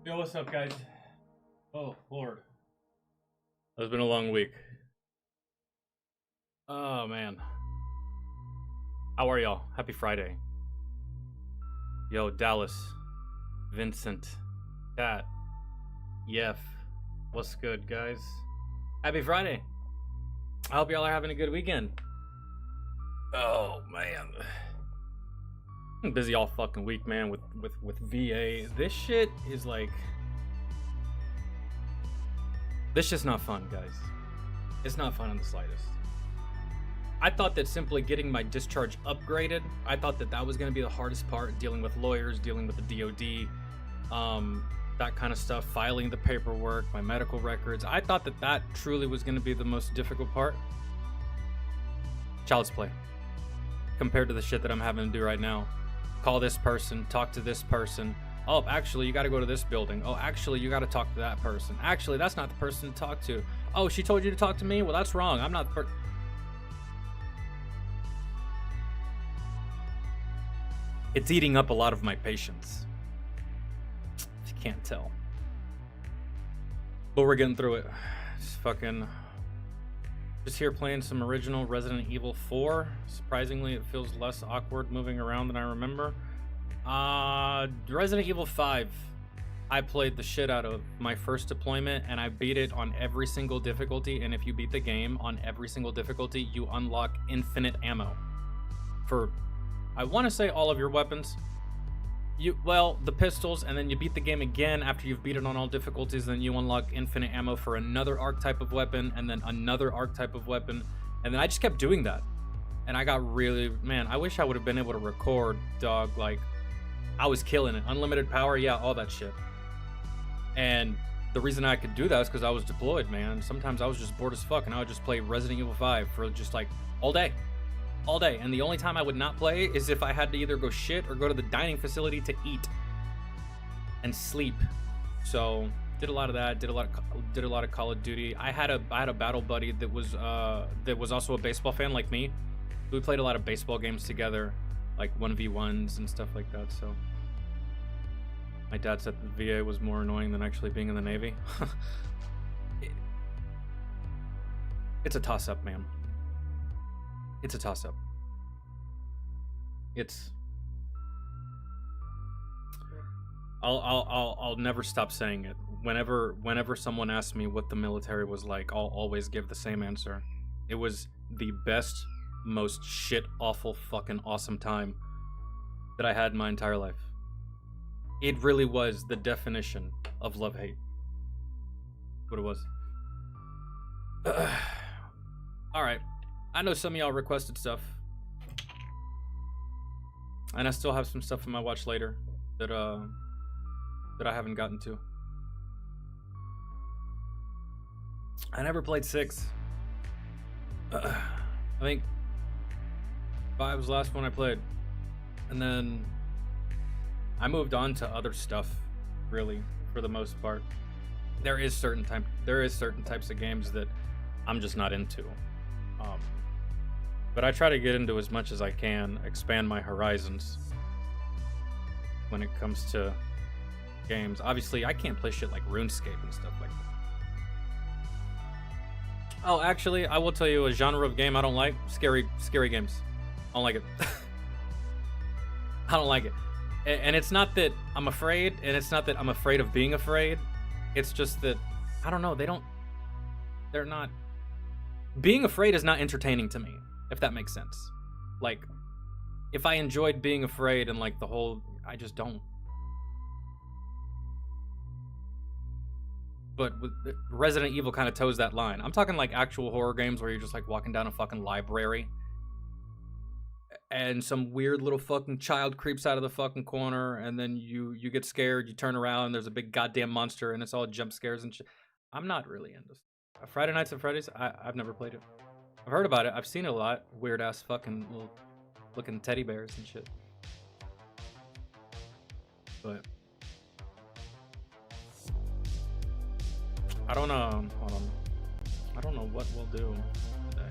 Yo, what's up, guys? Oh, Lord. It's been a long week. Oh, man. How are y'all? Happy Friday. Yo, Dallas. Vincent. Kat. Yef. What's good, guys? Happy Friday. I hope y'all are having a good weekend. Oh, man. I'm busy all fucking week, man, with VA. This shit is like... This shit's not fun, guys. It's not fun in the slightest. I thought that simply getting my discharge upgraded, I thought that that was going to be the hardest part, dealing with lawyers, dealing with the DOD, that kind of stuff, filing the paperwork, my medical records. I thought that that truly was going to be the most difficult part. Child's play. Compared to the shit that I'm having to do right now. Call this person, talk to this person. Oh, actually, you got to go to this building. Oh, actually, you got to talk to that person. Actually, that's not the person to talk to. Oh, she told you to talk to me? Well, that's wrong. I'm not the person. It's eating up a lot of my patience. If you can't tell. But we're getting through it. Just here playing some original Resident Evil 4. Surprisingly, it feels less awkward moving around than I remember. Resident Evil 5, I played the shit out of my first deployment, and I beat it on every single difficulty. And if you beat the game on every single difficulty, you unlock infinite ammo for, I want to say, all of your weapons. The pistols, and then you beat the game again after you've beat it on all difficulties. Then you unlock infinite ammo for another archetype of weapon, and then another archetype of weapon, and then I just kept doing that. And I got really, man, I wish I would have been able to record, dog. Like, I was killing it. Unlimited power, yeah, all that shit. And the reason I could do that is because I was deployed, man. Sometimes I was just bored as fuck, and I would just play Resident Evil 5 for just like all day. All day. And the only time I would not play is if I had to either go shit or go to the dining facility to eat and sleep. So did a lot of that. Did a lot of Call of Duty. I had a battle buddy that was also a baseball fan like me. We played a lot of baseball games together, like 1v1s and stuff like that. So my dad said the VA was more annoying than actually being in the Navy. It's a toss-up, man. It's a toss-up. I'll never stop saying it. Whenever someone asks me what the military was like, I'll always give the same answer. It was the best, most shit awful fucking awesome time that I had in my entire life. It really was the definition of love-hate. What it was. Alright. I know some of y'all requested stuff. And I still have some stuff in my watch later that I haven't gotten to. I never played 6. I think 5 was the last one I played. And then I moved on to other stuff, really, for the most part. There is certain types of games that I'm just not into. But I try to get into as much as I can, expand my horizons when it comes to games. Obviously, I can't play shit like RuneScape and stuff like that. Oh, actually, I will tell you a genre of game I don't like. Scary games. I don't like it. I don't like it. And it's not that I'm afraid, and it's not that I'm afraid of being afraid. It's just that, I don't know, they're not... Being afraid is not entertaining to me, if that makes sense. Like, if I enjoyed being afraid and like the whole, I just don't. But with Resident Evil kind of toes that line. I'm talking like actual horror games where you're just like walking down a fucking library and some weird little fucking child creeps out of the fucking corner, and then you get scared, you turn around, and there's a big goddamn monster, and it's all jump scares and shit. I'm not really into Friday Nights at Freddy's. I've never played it. I've heard about it. I've seen it a lot. Weird ass fucking little looking teddy bears and shit. But I don't know. Hold on. I don't know what we'll do today.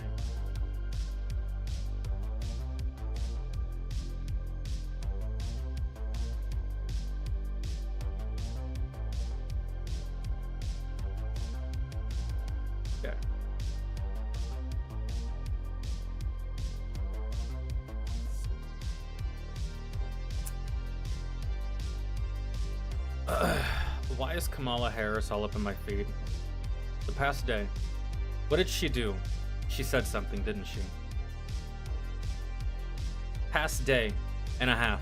Okay. Why is Kamala Harris all up in my feed? The past day. What did she do? She said something, didn't she? Past day and a half,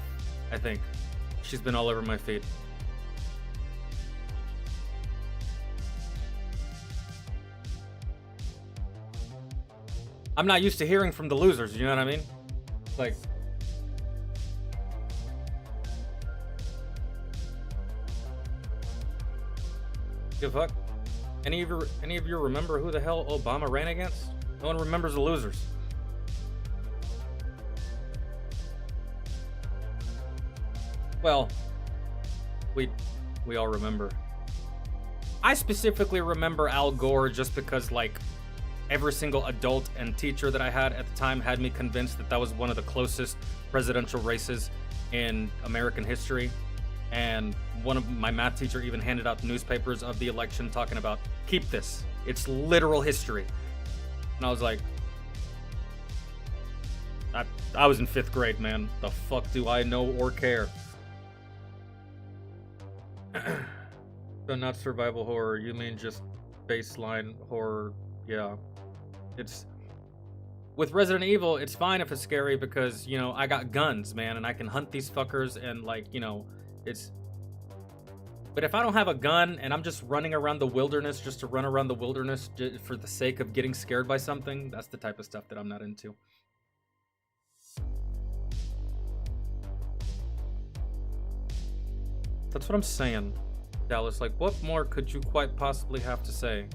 I think. She's been all over my feed. I'm not used to hearing from the losers, you know what I mean? Like, give a fuck. Any of you remember who the hell Obama ran against? No one remembers the losers. Well, we all remember. I specifically remember Al Gore just because, like, every single adult and teacher that I had at the time had me convinced that that was one of the closest presidential races in American history. And one of my math teacher even handed out newspapers of the election talking about, keep this, it's literal history. And I was like, I was in 5th grade, man. The fuck do I know or care? So not survival horror, you mean just baseline horror? Yeah. It's with Resident Evil, it's fine if it's scary because, you know, I got guns, man, and I can hunt these fuckers and, like, you know, it's. But if I don't have a gun and I'm just running around the wilderness just to run around the wilderness for the sake of getting scared by something, that's the type of stuff that I'm not into. That's what I'm saying, Dallas. Like, what more could you quite possibly have to say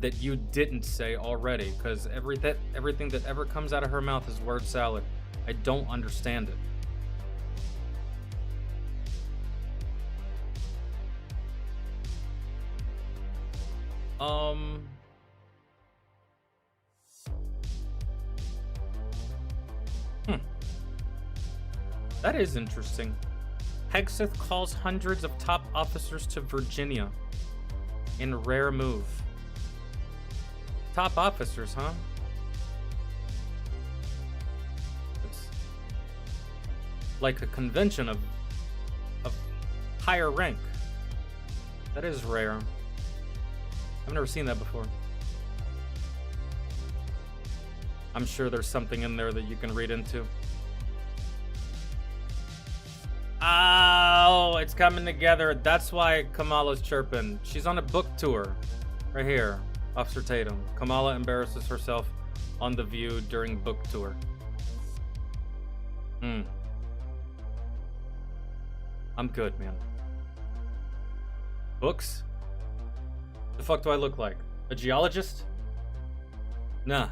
that you didn't say already? Because everything that ever comes out of her mouth is word salad. I don't understand it. That is interesting. Hegseth calls hundreds of top officers to Virginia in rare move. Top officers, huh? It's like a convention of higher rank. That is rare. I've never seen that before. I'm sure there's something in there that you can read into. Oh, it's coming together. That's why Kamala's chirping. She's on a book tour. Right here. Officer Tatum. Kamala embarrasses herself on The View during book tour. I'm good, man. Books? The fuck do I look like? A geologist? Nah.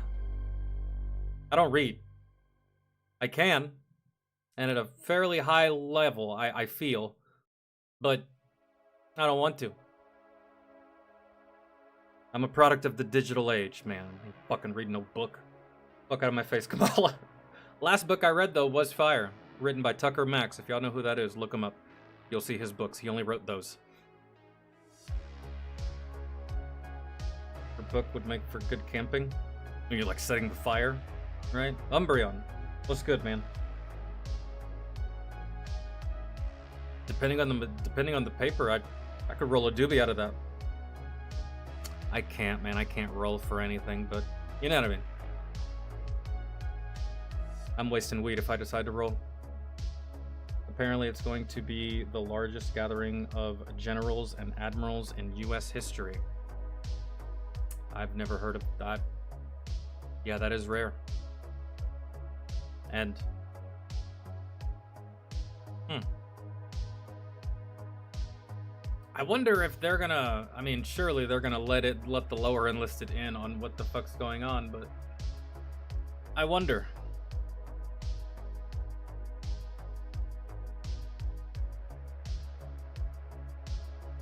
I don't read. I can. And at a fairly high level, I feel. But I don't want to. I'm a product of the digital age, man. I don't fucking read no book. Fuck out of my face, Kamala. Last book I read, though, was Fire. Written by Tucker Max. If y'all know who that is, look him up. You'll see his books. He only wrote those. Her book would make for good camping. When you're like setting the fire, right? Umbreon. What's good, man? Depending on the paper, I could roll a doobie out of that. I can't, man. I can't roll for anything, but you know what I mean. I'm wasting weed if I decide to roll. Apparently, it's going to be the largest gathering of generals and admirals in U.S. history. I've never heard of that. Yeah, that is rare. And I wonder if they're gonna, I mean, surely they're gonna let the lower enlisted in on what the fuck's going on, but I wonder.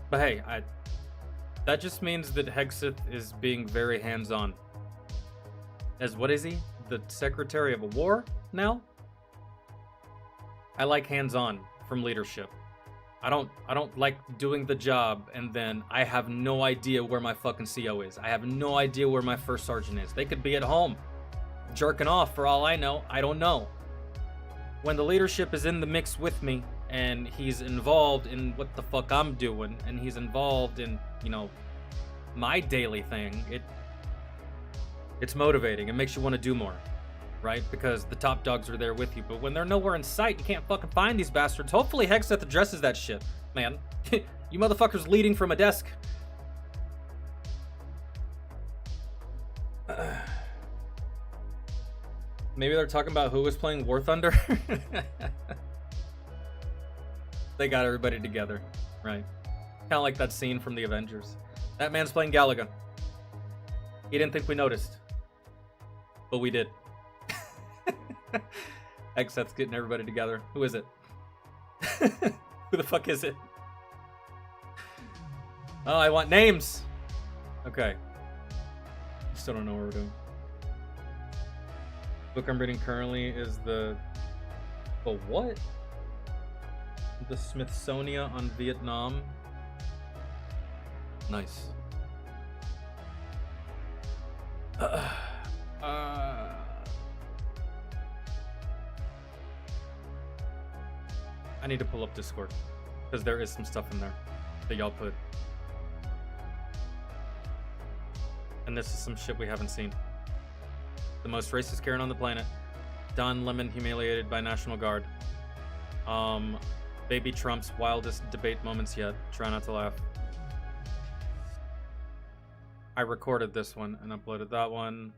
But hey, that just means that Hegseth is being very hands-on. As what is he? The Secretary of War now? I like hands-on from leadership. I don't like doing the job and then I have no idea where my fucking CO is. I have no idea where my first sergeant is. They could be at home jerking off for all I know. I don't know. When the leadership is in the mix with me and he's involved in what the fuck I'm doing and he's involved in, you know, my daily thing, it's motivating. It makes you want to do more, right? Because the top dogs are there with you. But when they're nowhere in sight, you can't fucking find these bastards. Hopefully Hexeth addresses that shit, man. You motherfuckers leading from a desk. Maybe they're talking about who was playing War Thunder. They got everybody together, right? Kind of like that scene from the Avengers. That man's playing Galaga. He didn't think we noticed, but we did. Hexeth's getting everybody together. Who is it? Who the fuck is it? Oh, I want names. Okay. Still don't know what we're doing. Book I'm reading currently is the what? The Smithsonian on Vietnam. Nice. I need to pull up Discord because there is some stuff in there that y'all put. And this is some shit we haven't seen. The most racist Karen on the planet. Don Lemon humiliated by National Guard. Baby Trump's wildest debate moments yet. Try not to laugh. I recorded this one and uploaded that one.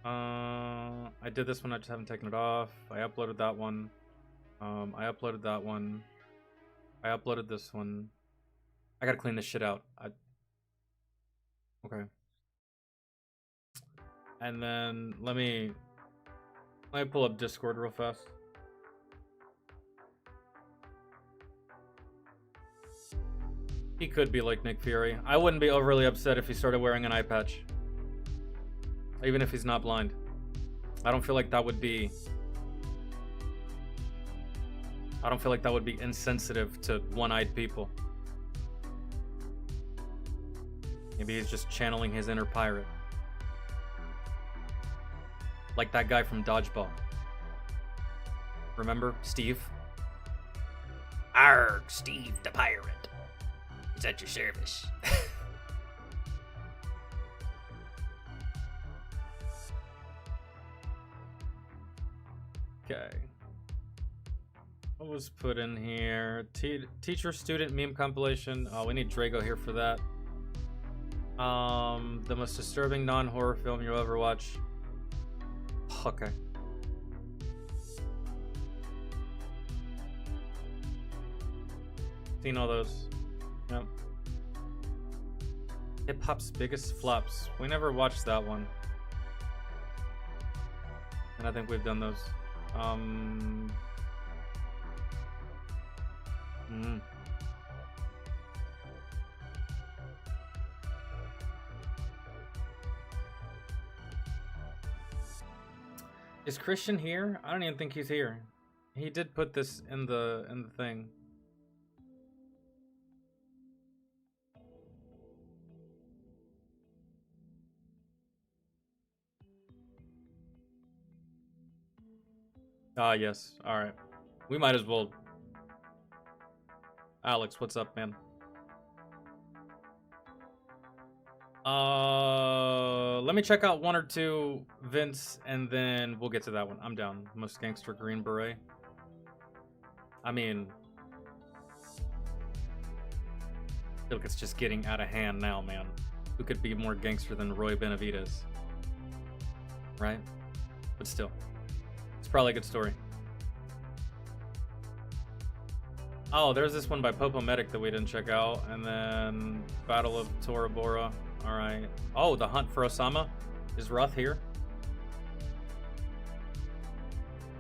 I did this one, I just haven't taken it off. I uploaded that one. I uploaded that one. I uploaded this one. I gotta clean this shit out. Okay. And then let me pull up Discord real fast. He could be like Nick Fury. I wouldn't be overly upset if he started wearing an eye patch. Even if he's not blind. I don't feel like that would be insensitive to one-eyed people. Maybe he's just channeling his inner pirate. Like that guy from Dodgeball. Remember? Steve? Arrgh, Steve the pirate. Is at your service. Okay. What was put in here? Teacher-student meme compilation. Oh, we need Drago here for that. The most disturbing non-horror film you'll ever watch. Okay. Seen all those. Yep. Hip hop's biggest flops. We never watched that one. And I think we've done those. Is Christian here? I don't even think he's here. He did put this in the thing. Ah, yes. All right. We might as well. Alex, what's up, man? Let me check out one or two, Vince, and then we'll get to that one. I'm down. Most gangster Green Beret. I mean, I feel like it's just getting out of hand now, man. Who could be more gangster than Roy Benavides? Right? But still. It's probably a good story. Oh, there's this one by Popo Medic that we didn't check out. And then Battle of Tora Bora. Alright. Oh, The Hunt for Osama. Is Ruth here?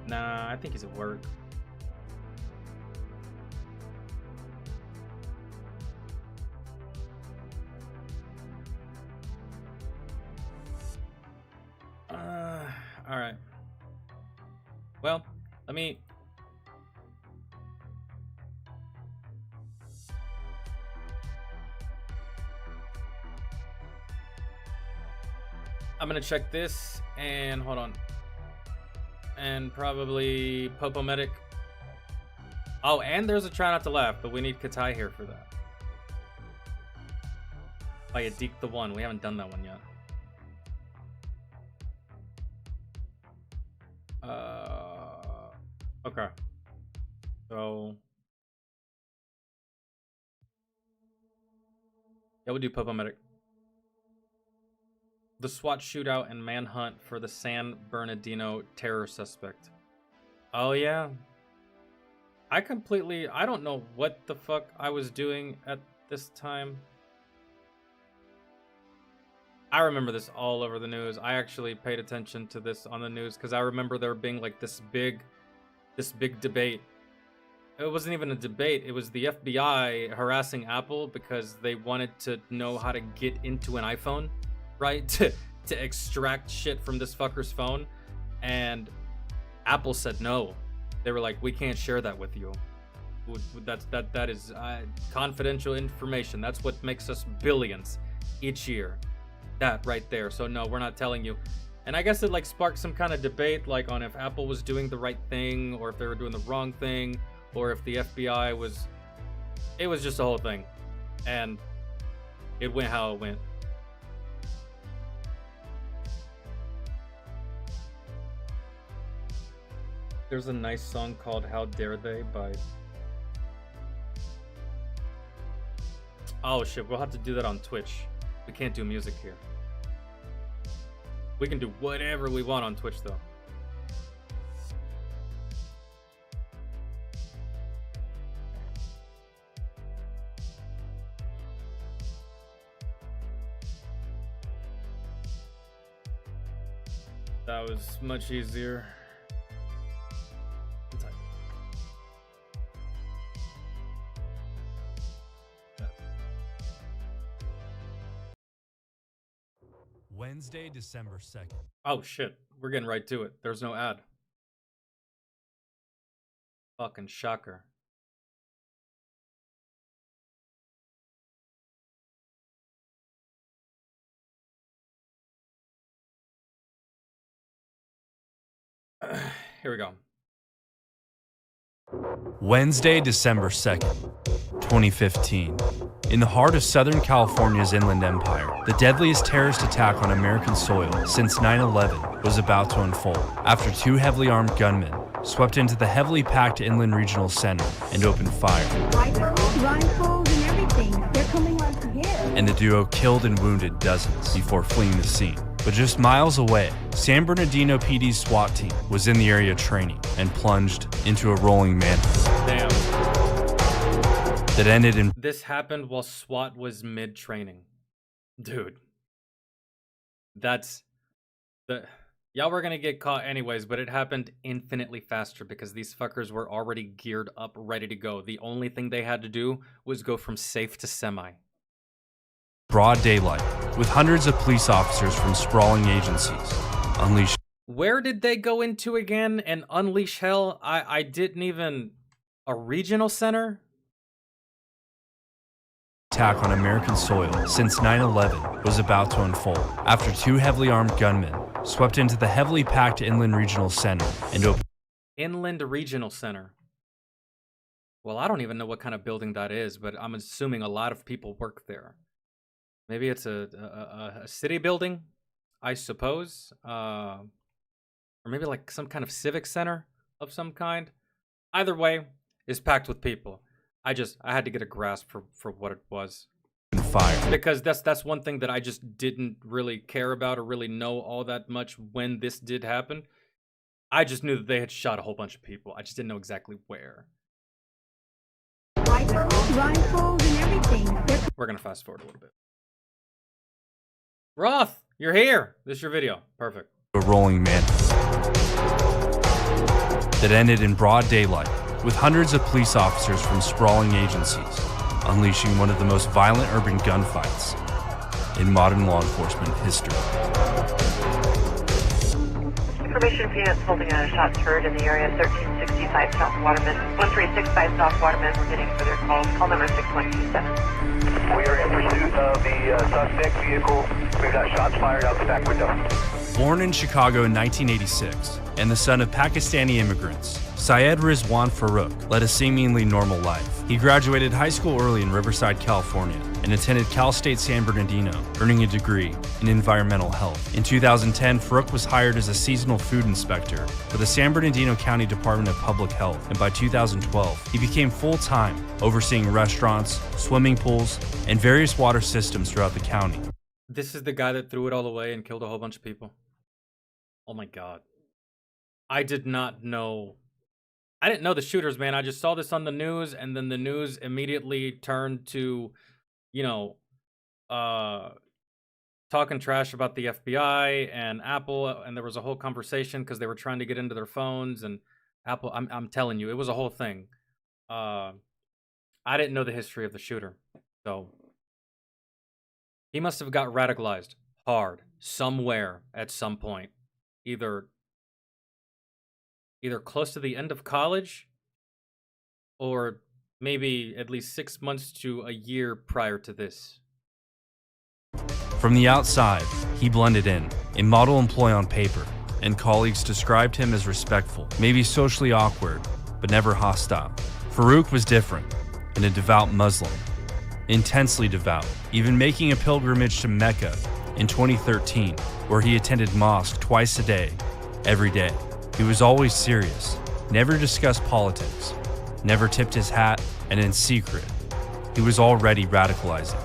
Nah, I think he's at work. Alright. Well, let me I'm gonna check this and hold on. And probably Popomedic. Oh, and there's a Try Not to Laugh, but we need Katai here for that. By Adik the One. We haven't done that one yet. Okay. So yeah, we'll do Popomedic. The SWAT shootout and manhunt for the San Bernardino terror suspect. Oh yeah. I don't know what the fuck I was doing at this time. I remember this all over the news. I actually paid attention to this on the news because I remember there being like this big debate. It wasn't even a debate. It was the FBI harassing Apple because they wanted to know how to get into an iPhone, right? To extract shit from this fucker's phone. And Apple said no. They were like, we can't share that with you. That is confidential information. That's what makes us billions each year. That right there. So no, we're not telling you. And I guess it like sparked some kind of debate like on if Apple was doing the right thing or if they were doing the wrong thing or if the FBI was. It was just a whole thing. And it went how it went. There's a nice song called How Dare They by... Oh shit, we'll have to do that on Twitch. We can't do music here. We can do whatever we want on Twitch though. That was much easier. Wednesday, December 2nd. Oh shit, we're getting right to it. There's no ad. Fucking shocker. Here we go. Wednesday, December 2nd, 2015. In the heart of Southern California's Inland Empire, the deadliest terrorist attack on American soil since 9/11 was about to unfold after two heavily armed gunmen swept into the heavily packed Inland Regional Center and opened fire. Rifles and everything. They're coming right to here. And the duo killed and wounded dozens before fleeing the scene. But just miles away, San Bernardino PD's SWAT team was in the area training and plunged into a rolling manhunt. Damn. That ended in... This happened while SWAT was mid-training. Dude. That's... Y'all were gonna get caught anyways, but it happened infinitely faster because these fuckers were already geared up, ready to go. The only thing they had to do was go from safe to semi. Broad daylight, with hundreds of police officers from sprawling agencies, unleashed... Where did they go into again and unleash hell? I didn't even... A regional center? Attack on American soil since 9/11 was about to unfold after two heavily armed gunmen swept into the heavily packed Inland Regional Center and opened... Inland Regional Center. Well, I don't even know what kind of building that is, but I'm assuming a lot of people work there. Maybe it's a city building, I suppose. Or maybe like some kind of civic center of some kind. Either way, it's packed with people. I had to get a grasp for what it was. Fire. Because that's one thing that I just didn't really care about or really know all that much when this did happen. I just knew that they had shot a whole bunch of people. I just didn't know exactly where. Rifles and everything. We're gonna fast forward a little bit. Roth, you're here. This is your video. Perfect. A rolling manhunt that ended in broad daylight, with hundreds of police officers from sprawling agencies, unleashing one of the most violent urban gunfights in modern law enforcement history. Information for units holding a shots heard in the area 1365 South Waterman. 1365 South Waterman, we're getting for their calls. Call number 6127. We are in pursuit of the suspect vehicle. We've got shots fired out the back window. Born in Chicago in 1986 and the son of Pakistani immigrants, Syed Rizwan Farouk led a seemingly normal life. He graduated high school early in Riverside, California, and attended Cal State San Bernardino, earning a degree in environmental health. In 2010, Farouk was hired as a seasonal food inspector for the San Bernardino County Department of Public Health, and by 2012, he became full-time, overseeing restaurants, swimming pools, and various water systems throughout the county. This is the guy that threw it all away and killed a whole bunch of people. Oh my god. I did not know. I didn't know the shooters, man. I just saw this on the news, and then the news immediately turned to, you know, talking trash about the FBI and Apple, and there was a whole conversation because they were trying to get into their phones, and Apple, I'm telling you, it was a whole thing. I didn't know the history of the shooter, so he must have got radicalized hard somewhere at some point, either close to the end of college or maybe at least 6 months to a year prior to this. From the outside, he blended in, a model employee on paper, and colleagues described him as respectful, maybe socially awkward, but never hostile. Farouk was different, and a devout Muslim, intensely devout, even making a pilgrimage to Mecca in 2013, where he attended mosque twice a day, every day. He was always serious, never discussed politics, never tipped his hat, and in secret, he was already radicalizing.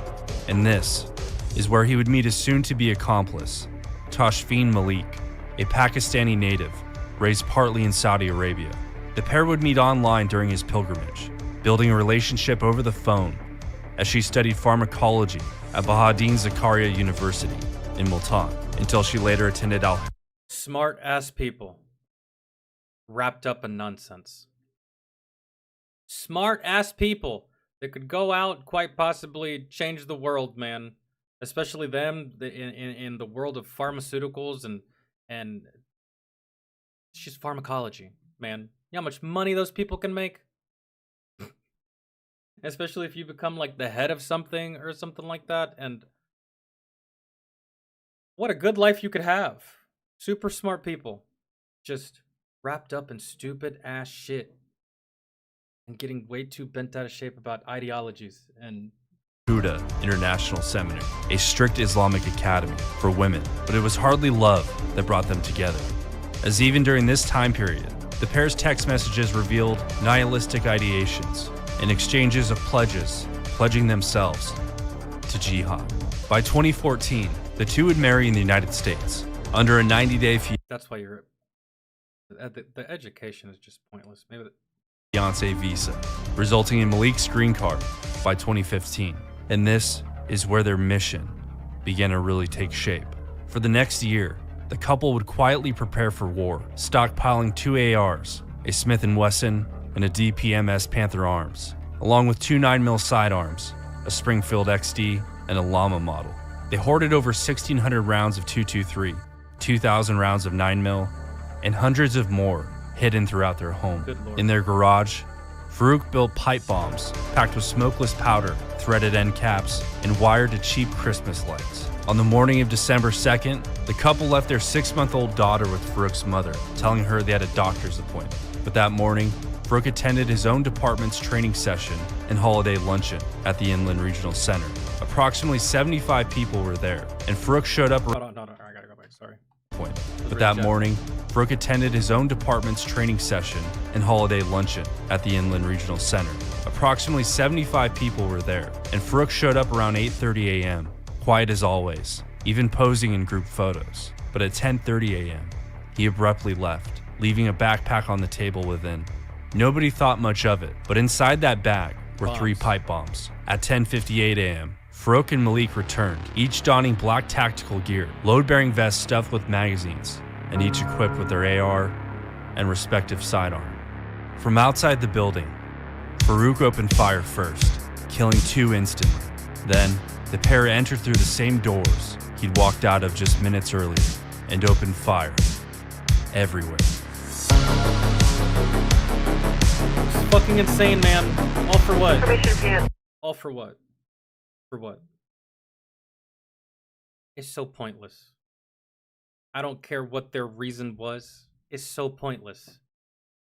And this is where he would meet his soon-to-be accomplice, Tashfeen Malik, a Pakistani native, raised partly in Saudi Arabia. The pair would meet online during his pilgrimage, building a relationship over the phone as she studied pharmacology at Bahauddin Zakaria University in Multan, until she later attended Al. Smart-ass people wrapped up in nonsense. Smart-ass people that could go out, quite possibly change the world, man. Especially them in the world of pharmaceuticals and it's just pharmacology, man. You know how much money those people can make? Especially if you become like the head of something or something like that. And what a good life you could have. Super smart people. Just wrapped up in stupid ass shit. And getting way too bent out of shape about ideologies and Huda International Seminary, a strict Islamic academy for women, but it was hardly love that brought them together. As even during this time period, the pair's text messages revealed nihilistic ideations and exchanges of pledges, pledging themselves to jihad. By 2014, the two would marry in the United States under a 90-day That's why you're the education is just pointless. Maybe fiancé visa, resulting in Malik's green card by 2015. And this is where their mission began to really take shape. For the next year, the couple would quietly prepare for war, stockpiling 2 ARs, a Smith & Wesson, and a DPMS Panther arms, along with 2 9mm sidearms, a Springfield XD, and a Llama model. They hoarded over 1,600 rounds of .223, 2,000 rounds of 9mm, and hundreds of more hidden throughout their home. In their garage, Farouk built pipe bombs packed with smokeless powder, threaded end caps, and wired to cheap Christmas lights. On the morning of December 2nd, the couple left their 6-month-old daughter with Farouk's mother, telling her they had a doctor's appointment. But that morning, Farouk attended his own department's training session and holiday luncheon at the Inland Regional Center. Approximately 75 people were there, and Farouk showed up. Hold on, I gotta go back, sorry. But that morning, Farouk attended his own department's training session and holiday luncheon at the Inland Regional Center. Approximately 75 people were there, and Farouk showed up around 8:30 a.m., quiet as always, even posing in group photos. But at 10:30 a.m., he abruptly left, leaving a backpack on the table within. Nobody thought much of it, but inside that bag were 3 pipe bombs. At 10:58 a.m., Farouk and Malik returned, each donning black tactical gear, load-bearing vests stuffed with magazines, and each equipped with their AR and respective sidearm. From outside the building, Farouk opened fire first, killing 2 instantly. Then, the pair entered through the same doors he'd walked out of just minutes earlier and opened fire everywhere. It's fucking insane, man. All for what? Information PN. All for what? For what? It's so pointless. I don't care what their reason was. It's so pointless.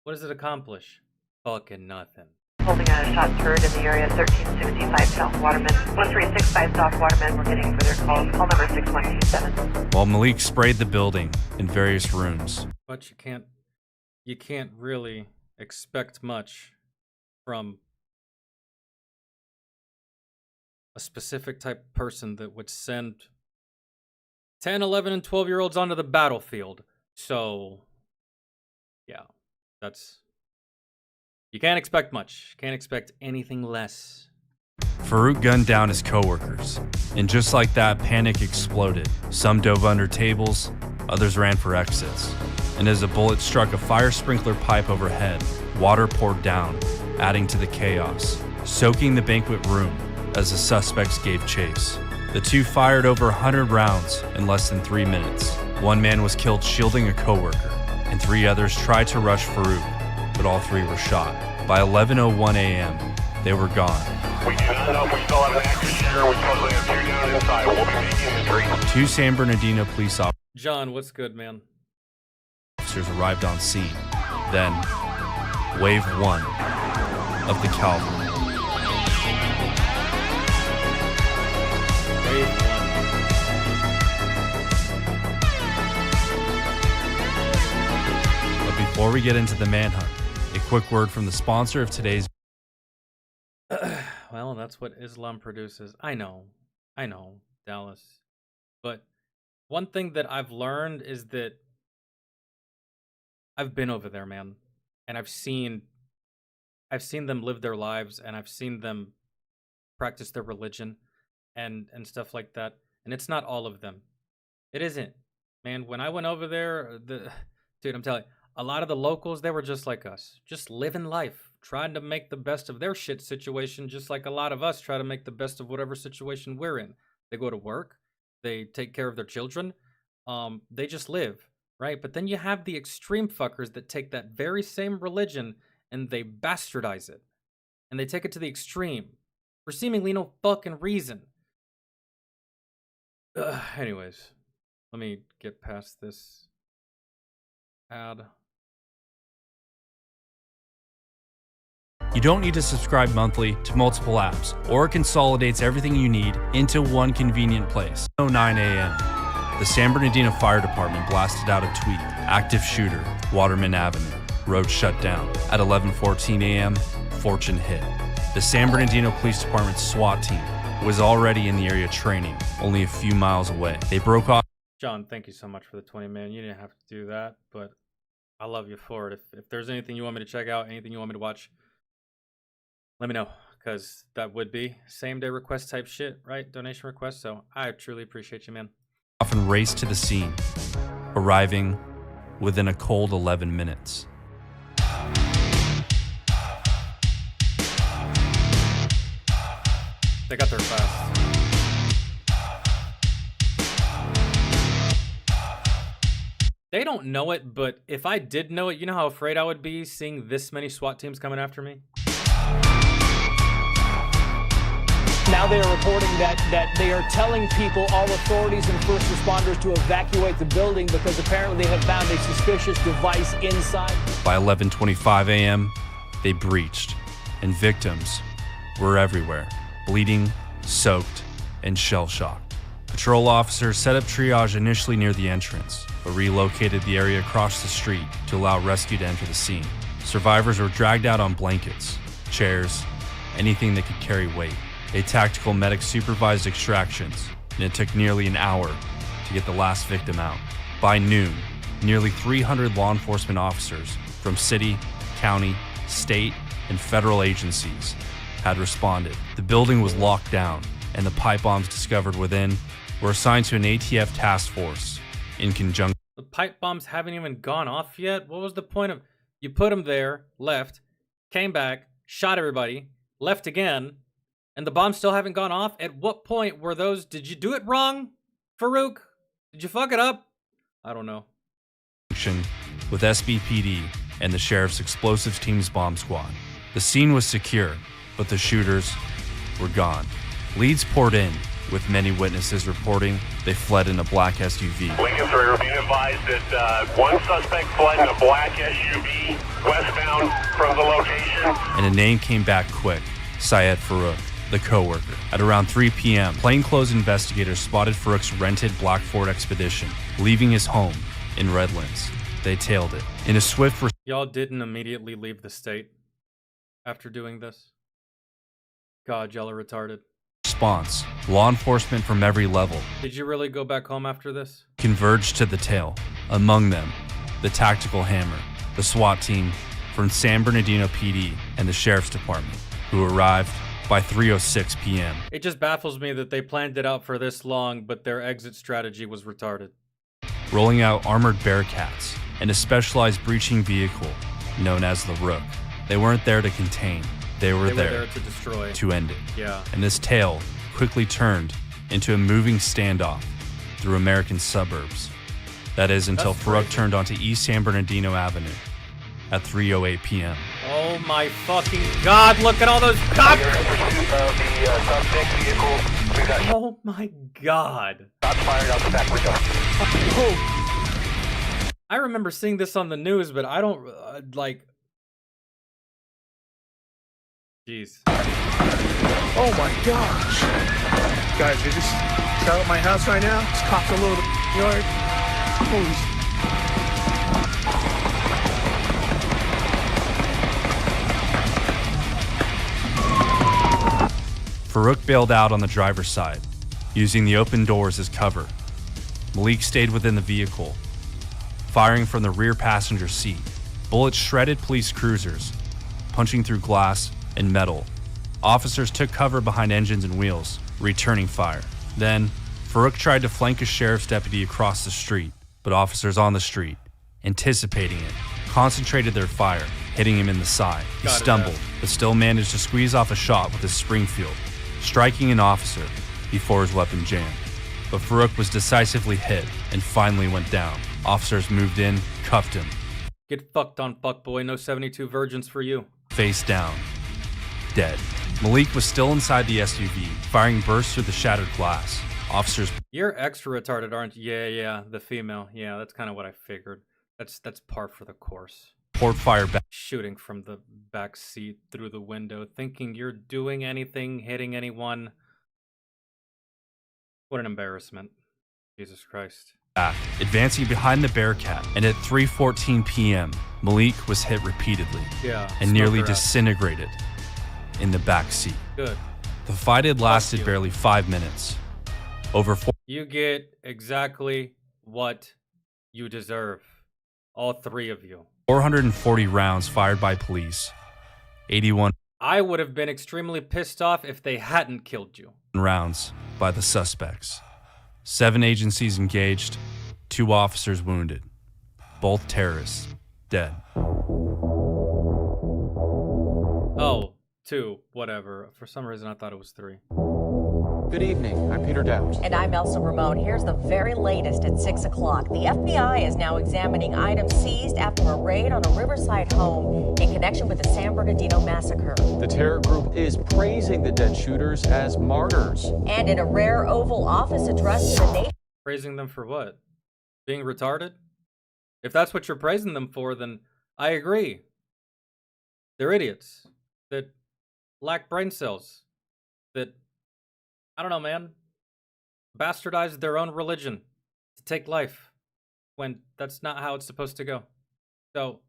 What does it accomplish? Fucking nothing. Holding a shots heard in the area 1365 South Waterman. 1365 South Waterman, we're getting for their calls. Call number 6127. While Malik sprayed the building in various rooms. But you can't really expect much from a specific type of person that would send 10, 11, and 12-year-olds onto the battlefield. So, yeah, you can't expect much. Can't expect anything less. Farouk gunned down his coworkers, and just like that, panic exploded. Some dove under tables, others ran for exits. And as a bullet struck a fire sprinkler pipe overhead, water poured down, adding to the chaos, soaking the banquet room as the suspects gave chase. The two fired over 100 rounds in less than 3 minutes. One man was killed shielding a coworker, and 3 others tried to rush Farouk, but all 3 were shot. By 11:01 a.m., they were gone. We do not know if we still have an active shooter. We supposedly have 2 down inside. We'll be making inventory. 2 San Bernardino police John, what's good, man? officers arrived on scene. Then, Wave 1 of the cavalry. Wave 1. But before we get into the manhunt, a quick word from the sponsor of today's. Well, that's what Islam produces. I know, Dallas. But one thing that I've learned is that I've been over there, man, and I've seen them live their lives, and I've seen them practice their religion and stuff like that. And it's not all of them. It isn't. Man, when I went over there, dude, I'm telling you, a lot of the locals, they were just like us, just living life, trying to make the best of their shit situation, just like a lot of us try to make the best of whatever situation we're in. They go to work, they take care of their children, they just live, right? But then you have the extreme fuckers that take that very same religion and they bastardize it. And they take it to the extreme for seemingly no fucking reason. Anyways, let me get past this ad. You don't need to subscribe monthly to multiple apps, or it consolidates everything you need into one convenient place. 9 a.m. The San Bernardino Fire Department blasted out a tweet. Active shooter, Waterman Avenue. Road shut down. At 11:14 a.m., Fortune hit. The San Bernardino Police Department's SWAT team was already in the area training, only a few miles away. They broke off. John, thank you so much for the 20, man. You didn't have to do that, but I love you for it. If there's anything you want me to check out, anything you want me to watch, let me know, because that would be same-day request type shit, right? Donation request, so I truly appreciate you, man. Often raced to the scene, arriving within a cold 11 minutes. They got there fast. They don't know it, but if I did know it, you know how afraid I would be seeing this many SWAT teams coming after me? Now they are reporting that they are telling people, all authorities and first responders, to evacuate the building because apparently they have found a suspicious device inside. By 11:25 a.m., they breached, and victims were everywhere, bleeding, soaked, and shell-shocked. Patrol officers set up triage initially near the entrance, but relocated the area across the street to allow rescue to enter the scene. Survivors were dragged out on blankets, chairs, anything that could carry weight. A tactical medic supervised extractions, and it took nearly an hour to get the last victim out. By noon, nearly 300 law enforcement officers from city, county, state, and federal agencies had responded. The building was locked down, and the pipe bombs discovered within were assigned to an ATF task force in conjunction. The pipe bombs haven't even gone off yet? What was the point of... You put them there, left, came back, shot everybody, left again, and the bombs still haven't gone off? At what point were those... Did you do it wrong, Farouk? Did you fuck it up? I don't know. With SBPD and the Sheriff's Explosives Team's bomb squad. The scene was secure, but the shooters were gone. Leads poured in, with many witnesses reporting they fled in a black SUV. Lincoln 3, we're being advised that one suspect fled in a black SUV westbound from the location. And a name came back quick, Syed Farouk, the co-worker. At around 3 p.m., plainclothes investigators spotted Farouk's rented black Ford Expedition, leaving his home in Redlands. They tailed it. In a swift Y'all didn't immediately leave the state after doing this? God, y'all are retarded. response, law enforcement from every level Did you really go back home after this? converged to the tail. Among them, the Tactical Hammer, the SWAT team from San Bernardino PD and the Sheriff's Department, who arrived by 3:06 p.m. It just baffles me that they planned it out for this long, but their exit strategy was retarded. rolling out armored Bearcats and a specialized breaching vehicle known as the Rook. They weren't there to contain, they were there to destroy. to end it. Yeah. And this tale quickly turned into a moving standoff through American suburbs. That is until That's Farouk crazy. turned onto East San Bernardino Avenue at 3:08 p.m. Oh my fucking God, look at all those cops! We're in pursuit of the suspect vehicle. We've got Oh my God. shots fired out the back window. I remember seeing this on the news, but I don't, Jeez. Oh my gosh. Guys, they just shot at my house right now. It's cops all over the yard. Holy Farouk bailed out on the driver's side, using the open doors as cover. Malik stayed within the vehicle, firing from the rear passenger seat. Bullets shredded police cruisers, punching through glass and metal. Officers took cover behind engines and wheels, returning fire. Then, Farouk tried to flank a sheriff's deputy across the street, but officers on the street, anticipating it, concentrated their fire, hitting him in the side. He Got it, stumbled, Dad. but still managed to squeeze off a shot with his Springfield, striking an officer before his weapon jammed. But Farouk was decisively hit and finally went down. Officers moved in, cuffed him, Get fucked on, fuckboy. No 72 virgins for you. face down, dead. Malik was still inside the SUV, firing bursts through the shattered glass. Officers You're extra retarded, aren't you? Yeah, the female. Yeah, that's kind of what I figured. That's par for the course. poured fire back Shooting from the back seat through the window, thinking you're doing anything, hitting anyone. What an embarrassment. Jesus Christ. advancing behind the Bearcat, and at 3:14 p.m., Malik was hit repeatedly Yeah. and nearly smoke her out. disintegrated in the back seat. Good. The fight had lasted you. barely 5 minutes. Over You get exactly what you deserve. All three of you. 440 rounds fired by police, 81 I would have been extremely pissed off if they hadn't killed you. rounds by the suspects. 7 agencies engaged, 2 officers wounded. Both terrorists dead. Oh, two, whatever. For some reason, I thought it was 3. Good evening. I'm Peter Dowd. And I'm Elsa Ramon. Here's the very latest at 6 o'clock. The FBI is now examining items seized after a raid on a Riverside home in connection with the San Bernardino massacre. The terror group is praising the dead shooters as martyrs. And in a rare Oval Office address to the nation. Praising them for what? Being retarded? If that's what you're praising them for, then I agree. They're idiots that lack brain cells. That, I don't know, man, bastardized their own religion to take life when that's not how it's supposed to go. So,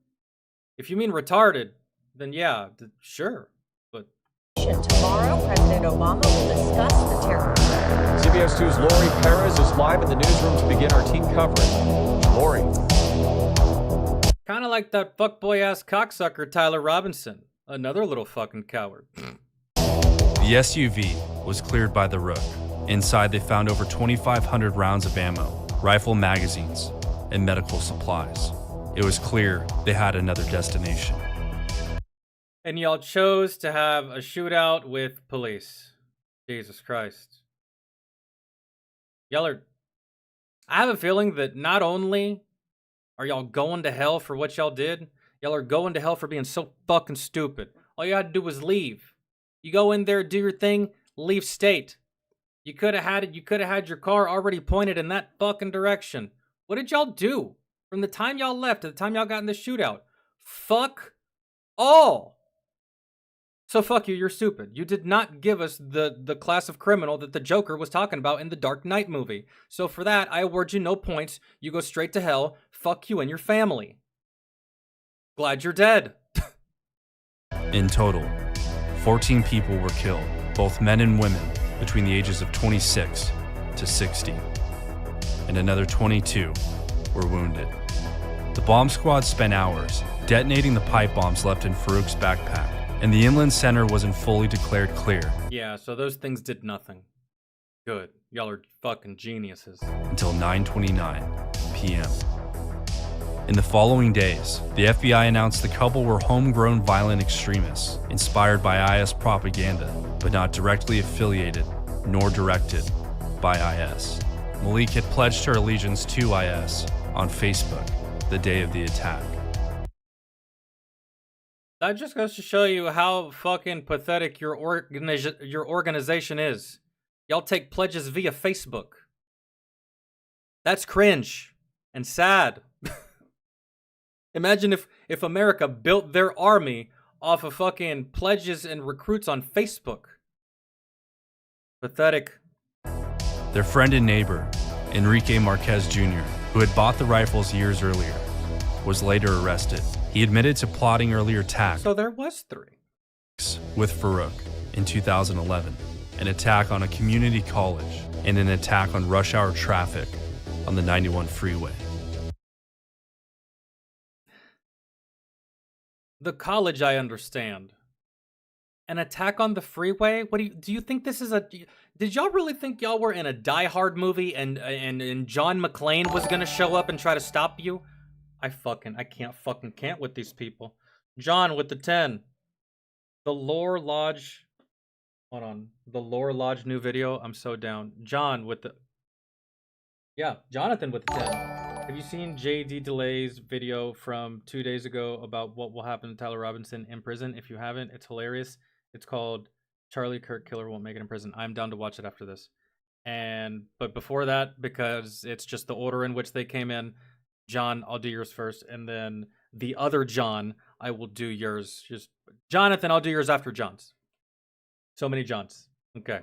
if you mean retarded, then yeah, sure. But Tomorrow, President Obama will discuss the terror. CBS 2's Lori Perez is live in the newsroom to begin our team coverage. Lori. kind of like that fuckboy ass cocksucker Tyler Robinson. Another little fucking coward. The SUV was cleared by the Rook. Inside, they found over 2,500 rounds of ammo, rifle magazines, and medical supplies. It was clear they had another destination. And y'all chose to have a shootout with police. Jesus Christ. Y'all are... I have a feeling that not only are y'all going to hell for what y'all did, y'all are going to hell for being so fucking stupid. All you had to do was leave. You go in there, do your thing, leave state. You could have had your car already pointed in that fucking direction. What did y'all do from the time y'all left to the time y'all got in the shootout? Fuck all. So fuck you, you're stupid. You did not give us the class of criminal that the Joker was talking about in the Dark Knight movie. So for that, I award you no points. You go straight to hell. Fuck you and your family. Glad you're dead. In total, 14 people were killed, both men and women, between the ages of 26 to 60. And another 22 were wounded. The bomb squad spent hours detonating the pipe bombs left in Farouk's backpack, and the Inland Center wasn't fully declared clear. Yeah, so those things did nothing. Good. Y'all are fucking geniuses. Until 9:29 p.m. In the following days, the FBI announced the couple were homegrown violent extremists, inspired by IS propaganda, but not directly affiliated nor directed by IS. Malik had pledged her allegiance to IS on Facebook the day of the attack. That just goes to show you how fucking pathetic your organization is. Y'all take pledges via Facebook. That's cringe and sad. Imagine if America built their army off of fucking pledges and recruits on Facebook. Pathetic. Their friend and neighbor, Enrique Marquez Jr., who had bought the rifles years earlier, was later arrested. He admitted to plotting earlier attacks So there was 3. with Farouk in 2011, an attack on a community college, and an attack on rush hour traffic on the 91 freeway. The college, I understand. An attack on the freeway? What do you think this is a... Did y'all really think y'all were in a Die Hard movie and John McClane was gonna show up and try to stop you? I can't with these people. John with the 10. The Lore Lodge... Hold on. The Lore Lodge new video? I'm so down. John with the... Yeah, Jonathan with the 10. Have you seen JD Delay's video from 2 days ago about what will happen to Tyler Robinson in prison? If you haven't, it's hilarious. It's called Charlie Kirk Killer Won't Make It in Prison. I'm down to watch it after this. But before that, because it's just the order in which they came in, John, I'll do yours first, and then the other John, I will do yours. Just Jonathan, I'll do yours after John's. So many Johns. Okay.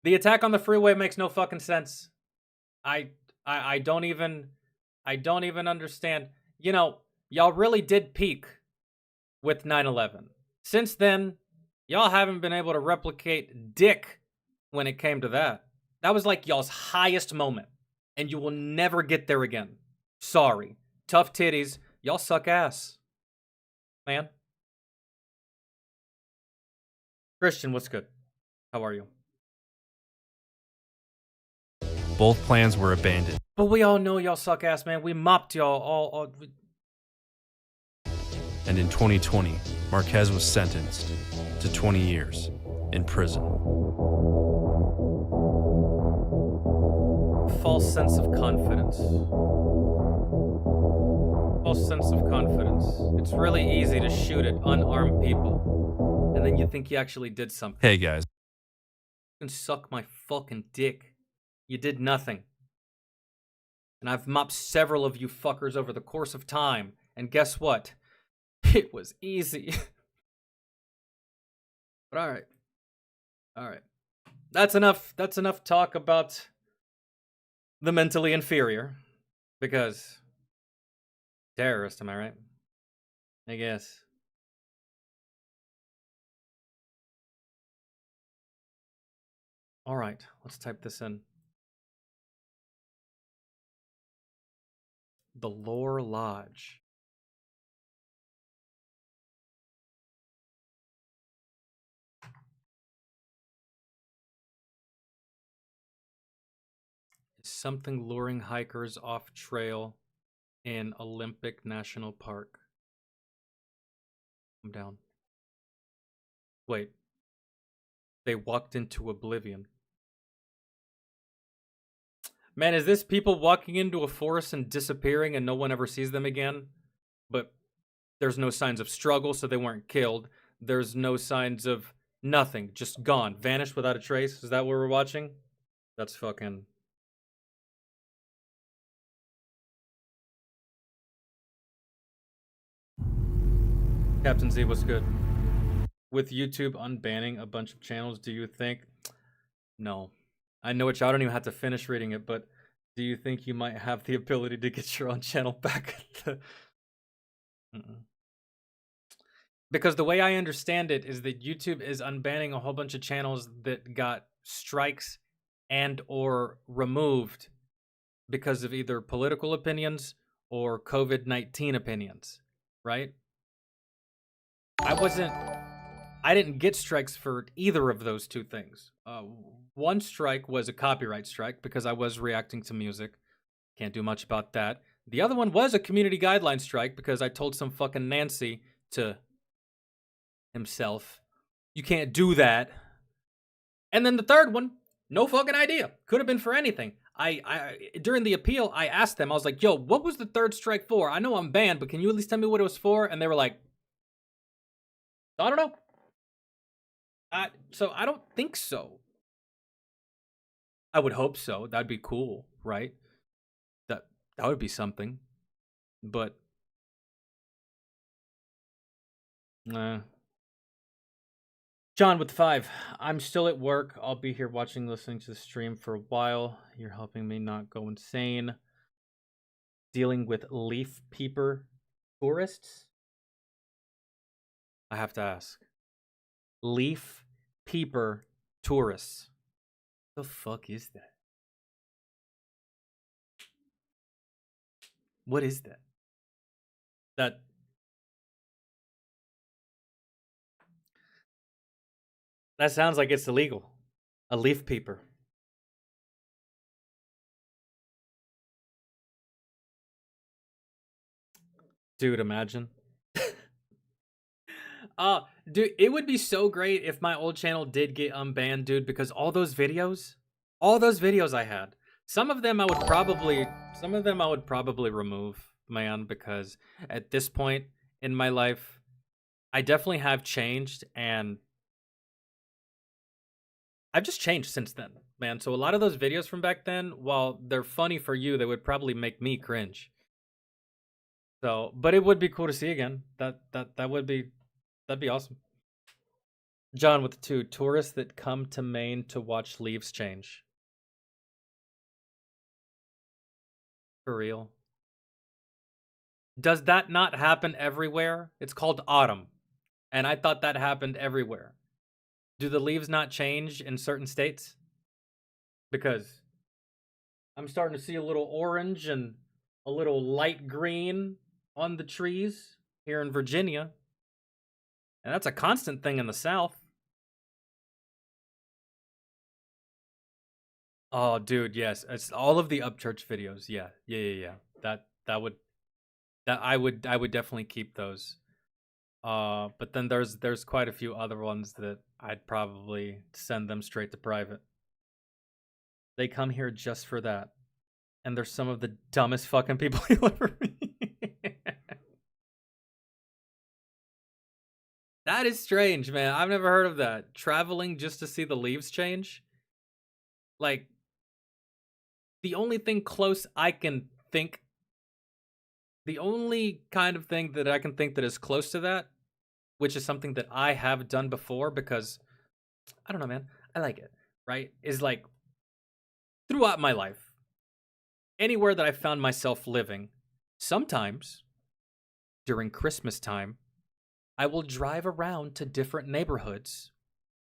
The attack on the freeway makes no fucking sense. I don't even understand. You know, y'all really did peak with 9/11. Since then, y'all haven't been able to replicate dick when it came to that. That was like y'all's highest moment, and you will never get there again. Sorry. Tough titties. Y'all suck ass. Man. Christian, what's good? How are you? Both plans were abandoned. But we all know y'all suck ass, man. We mopped y'all all. And in 2020, Marquez was sentenced to 20 years in prison. False sense of confidence. False sense of confidence. It's really easy to shoot at unarmed people, and then you think you actually did something. Hey guys. You can suck my fucking dick. You did nothing. And I've mopped several of you fuckers over the course of time, and guess what? It was easy. But all right. That's enough talk about the mentally inferior, because terrorist, am I right? I guess. All right, let's type this in. The Lore Lodge. Is something luring hikers off trail in Olympic National Park. I'm down. Wait. They walked into oblivion. Man, is this people walking into a forest and disappearing and no one ever sees them again? But there's no signs of struggle, so they weren't killed. There's no signs of Nothing. Just gone. Vanished without a trace. Is that what we're watching? That's fucking... Captain Z, what's good? With YouTube unbanning a bunch of channels, do you think... No. I know I don't even have to finish reading it, but do you think you might have the ability to get your own channel back at the... Because the way I understand it is that YouTube is unbanning a whole bunch of channels that got strikes and or removed because of either political opinions or COVID-19 opinions, right? I didn't get strikes for either of those two things. One strike was a copyright strike because I was reacting to music. Can't do much about that. The other one was a community guideline strike because I told some fucking Nancy to himself, you can't do that. And then the third one, no fucking idea. Could have been for anything. I during the appeal, I asked them, I was like, yo, what was the third strike for? I know I'm banned, but can you at least tell me what it was for? And they were like, I don't know. So I don't think so. I would hope so. That'd be cool, right? That would be something. But John with 5. I'm still at work. I'll be here watching, listening to the stream for a while. You're helping me not go insane. Dealing with leaf peeper tourists? I have to ask. Leaf peeper tourists. The fuck is that? What is that? That sounds like it's illegal. A leaf peeper. Dude, imagine. Dude, it would be so great if my old channel did get unbanned, dude, because all those videos I had, some of them I would probably remove, man, because at this point in my life, I definitely have changed, and I've just changed since then, man. So a lot of those videos from back then, while they're funny for you, they would probably make me cringe. So, but it would be cool to see again. That'd be awesome. John with the 2. Tourists that come to Maine to watch leaves change. For real. Does that not happen everywhere? It's called autumn. And I thought that happened everywhere. Do the leaves not change in certain states? Because I'm starting to see a little orange and a little light green on the trees here in Virginia. And that's a constant thing in the South. Oh, dude, yes. It's all of the Upchurch videos. Yeah. I would definitely keep those. But then there's quite a few other ones that I'd probably send them straight to private. They come here just for that. And they're some of the dumbest fucking people you'll ever meet. That is strange, man. I've never heard of that. Traveling just to see the leaves change? Like, the only thing close I can think, the only kind of thing that I can think that is close to that, which is something that I have done before because, I don't know, man, I like it, right? Is like, throughout my life, anywhere that I found myself living, sometimes, during Christmas time, I will drive around to different neighborhoods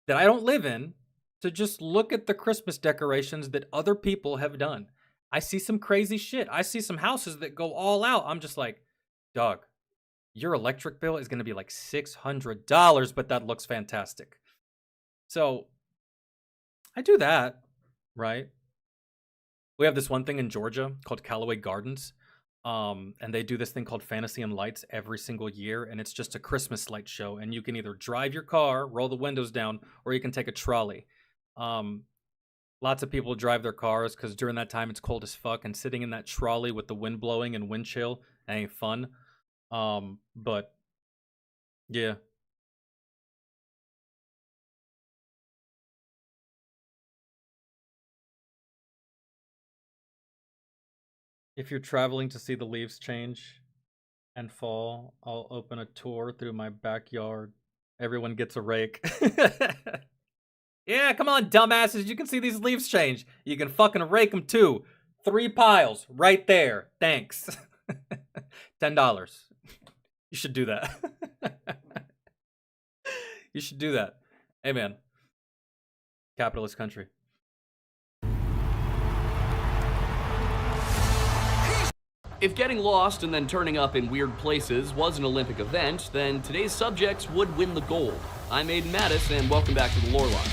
that I don't live in to just look at the Christmas decorations that other people have done. I see some crazy shit. I see some houses that go all out. I'm just like, dog, your electric bill is going to be like $600, but that looks fantastic. So I do that, right? We have this one thing in Georgia called Callaway Gardens. And they do this thing called Fantasy and Lights every single year, and it's just a Christmas light show, and you can either drive your car, roll the windows down, or you can take a trolley. Lots of people drive their cars because during that time it's cold as fuck, and sitting in that trolley with the wind blowing and wind chill ain't fun. But yeah. If you're traveling to see the leaves change and fall, I'll open a tour through my backyard. Everyone gets a rake. Yeah, come on, dumbasses. You can see these leaves change. You can fucking rake them too. 3 piles right there. Thanks. $10. You should do that. You should do that. Hey, man. Capitalist country. If getting lost and then turning up in weird places was an Olympic event, then today's subjects would win the gold. I'm Aiden Mattis, and welcome back to the Lore Line.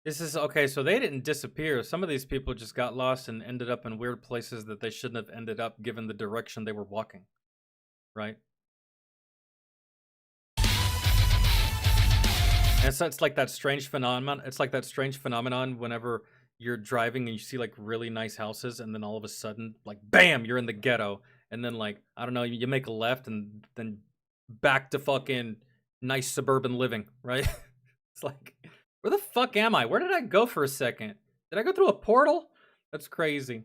This is okay, so they didn't disappear. Some of these people just got lost and ended up in weird places that they shouldn't have ended up given the direction they were walking. Right? And so it's like that strange phenomenon. It's like that strange phenomenon whenever you're driving and you see like really nice houses, and then all of a sudden, like, bam, you're in the ghetto. And then, like, I don't know, you make a left and then back to fucking nice suburban living, right? It's like, where the fuck am I? Where did I go for a second? Did I go through a portal? That's crazy.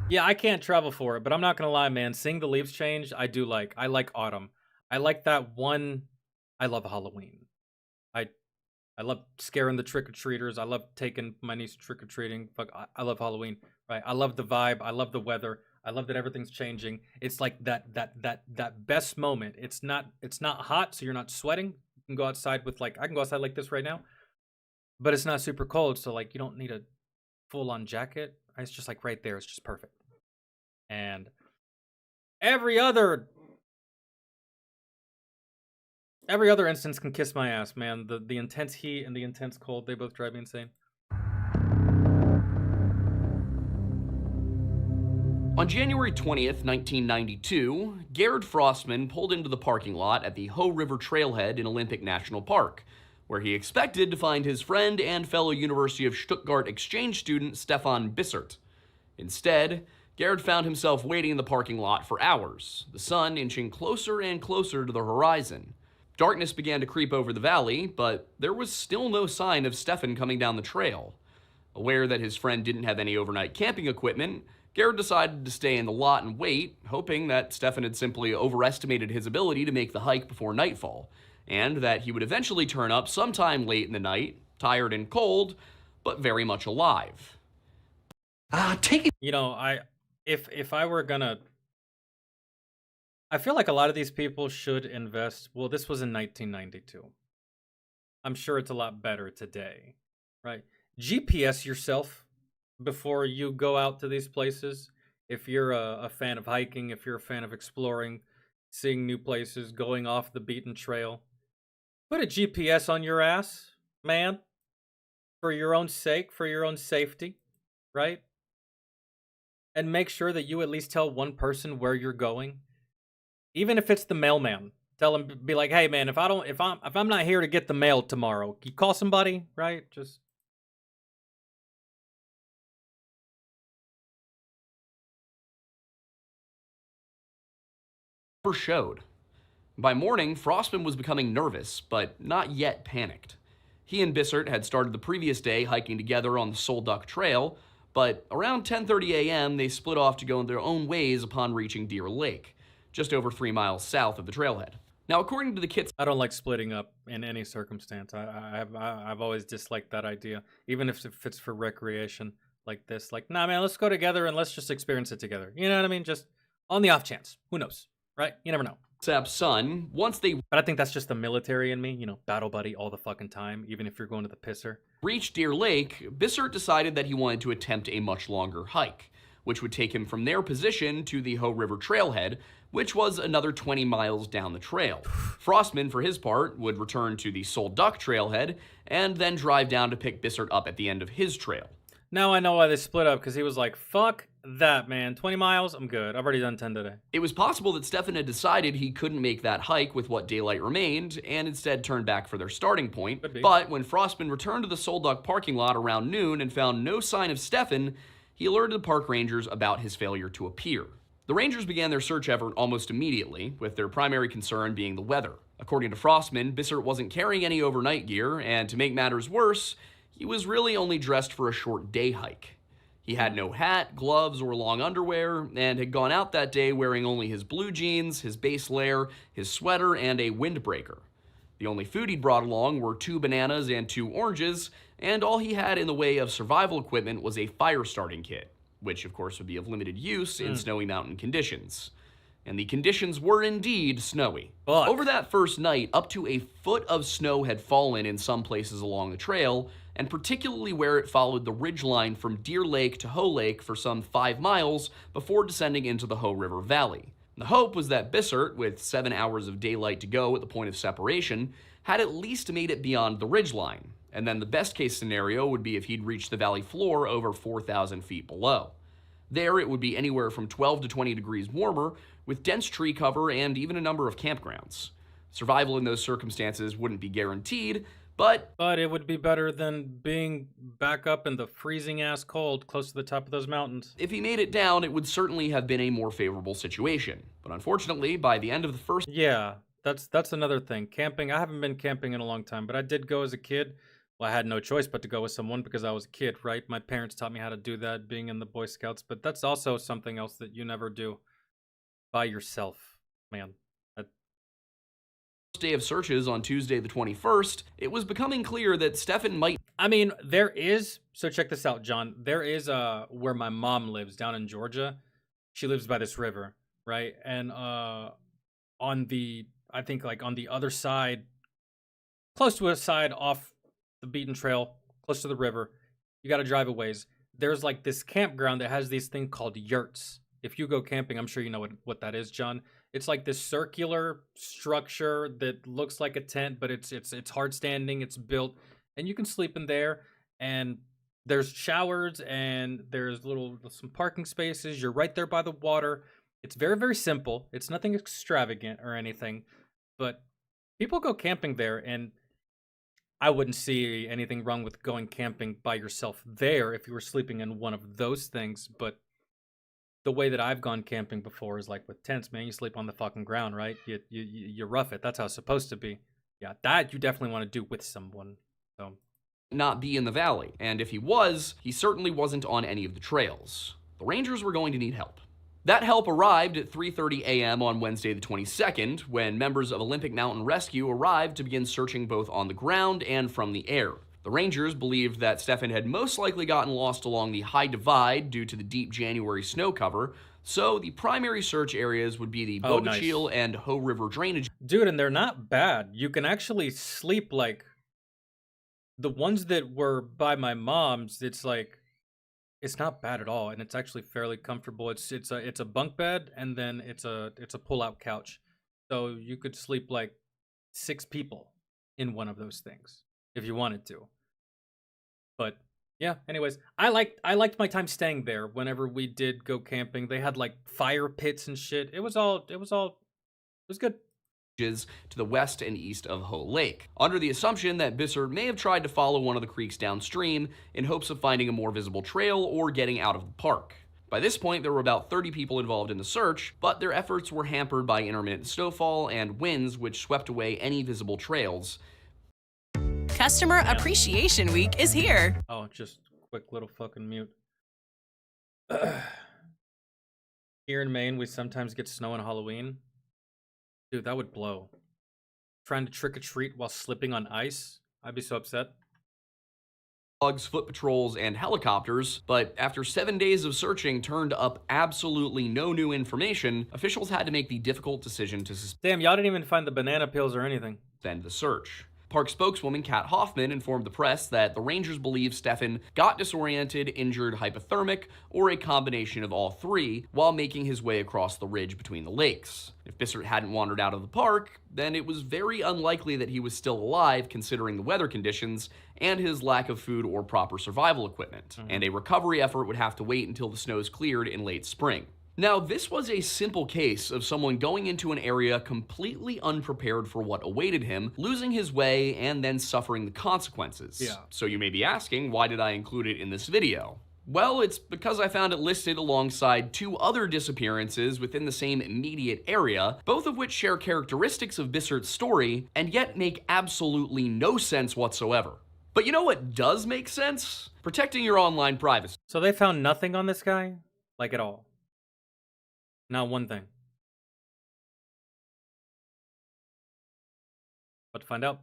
Yeah, I can't travel for it, but I'm not gonna lie, man. Seeing the leaves change, I do like. I like autumn. I like that one. I love Halloween. I love scaring the trick-or-treaters. I love taking my niece trick-or-treating. Fuck, I love Halloween, right? I love the vibe. I love the weather. I love that everything's changing. It's like that best moment. It's not hot, so you're not sweating. You can go outside with, like, I can go outside like this right now, but it's not super cold, so like you don't need a full-on jacket. It's just like right there. It's just perfect. And every other instance can kiss my ass, man. The intense heat and the intense cold, they both drive me insane. On January 20th, 1992, Garrett Frostman pulled into the parking lot at the Hoh River Trailhead in Olympic National Park, where he expected to find his friend and fellow University of Stuttgart exchange student Stefan Bissert. Instead, Garrett found himself waiting in the parking lot for hours, the sun inching closer and closer to the horizon. Darkness began to creep over the valley, but there was still no sign of Stefan coming down the trail. Aware that his friend didn't have any overnight camping equipment, Garrett decided to stay in the lot and wait, hoping that Stefan had simply overestimated his ability to make the hike before nightfall, and that he would eventually turn up sometime late in the night, tired and cold, but very much alive. Take it. You know, if I were gonna, I feel like a lot of these people should invest. Well, this was in 1992. I'm sure it's a lot better today, right? GPS yourself before you go out to these places. If you're a fan of hiking, if you're a fan of exploring, seeing new places, going off the beaten trail, put a GPS on your ass, man, for your own sake, for your own safety, right? And make sure that you at least tell one person where you're going. Even if it's the mailman, tell him, be like, "Hey man, if I'm not here to get the mail tomorrow, you call somebody, right?" Just Showed. By morning, Frostman was becoming nervous, but not yet panicked. He and Bissert had started the previous day hiking together on the Solduck Trail, but around 10:30 a.m., they split off to go in their own ways upon reaching Deer Lake, just over 3 miles south of the trailhead. Now, according to the kits, I don't like splitting up in any circumstance. I've always disliked that idea, even if it's for recreation like this. Like, nah, man, let's go together and let's just experience it together. You know what I mean? Just on the off chance. Who knows? Right? You never know. Sap's son, once they But I think that's just the military in me, you know, battle buddy all the fucking time, even if you're going to the pisser. reached Deer Lake, Bissert decided that he wanted to attempt a much longer hike, which would take him from their position to the Hoh River Trailhead, which was another 20 miles down the trail. Frostman, for his part, would return to the Solduck Trailhead and then drive down to pick Bissert up at the end of his trail. Now I know why they split up, because he was like, fuck that, man. 20 miles, I'm good. I've already done 10 today. It was possible that Stefan had decided he couldn't make that hike with what daylight remained, and instead turned back for their starting point. But when Frostman returned to the Solduck parking lot around noon and found no sign of Stefan, he alerted the park rangers about his failure to appear. The Rangers began their search effort almost immediately, with their primary concern being the weather. According to Frostman, Bissert wasn't carrying any overnight gear, and to make matters worse, he was really only dressed for a short day hike. He had no hat, gloves, or long underwear, and had gone out that day wearing only his blue jeans, his base layer, his sweater, and a windbreaker. The only food he'd brought along were 2 bananas and 2 oranges, and all he had in the way of survival equipment was a fire starting kit, which of course would be of limited use in snowy mountain conditions. And the conditions were indeed snowy. Over that first night, up to a foot of snow had fallen in some places along the trail, and particularly where it followed the ridgeline from Deer Lake to Hoh Lake for some 5 miles before descending into the Hoh River Valley. The hope was that Bissert, with 7 hours of daylight to go at the point of separation, had at least made it beyond the ridgeline, and then the best case scenario would be if he'd reached the valley floor over 4,000 feet below. There, it would be anywhere from 12 to 20 degrees warmer, with dense tree cover and even a number of campgrounds. Survival in those circumstances wouldn't be guaranteed, but it would be better than being back up in the freezing-ass cold close to the top of those mountains. If he made it down, it would certainly have been a more favorable situation. But unfortunately, by the end of the first... Yeah, that's another thing. Camping, I haven't been camping in a long time, but I did go as a kid. Well, I had no choice but to go with someone because I was a kid, right? My parents taught me how to do that, being in the Boy Scouts, but that's also something else that you never do by yourself, man. Day of searches on Tuesday the 21st, it was becoming clear that Stefan might... I mean, there is... So check this out, John. There is where my mom lives down in Georgia. She lives by this river, right? And on the... I think like on the other side, close to a side off the beaten trail, close to the river, you got to drive a ways. There's like this campground that has these thing called yurts. If you go camping, I'm sure you know what that is, John. It's like this circular structure that looks like a tent, but it's hard standing, it's built, and you can sleep in there. And there's showers and there's some parking spaces. You're right there by the water. It's very, very simple. It's nothing extravagant or anything, but people go camping there, and I wouldn't see anything wrong with going camping by yourself there if you were sleeping in one of those things. But the way that I've gone camping before is like with tents, man. You sleep on the fucking ground, right? You rough it. That's how it's supposed to be. Yeah, that you definitely want to do with someone. So, not be in the valley, and if he was, he certainly wasn't on any of the trails. The Rangers were going to need help. That help arrived at 3:30 a.m. on Wednesday the 22nd, when members of Olympic Mountain Rescue arrived to begin searching both on the ground and from the air. The Rangers believed that Stefan had most likely gotten lost along the High Divide due to the deep January snow cover, so the primary search areas would be the Bogachil and Hoh River drainage. Dude, and they're not bad. You can actually sleep like the ones that were by my mom's. It's like it's not bad at all, and it's actually fairly comfortable. It's a bunk bed, and then it's a pull-out couch, so you could sleep like 6 people in one of those things if you wanted to. But yeah, anyways, I liked my time staying there. Whenever we did go camping, they had like fire pits and shit. It was good. To the west and east of Hoh Lake, under the assumption that Bissert may have tried to follow one of the creeks downstream in hopes of finding a more visible trail or getting out of the park. By this point, there were about 30 people involved in the search, but their efforts were hampered by intermittent snowfall and winds which swept away any visible trails. Customer Appreciation Week is here. Oh, just quick little fucking mute. Here in Maine, we sometimes get snow on Halloween. Dude, that would blow. Trying to trick-or-treat while slipping on ice? I'd be so upset. Dogs, foot patrols, and helicopters, but after 7 days of searching turned up absolutely no new information, officials had to make the difficult decision to Damn, y'all didn't even find the banana peels or anything. Suspend the search. Park spokeswoman Kat Hoffman informed the press that the Rangers believe Stefan got disoriented, injured, hypothermic, or a combination of all three while making his way across the ridge between the lakes. If Bissert hadn't wandered out of the park, then it was very unlikely that he was still alive considering the weather conditions and his lack of food or proper survival equipment, and a recovery effort would have to wait until the snows cleared in late spring. Now, this was a simple case of someone going into an area completely unprepared for what awaited him, losing his way, and then suffering the consequences. Yeah. So you may be asking, why did I include it in this video? Well, it's because I found it listed alongside 2 other disappearances within the same immediate area, both of which share characteristics of Bissert's story, and yet make absolutely no sense whatsoever. But you know what does make sense? Protecting your online privacy. So they found nothing on this guy? Like at all? Not one thing. But to find out.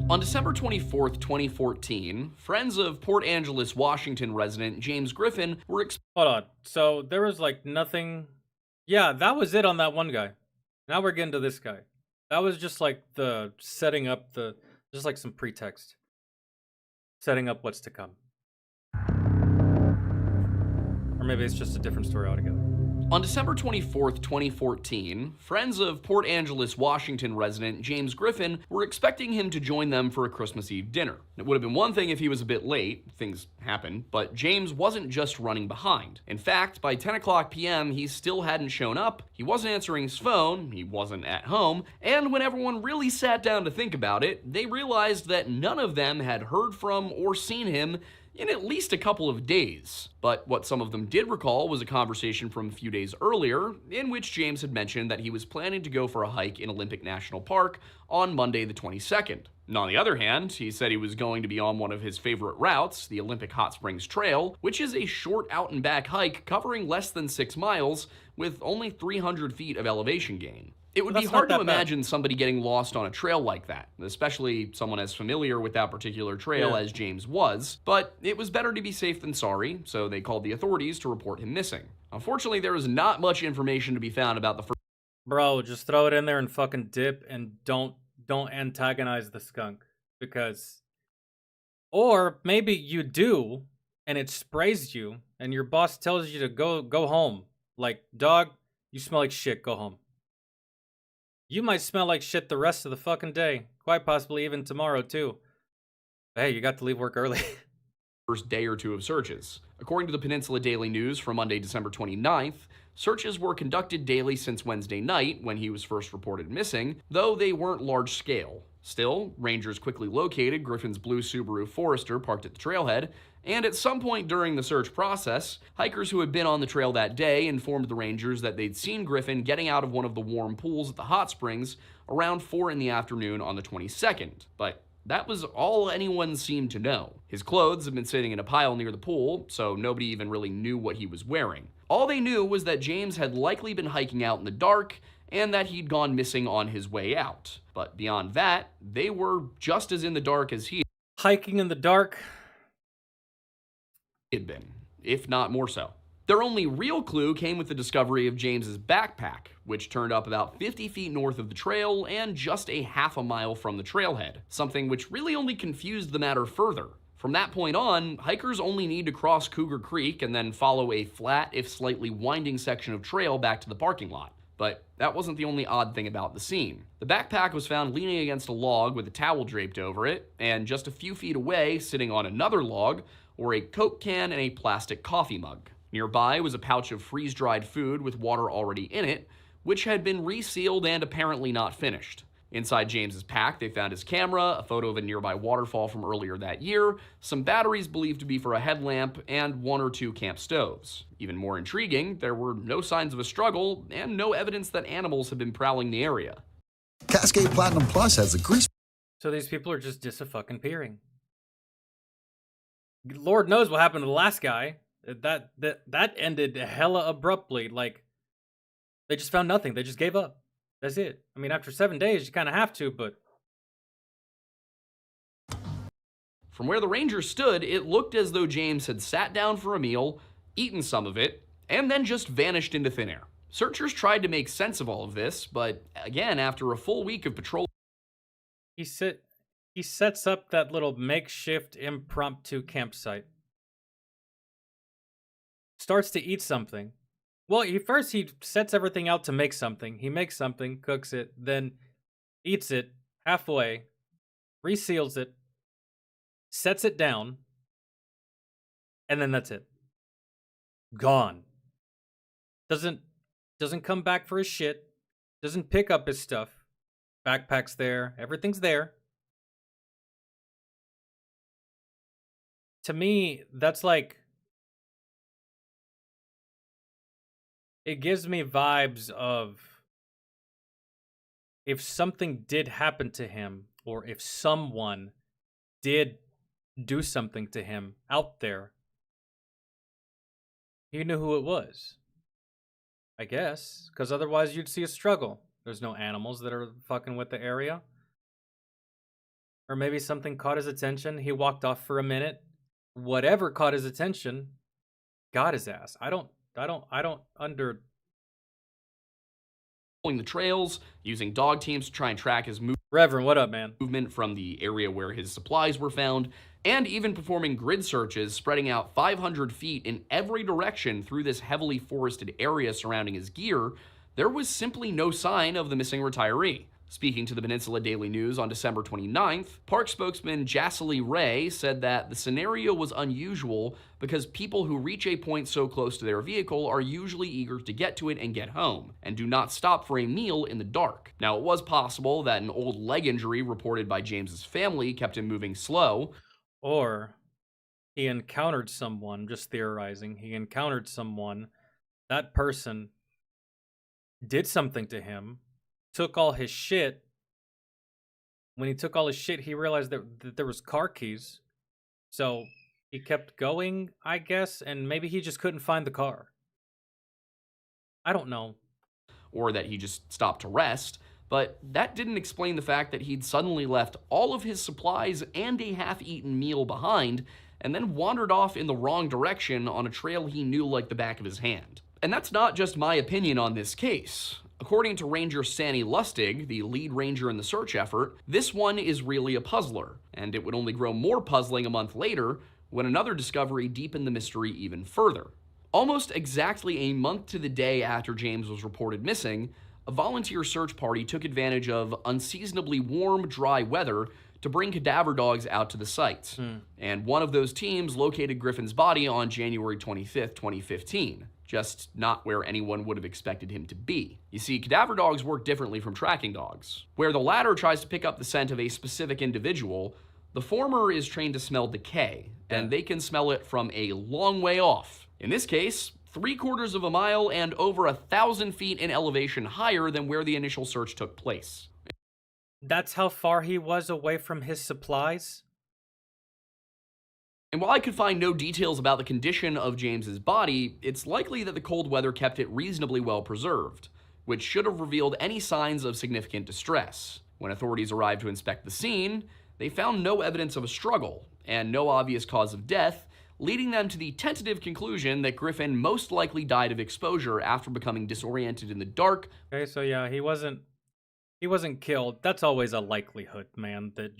On December 24th, 2014, friends of Port Angeles, Washington resident James Griffin were Hold on. So there was like nothing. Yeah, that was it on that one guy. Now we're getting to this guy. That was just like the setting up just like some pretext. Setting up what's to come. Or maybe it's just a different story altogether. On December 24th, 2014, friends of Port Angeles, Washington resident James Griffin were expecting him to join them for a Christmas Eve dinner. It would have been one thing if he was a bit late, things happen, but James wasn't just running behind. In fact, by 10 o'clock p.m., he still hadn't shown up, he wasn't answering his phone, he wasn't at home, and when everyone really sat down to think about it, they realized that none of them had heard from or seen him in at least a couple of days. But what some of them did recall was a conversation from a few days earlier in which James had mentioned that he was planning to go for a hike in Olympic National Park on Monday the 22nd. And on the other hand, he said he was going to be on one of his favorite routes, the Olympic Hot Springs Trail, which is a short out and back hike covering less than 6 miles with only 300 feet of elevation gain. It would be hard to imagine somebody getting lost on a trail like that, especially someone as familiar with that particular trail as James was, but it was better to be safe than sorry, so they called the authorities to report him missing. Unfortunately, there is not much information to be found about the first. Bro, just throw it in there and fucking dip, and don't antagonize the skunk, because, or maybe you do and it sprays you and your boss tells you to go home, like, dog, you smell like shit, go home. You might smell like shit the rest of the fucking day, quite possibly even tomorrow too. But hey, you got to leave work early. First day or two of searches. According to the Peninsula Daily News from Monday, December 29th, searches were conducted daily since Wednesday night, when he was first reported missing, though they weren't large scale. Still, rangers quickly located Griffin's blue Subaru Forester parked at the trailhead, and at some point during the search process, hikers who had been on the trail that day informed the rangers that they'd seen Griffin getting out of one of the warm pools at the hot springs around 4 in the afternoon on the 22nd, but that was all anyone seemed to know. His clothes had been sitting in a pile near the pool, so nobody even really knew what he was wearing. All they knew was that James had likely been hiking out in the dark, and that he'd gone missing on his way out. But beyond that, they were just as in the dark as he hiking in the dark had been, if not more so. Their only real clue came with the discovery of James's backpack, which turned up about 50 feet north of the trail and just a half a mile from the trailhead, something which really only confused the matter further. From that point on, hikers only need to cross Cougar Creek and then follow a flat, if slightly winding section of trail back to the parking lot. But that wasn't the only odd thing about the scene. The backpack was found leaning against a log with a towel draped over it, and just a few feet away, sitting on another log, were a Coke can and a plastic coffee mug. Nearby was a pouch of freeze-dried food with water already in it, which had been resealed and apparently not finished. Inside James's pack, they found his camera, a photo of a nearby waterfall from earlier that year, some batteries believed to be for a headlamp, and 1 or 2 camp stoves. Even more intriguing, there were no signs of a struggle and no evidence that animals had been prowling the area. Cascade Platinum Plus has a grease. So these people are just disappearing. Lord knows what happened to the last guy. That ended hella abruptly. Like, they just found nothing. They just gave up. That's it. I mean, after 7 days, you kind of have to, but... From where the rangers stood, it looked as though James had sat down for a meal, eaten some of it, and then just vanished into thin air. Searchers tried to make sense of all of this, but again, after a full week of patrol... He sets up that little makeshift impromptu campsite. Starts to eat something. Well, he sets everything out to make something. He makes something, cooks it, then eats it halfway, reseals it, sets it down, and then that's it. Gone. Doesn't come back for his shit. Doesn't pick up his stuff. Backpack's there. Everything's there. to me, that's like, it gives me vibes of if something did happen to him, or if someone did do something to him out there, he knew who it was. I guess, because otherwise you'd see a struggle. There's no animals that are fucking with the area. Or maybe something caught his attention. He walked off for a minute. Whatever caught his attention got his ass. I don't under. The trails, using dog teams to try and track his Reverend, what up, man? Movement from the area where his supplies were found, and even performing grid searches spreading out 500 feet in every direction through this heavily forested area surrounding his gear, there was simply no sign of the missing retiree. Speaking to the Peninsula Daily News on December 29th, park spokesman Jassily Ray said that the scenario was unusual because people who reach a point so close to their vehicle are usually eager to get to it and get home, and do not stop for a meal in the dark. Now, it was possible that an old leg injury reported by James's family kept him moving slow. Or he encountered someone, just theorizing, he encountered someone, that person did something to him, took all his shit. When he took all his shit, he realized that there was car keys. So he kept going, I guess, and maybe he just couldn't find the car. I don't know. Or that he just stopped to rest, but that didn't explain the fact that he'd suddenly left all of his supplies and a half-eaten meal behind, and then wandered off in the wrong direction on a trail he knew like the back of his hand. And that's not just my opinion on this case. According to Ranger Sanny Lustig, the lead ranger in the search effort, this one is really a puzzler, and it would only grow more puzzling a month later when another discovery deepened the mystery even further. Almost exactly a month to the day after James was reported missing, a volunteer search party took advantage of unseasonably warm, dry weather to bring cadaver dogs out to the site. And one of those teams located Griffin's body on January 25th, 2015. Just not where anyone would have expected him to be. You see, cadaver dogs work differently from tracking dogs. Where the latter tries to pick up the scent of a specific individual, the former is trained to smell decay, and they can smell it from a long way off. In this case, 3/4 of a mile and over 1,000 feet in elevation higher than where the initial search took place. That's how far he was away from his supplies? And while I could find no details about the condition of James's body, it's likely that the cold weather kept it reasonably well preserved, which should have revealed any signs of significant distress. When authorities arrived to inspect the scene, they found no evidence of a struggle and no obvious cause of death, leading them to the tentative conclusion that Griffin most likely died of exposure after becoming disoriented in the dark. Okay, so yeah, he wasn't killed. That's always a likelihood, man, that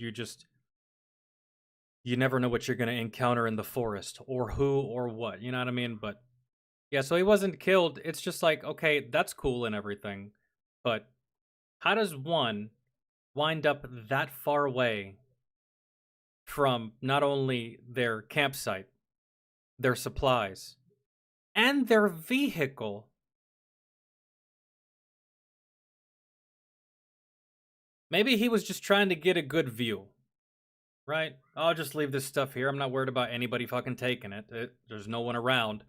you never know what you're going to encounter in the forest, or who, or what, you know what I mean? But yeah, so he wasn't killed. It's just like, okay, that's cool and everything, but how does one wind up that far away from not only their campsite, their supplies, and their vehicle? Maybe he was just trying to get a good view. Right? I'll just leave this stuff here. I'm not worried about anybody fucking taking it. There's no one around.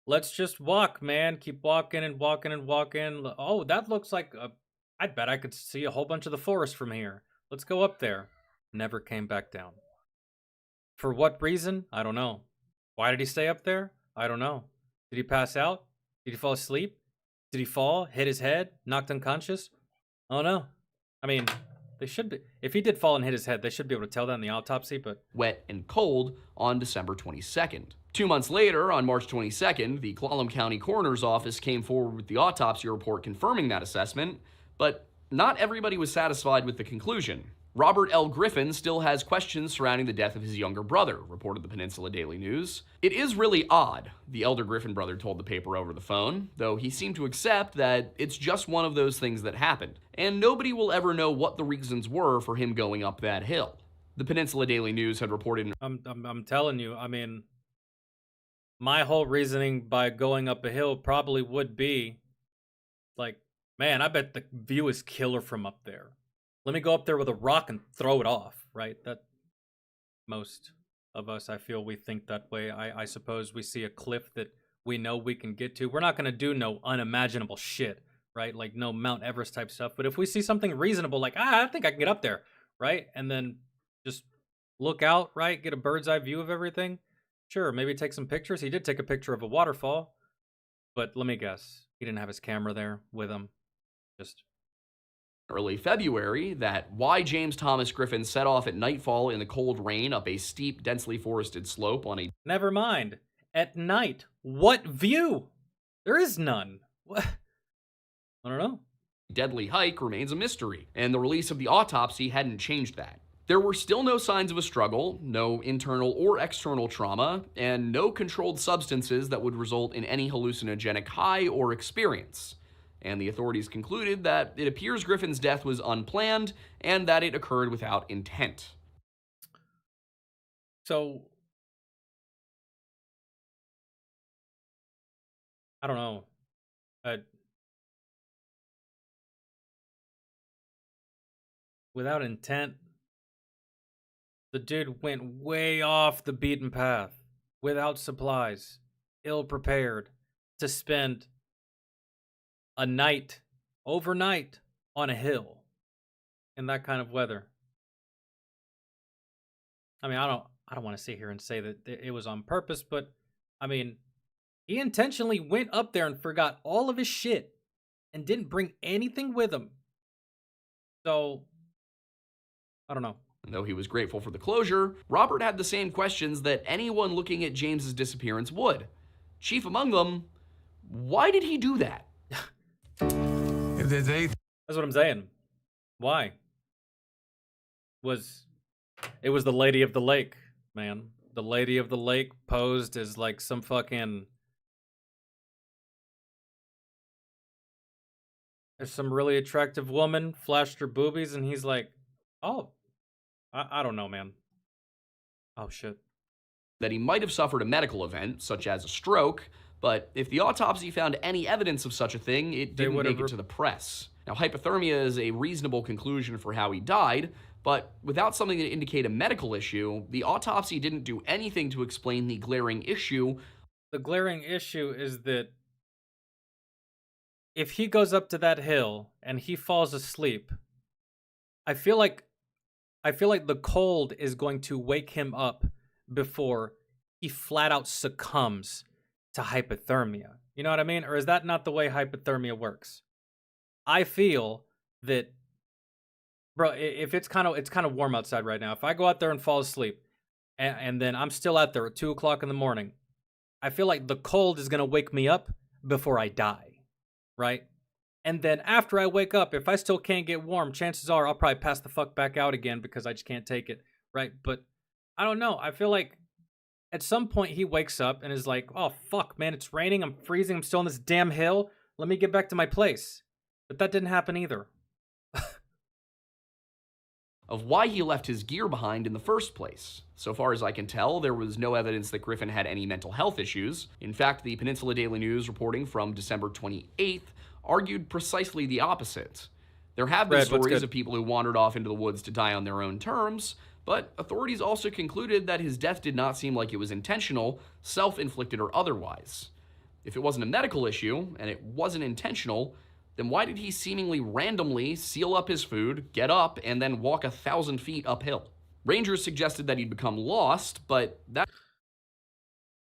Let's just walk, man. Keep walking and walking and walking. Oh, that looks like I bet I could see a whole bunch of the forest from here. Let's go up there. Never came back down. For what reason? I don't know. Why did he stay up there? I don't know. Did he pass out? Did he fall asleep? Did he fall? Hit his head? Knocked unconscious? I don't know. I mean, they should be. If he did fall and hit his head, they should be able to tell that in the autopsy, but... Wet and cold on December 22nd. 2 months later, on March 22nd, the Clallam County Coroner's Office came forward with the autopsy report confirming that assessment, but not everybody was satisfied with the conclusion. Robert L. Griffin still has questions surrounding the death of his younger brother, reported the Peninsula Daily News. It is really odd, the elder Griffin brother told the paper over the phone, though he seemed to accept that it's just one of those things that happened, and nobody will ever know what the reasons were for him going up that hill. The Peninsula Daily News had reported... I'm telling you, I mean, my whole reasoning by going up a hill probably would be, like, man, I bet the view is killer from up there. Let me go up there with a rock and throw it off, right? That most of us, I feel we think that way. I suppose we see a cliff that we know we can get to. We're not going to do no unimaginable shit, right? Like no Mount Everest type stuff. But if we see something reasonable, like, I think I can get up there, right? And then just look out, right? Get a bird's eye view of everything. Sure, maybe take some pictures. He did take a picture of a waterfall. But let me guess, he didn't have his camera there with him. Just early February, that why James Thomas Griffin set off at nightfall in the cold rain up a steep, densely forested slope on a... Never mind. At night, what view? There is none. What? I don't know. Deadly hike remains a mystery, and the release of the autopsy hadn't changed that. There were still no signs of a struggle, no internal or external trauma, and no controlled substances that would result in any hallucinogenic high or experience. And the authorities concluded that it appears Griffin's death was unplanned and that it occurred without intent. So, I don't know. Without intent, the dude went way off the beaten path, without supplies, ill-prepared, to spend a night, overnight, on a hill in that kind of weather. I mean, I don't want to sit here and say that it was on purpose, but I mean, he intentionally went up there and forgot all of his shit and didn't bring anything with him. So, I don't know. Though he was grateful for the closure, Robert had the same questions that anyone looking at James's disappearance would. Chief among them, why did he do that? That's what I'm saying. Why? It was the Lady of the Lake, man. The Lady of the Lake posed as like some fucking... There's some really attractive woman, flashed her boobies, and he's like, oh, I don't know, man. Oh, shit. That he might have suffered a medical event, such as a stroke, but if the autopsy found any evidence of such a thing, it didn't make it to the press. Now, hypothermia is a reasonable conclusion for how he died, but without something to indicate a medical issue, the autopsy didn't do anything to explain the glaring issue. The glaring issue is that if he goes up to that hill and he falls asleep, I feel like the cold is going to wake him up before he flat out succumbs to hypothermia. You know what I mean? Or is that not the way hypothermia works? I feel that, bro, if it's kind of warm outside right now, if I go out there and fall asleep and then I'm still out there at 2 o'clock in the morning, I feel like the cold is going to wake me up before I die, right? And then after I wake up, if I still can't get warm, chances are I'll probably pass the fuck back out again because I just can't take it, right? But I don't know. I feel like at some point he wakes up and is like, oh, fuck, man, it's raining. I'm freezing. I'm still on this damn hill. Let me get back to my place. But that didn't happen either. Of why he left his gear behind in the first place. So far as I can tell, there was no evidence that Griffin had any mental health issues. In fact, the Peninsula Daily News reporting from December 28th argued precisely the opposite. There have been stories of people who wandered off into the woods to die on their own terms, but authorities also concluded that his death did not seem like it was intentional, self-inflicted or otherwise. If it wasn't a medical issue, and it wasn't intentional, then why did he seemingly randomly seal up his food, get up, and then walk 1,000 feet uphill? Rangers suggested that he'd become lost, but that...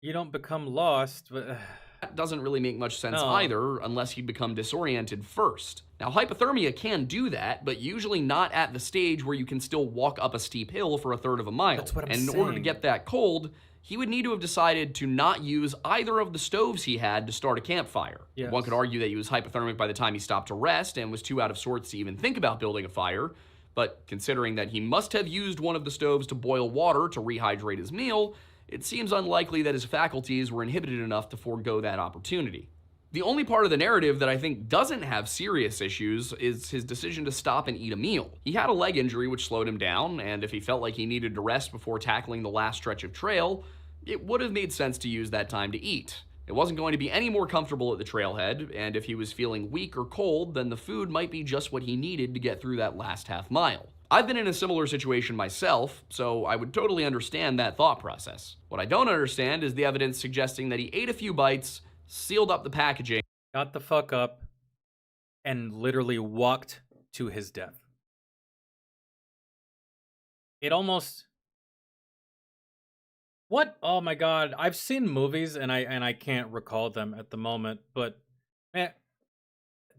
You don't become lost, but... That doesn't really make much sense either, unless he'd become disoriented first. Now, hypothermia can do that, but usually not at the stage where you can still walk up a steep hill for 1/3 of a mile. That's what I'm saying. saying. In order to get that cold, he would need to have decided to not use either of the stoves he had to start a campfire. Yes. One could argue that he was hypothermic by the time he stopped to rest and was too out of sorts to even think about building a fire, but considering that he must have used one of the stoves to boil water to rehydrate his meal, it seems unlikely that his faculties were inhibited enough to forego that opportunity. The only part of the narrative that I think doesn't have serious issues is his decision to stop and eat a meal. He had a leg injury which slowed him down, and if he felt like he needed to rest before tackling the last stretch of trail, it would have made sense to use that time to eat. It wasn't going to be any more comfortable at the trailhead, and if he was feeling weak or cold, then the food might be just what he needed to get through that last half mile. I've been in a similar situation myself, so I would totally understand that thought process. What I don't understand is the evidence suggesting that he ate a few bites, sealed up the packaging, got the fuck up, and literally walked to his death. It almost... What? Oh my god, I've seen movies and I can't recall them at the moment, but man,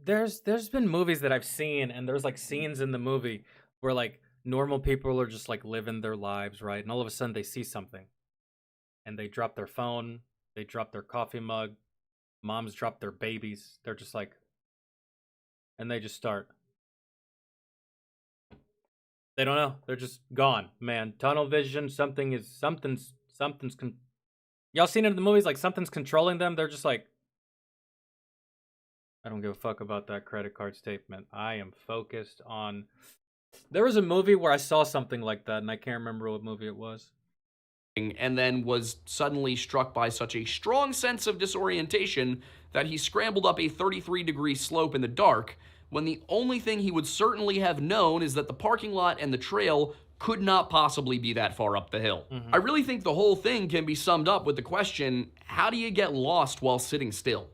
there's been movies that I've seen and there's like scenes in the movie where like normal people are just like living their lives, right? And all of a sudden they see something and they drop their phone, they drop their coffee mug, moms drop their babies. They're just like, and they just start. They don't know. They're just gone, man. Tunnel vision, something's y'all seen it in the movies, like something's controlling them. They're just like, I don't give a fuck about that credit card statement. I am focused on... There was a movie where I saw something like that, and I can't remember what movie it was. And then was suddenly struck by such a strong sense of disorientation that he scrambled up a 33-degree slope in the dark, when the only thing he would certainly have known is that the parking lot and the trail could not possibly be that far up the hill. I really think the whole thing can be summed up with the question, how do you get lost while sitting still?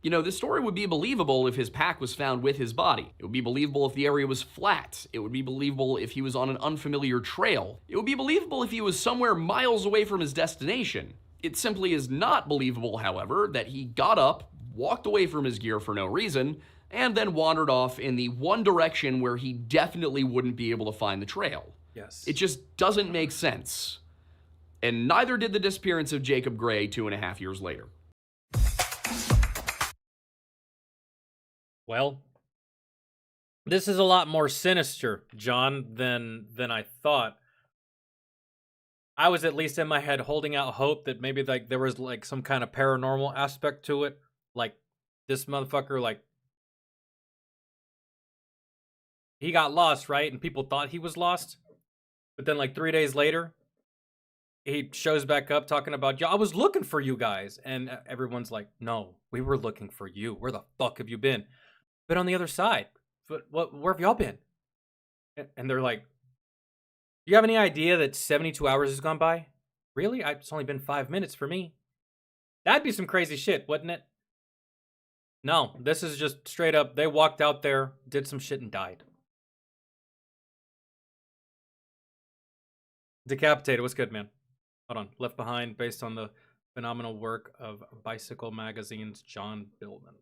You know, this story would be believable if his pack was found with his body. It would be believable if the area was flat. It would be believable if he was on an unfamiliar trail. It would be believable if he was somewhere miles away from his destination. It simply is not believable, however, that he got up, walked away from his gear for no reason, and then wandered off in the one direction where he definitely wouldn't be able to find the trail. Yes. It just doesn't make sense. And neither did the disappearance of Jacob Gray 2.5 years later. Well, this is a lot more sinister, John, than I thought. I was at least in my head holding out hope that maybe like there was like some kind of paranormal aspect to it. Like this motherfucker, like he got lost, right? And people thought he was lost. But then like 3 days later, he shows back up talking about, I was looking for you guys. And everyone's like, no, we were looking for you. Where the fuck have you been? Been on the other side. But where have y'all been? And they're like, do you have any idea that 72 hours has gone by? Really? It's only been 5 minutes for me. That'd be some crazy shit, wouldn't it? No, this is just straight up, they walked out there, did some shit and died. Decapitated, what's good, man? Hold on. Left Behind, based on the phenomenal work of Bicycle Magazine's John Billman.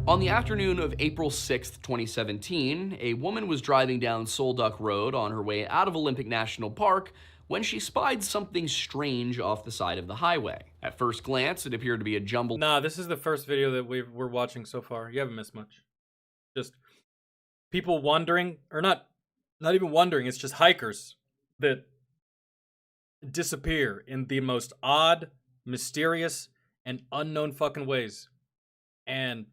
On the afternoon of April 6th, 2017, a woman was driving down Solduck Road on her way out of Olympic National Park when she spied something strange off the side of the highway. At first glance, it appeared to be a jumble... Nah, this is the first video that we're watching so far. You haven't missed much. Just people wandering, or not even wandering, it's just hikers that disappear in the most odd, mysterious, and unknown fucking ways. And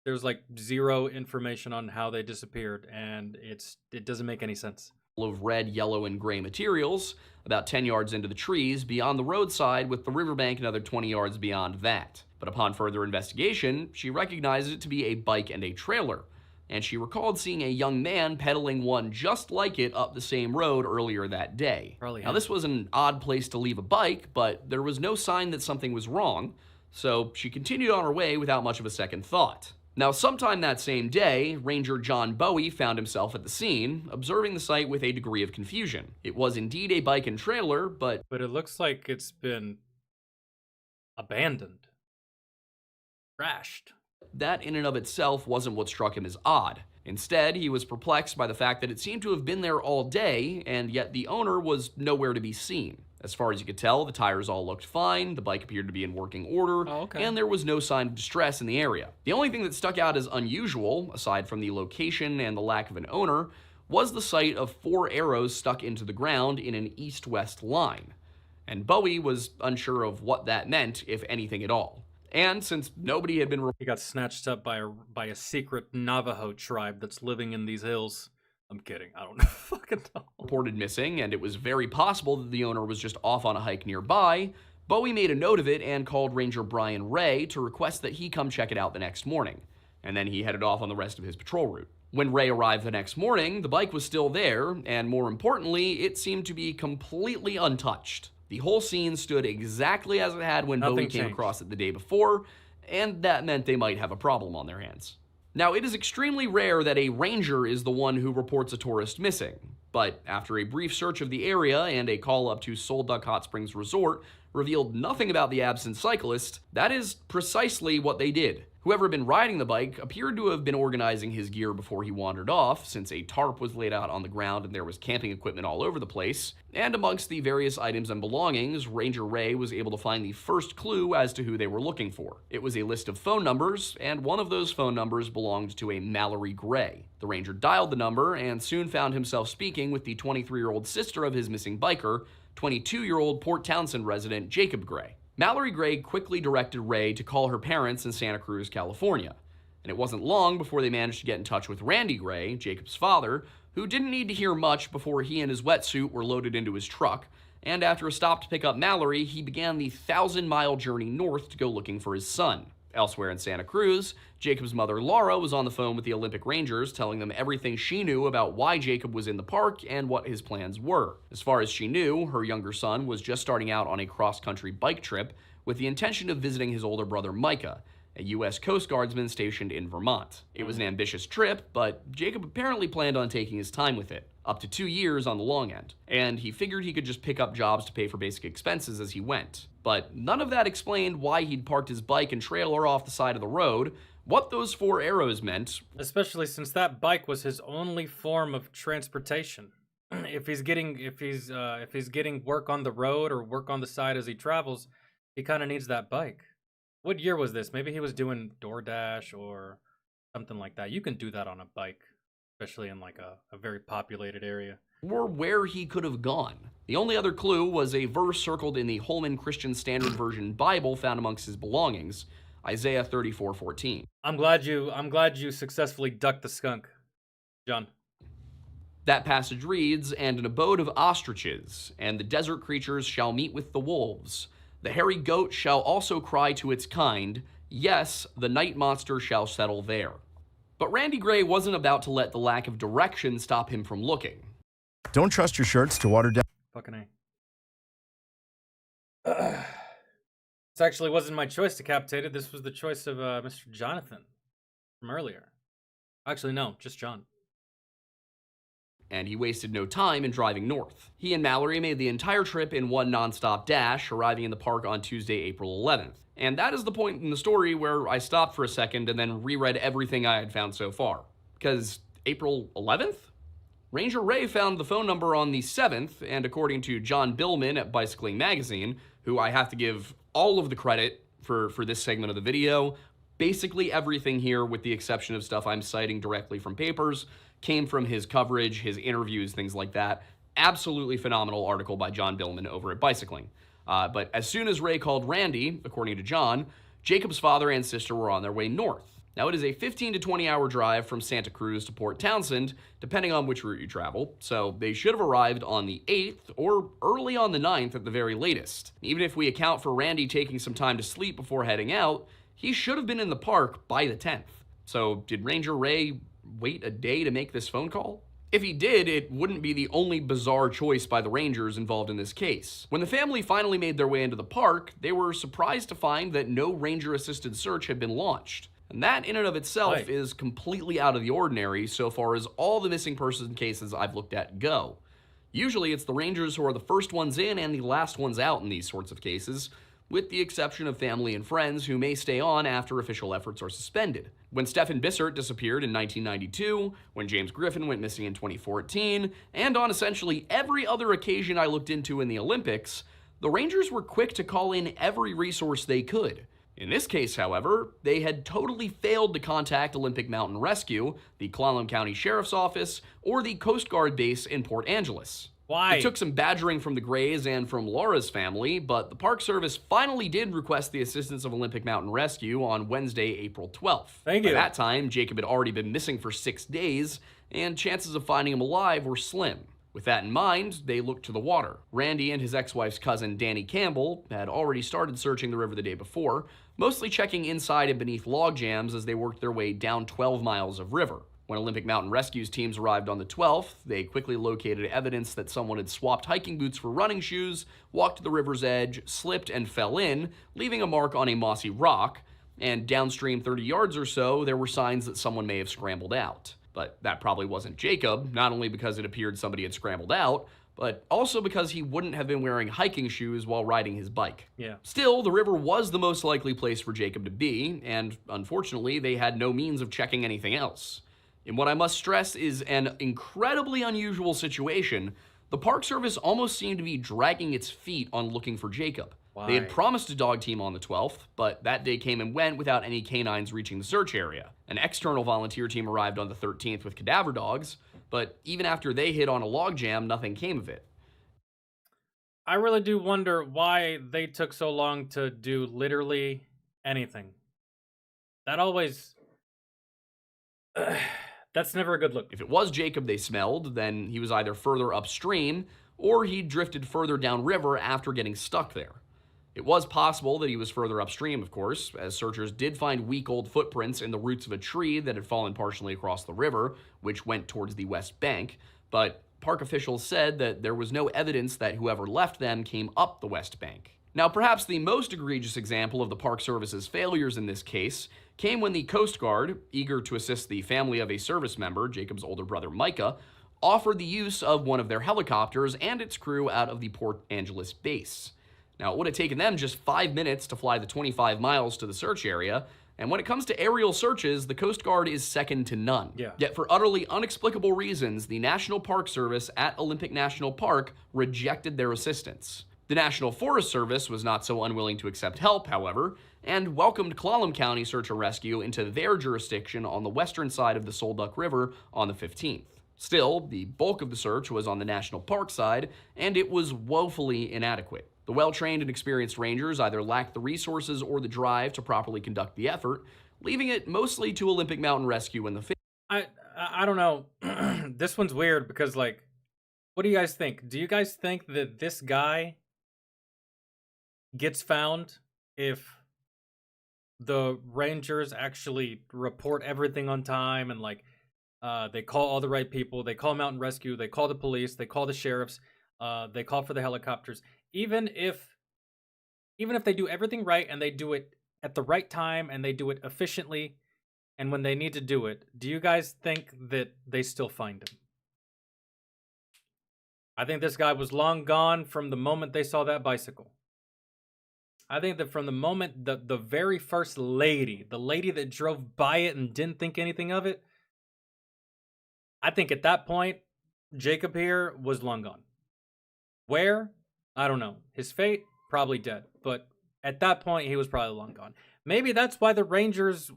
there's like zero information on how they disappeared, and it doesn't make any sense. Of red, yellow, and gray materials, about 10 yards into the trees beyond the roadside, with the riverbank another 20 yards beyond that. But upon further investigation, she recognized it to be a bike and a trailer, and she recalled seeing a young man pedaling one just like it up the same road earlier that day. Now, this was an odd place to leave a bike, but there was no sign that something was wrong, so she continued on her way without much of a second thought. Now, sometime that same day, Ranger John Bowie found himself at the scene, observing the site with a degree of confusion. It was indeed a bike and trailer, but it looks like it's been abandoned. Trashed. That in and of itself wasn't what struck him as odd. Instead, he was perplexed by the fact that it seemed to have been there all day, and yet the owner was nowhere to be seen. As far as you could tell, the tires all looked fine, the bike appeared to be in working order, and there was no sign of distress in the area. The only thing that stuck out as unusual, aside from the location and the lack of an owner, was the sight of 4 arrows stuck into the ground in an east-west line. And Bowie was unsure of what that meant, if anything at all. And since nobody had been... He got snatched up by a secret Navajo tribe that's living in these hills. I'm kidding. I don't know. Fucking know. Reported missing, and it was very possible that the owner was just off on a hike nearby. Bowie made a note of it and called Ranger Brian Ray to request that he come check it out the next morning. and then he headed off on the rest of his patrol route. When Ray arrived the next morning, the bike was still there, and more importantly, it seemed to be completely untouched. The whole scene stood exactly as it had when Bowie came across it the day before, and that meant they might have a problem on their hands. Now, it is extremely rare that a ranger is the one who reports a tourist missing, but after a brief search of the area and a call up to Soul Duck Hot Springs Resort revealed nothing about the absent cyclist, that is precisely what they did. Whoever had been riding the bike appeared to have been organizing his gear before he wandered off, since a tarp was laid out on the ground and there was camping equipment all over the place. And amongst the various items and belongings, Ranger Ray was able to find the first clue as to who they were looking for. It was a list of phone numbers, and one of those phone numbers belonged to a Mallory Gray. The ranger dialed the number and soon found himself speaking with the 23-year-old sister of his missing biker, 22-year-old Port Townsend resident Jacob Gray. Mallory Gray quickly directed Ray to call her parents in Santa Cruz, California, and it wasn't long before they managed to get in touch with Randy Gray, Jacob's father, who didn't need to hear much before he and his wetsuit were loaded into his truck, and after a stop to pick up Mallory, he began the 1,000-mile journey north to go looking for his son. Elsewhere in Santa Cruz, Jacob's mother Laura was on the phone with the Olympic Rangers, telling them everything she knew about why Jacob was in the park and what his plans were. As far as she knew, her younger son was just starting out on a cross-country bike trip with the intention of visiting his older brother Micah, a U.S. Coast Guardsman stationed in Vermont. It was an ambitious trip, but Jacob apparently planned on taking his time with it, up to 2 years on the long end, and he figured he could just pick up jobs to pay for basic expenses as he went. But none of that explained why he'd parked his bike and trailer off the side of the road, what those 4 arrows meant. Especially since that bike was his only form of transportation. If he's getting work on the road or work on the side as he travels, he kind of needs that bike. What year was this? Maybe he was doing DoorDash or something like that. You can do that on a bike, especially in like a very populated area. Or where he could have gone. The only other clue was a verse circled in the Holman Christian Standard Version Bible found amongst his belongings, Isaiah 34:14. I'm glad you successfully ducked the skunk, John. That passage reads, "And an abode of ostriches, and the desert creatures shall meet with the wolves. The hairy goat shall also cry to its kind. Yes, the night monster shall settle there." But Randy Gray wasn't about to let the lack of direction stop him from looking. Don't trust your shirts to water down. Fucking A. This actually wasn't my choice decapitated. This was the choice of Mr. Jonathan from earlier. Actually, no, just John. And he wasted no time in driving north. He and Mallory made the entire trip in one nonstop dash, arriving in the park on Tuesday, April 11th. And that is the point in the story where I stopped for a second and then reread everything I had found so far. Because April 11th? Ranger Ray found the phone number on the 7th, and according to John Billman at Bicycling Magazine, who I have to give all of the credit for this segment of the video, basically everything here, with the exception of stuff I'm citing directly from papers, came from his coverage, his interviews, things like that. Absolutely phenomenal article by John Billman over at Bicycling. But as soon as Ray called Randy, according to John, Jacob's father and sister were on their way north. Now, it is a 15 to 20 hour drive from Santa Cruz to Port Townsend, depending on which route you travel, so they should have arrived on the 8th or early on the 9th at the very latest. Even if we account for Randy taking some time to sleep before heading out, he should have been in the park by the 10th. So did Ranger Ray wait a day to make this phone call? If he did, it wouldn't be the only bizarre choice by the Rangers involved in this case. When the family finally made their way into the park, they were surprised to find that no Ranger-assisted search had been launched. And that in and of itself is completely out of the ordinary so far as all the missing person cases I've looked at go. Usually it's the Rangers who are the first ones in and the last ones out in these sorts of cases, with the exception of family and friends who may stay on after official efforts are suspended. When Stephen Bissert disappeared in 1992, when James Griffin went missing in 2014, and on essentially every other occasion I looked into in the Olympics, the Rangers were quick to call in every resource they could. In this case, however, they had totally failed to contact Olympic Mountain Rescue, the Clallam County Sheriff's Office, or the Coast Guard base in Port Angeles. Why? It took some badgering from the Grays and from Laura's family, but the Park Service finally did request the assistance of Olympic Mountain Rescue on Wednesday, April 12th. Thank you. By that time, Jacob had already been missing for 6 days, and chances of finding him alive were slim. With that in mind, they looked to the water. Randy and his ex-wife's cousin, Danny Campbell, had already started searching the river the day before, mostly checking inside and beneath log jams as they worked their way down 12 miles of river. When Olympic Mountain Rescue's teams arrived on the 12th, they quickly located evidence that someone had swapped hiking boots for running shoes, walked to the river's edge, slipped and fell in, leaving a mark on a mossy rock, and downstream 30 yards or so, there were signs that someone may have scrambled out. But that probably wasn't Jacob, not only because it appeared somebody had scrambled out, but also because he wouldn't have been wearing hiking shoes while riding his bike. Yeah. Still, the river was the most likely place for Jacob to be, and unfortunately, they had no means of checking anything else. In what I must stress is an incredibly unusual situation, the Park Service almost seemed to be dragging its feet on looking for Jacob. Why? They had promised a dog team on the 12th, but that day came and went without any canines reaching the search area. An external volunteer team arrived on the 13th with cadaver dogs, but even after they hit on a logjam, nothing came of it. I really do wonder why they took so long to do literally anything. That always... That's never a good look. If it was Jacob they smelled, then he was either further upstream or he drifted further downriver after getting stuck there. It was possible that he was further upstream, of course, as searchers did find weak old footprints in the roots of a tree that had fallen partially across the river, which went towards the west bank, but park officials said that there was no evidence that whoever left them came up the west bank. Now, perhaps the most egregious example of the Park Service's failures in this case came when the Coast Guard, eager to assist the family of a service member, Jacob's older brother Micah, offered the use of one of their helicopters and its crew out of the Port Angeles base. Now, it would have taken them just 5 minutes to fly the 25 miles to the search area, and when it comes to aerial searches, the Coast Guard is second to none. Yeah. Yet for utterly unexplicable reasons, the National Park Service at Olympic National Park rejected their assistance. The National Forest Service was not so unwilling to accept help, however, and welcomed Clallam County Search and Rescue into their jurisdiction on the western side of the Solduck River on the 15th. Still, the bulk of the search was on the national park side, and it was woefully inadequate. The well-trained and experienced rangers either lacked the resources or the drive to properly conduct the effort, leaving it mostly to Olympic Mountain Rescue and the... I don't know. This one's weird because, like, what do you guys think? Do you guys think that this guy gets found if the rangers actually report everything on time and, like, they call all the right people, they call Mountain Rescue, they call the police, they call the sheriffs, they call for the helicopters? Even if they do everything right and they do it at the right time and they do it efficiently and when they need to do it, do you guys think that they still find him? I think this guy was long gone from the moment they saw that bicycle. I think that from the moment the very first lady, the lady that drove by it and didn't think anything of it, I think at that point, Jacob here was long gone. Where? I don't know. His fate? Probably dead. But at that point, he was probably long gone. Maybe that's why the Rangers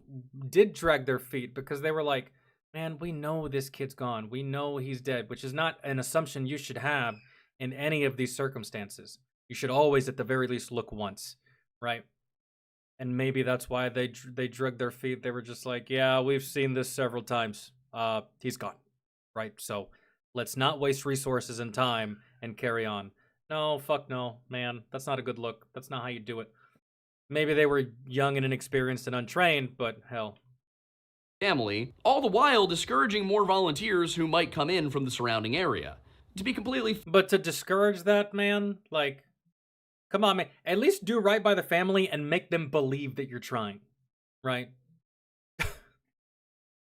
did drag their feet, because they were like, man, we know this kid's gone. We know he's dead, which is not an assumption you should have in any of these circumstances. You should always, at the very least, look once, right? And maybe that's why they drug their feet. They were just like, yeah, we've seen this several times. He's gone, right? So let's not waste resources and time and carry on. No, fuck no, man. That's not a good look. That's not how you do it. Maybe they were young and inexperienced and untrained, but hell. Family, all the while discouraging more volunteers who might come in from the surrounding area. To be completely... But to discourage that, man, like, come on, man. At least do right by the family and make them believe that you're trying, right?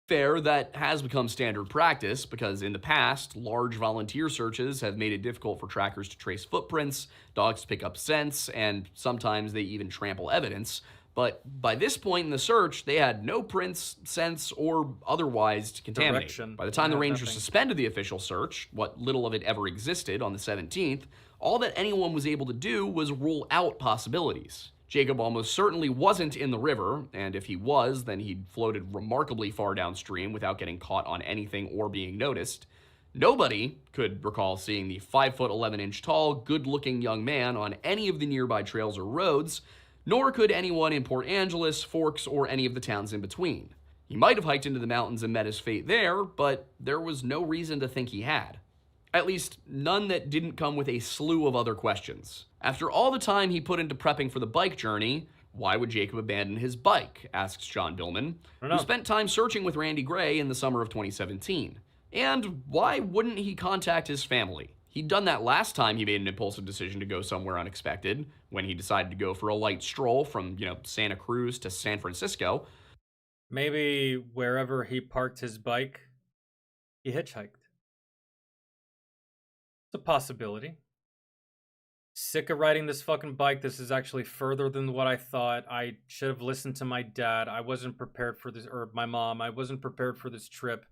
Fair, that has become standard practice because in the past, large volunteer searches have made it difficult for trackers to trace footprints, dogs to pick up scents, and sometimes they even trample evidence. But by this point in the search, they had no prints, scents, or otherwise to contaminate. Direction. By the time the Rangers nothing. suspended the official search, what little of it ever existed on the 17th, all that anyone was able to do was rule out possibilities. Jacob almost certainly wasn't in the river, and if he was, then he'd floated remarkably far downstream without getting caught on anything or being noticed. Nobody could recall seeing the 5'11" tall, good-looking young man on any of the nearby trails or roads, nor could anyone in Port Angeles, Forks, or any of the towns in between. He might have hiked into the mountains and met his fate there, but there was no reason to think he had. At least, none that didn't come with a slew of other questions. After all the time he put into prepping for the bike journey, why would Jacob abandon his bike, asks John Billman, who spent time searching with Randy Gray in the summer of 2017. And why wouldn't he contact his family? He'd done that last time he made an impulsive decision to go somewhere unexpected, when he decided to go for a light stroll from, Santa Cruz to San Francisco. Maybe wherever he parked his bike, he hitchhiked. It's a possibility. Sick of riding this fucking bike. This is actually further than what I thought. I should have listened to my dad. I wasn't prepared for this, or my mom. I wasn't prepared for this trip.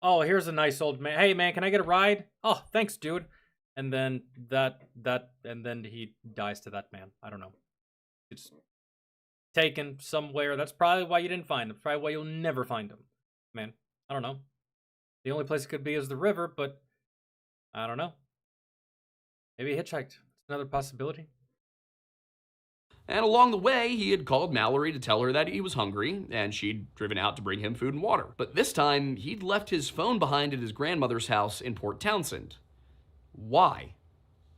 Oh, here's a nice old man. Hey, man, can I get a ride? Oh, thanks, dude. And then and then he dies to that man. I don't know. It's taken somewhere. That's probably why you didn't find him. Probably why you'll never find him. Man, I don't know. The only place it could be is the river, but I don't know. Maybe he hitchhiked. It's another possibility. And along the way, he had called Mallory to tell her that he was hungry, and she'd driven out to bring him food and water. But this time, he'd left his phone behind at his grandmother's house in Port Townsend. Why?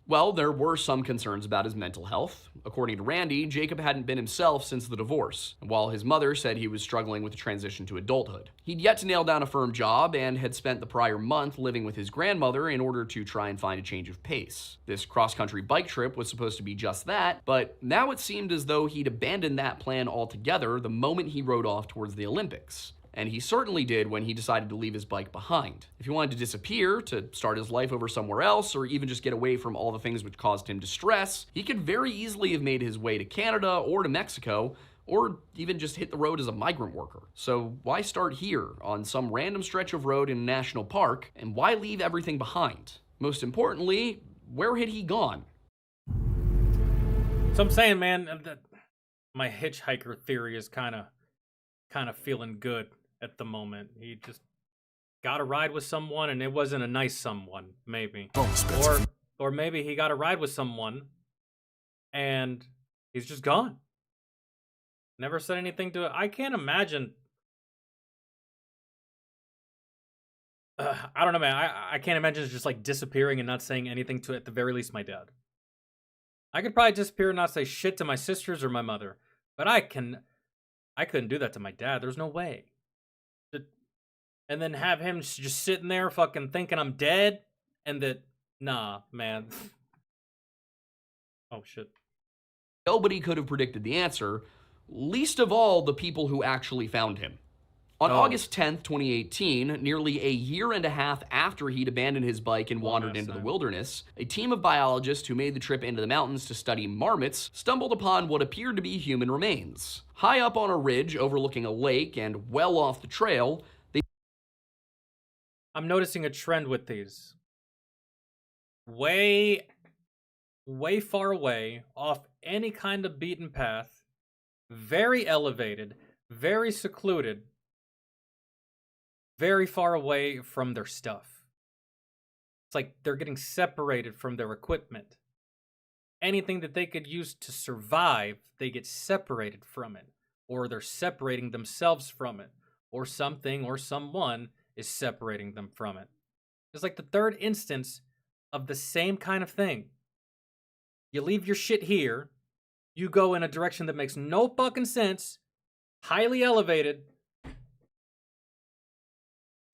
Well, there were some concerns about his mental health. According to Randy, Jacob hadn't been himself since the divorce, while his mother said he was struggling with the transition to adulthood. He'd yet to nail down a firm job and had spent the prior month living with his grandmother in order to try and find a change of pace. This cross-country bike trip was supposed to be just that, but now it seemed as though he'd abandoned that plan altogether the moment he rode off towards the Olympics. And he certainly did when he decided to leave his bike behind. If he wanted to disappear, to start his life over somewhere else, or even just get away from all the things which caused him distress, he could very easily have made his way to Canada or to Mexico, or even just hit the road as a migrant worker. So why start here, on some random stretch of road in a national park, and why leave everything behind? Most importantly, where had he gone? So I'm saying, man, that my hitchhiker theory is kind of feeling good at the moment. He just got a ride with someone, and it wasn't a nice someone, maybe. Or maybe he got a ride with someone, and he's just gone. Never said anything to it. I can't imagine. I don't know, man. I can't imagine just like disappearing and not saying anything to, at the very least, my dad. I could probably disappear and not say shit to my sisters or my mother, but I couldn't do that to my dad. There's no way. And then have him just sitting there fucking thinking I'm dead, and that, nah, man. Oh, shit. Nobody could have predicted the answer, least of all the people who actually found him. On August 10th, 2018, nearly a year and a half after he'd abandoned his bike and wandered into the wilderness, a team of biologists who made the trip into the mountains to study marmots stumbled upon what appeared to be human remains. High up on a ridge overlooking a lake and well off the trail, I'm noticing a trend with these. Way far away, off any kind of beaten path, very elevated, very secluded, very far away from their stuff. It's like they're getting separated from their equipment. Anything that they could use to survive, they get separated from it. Or they're separating themselves from it. Or something or someone is separating them from it. It's like the third instance of the same kind of thing. You leave your shit here, you go in a direction that makes no fucking sense, highly elevated.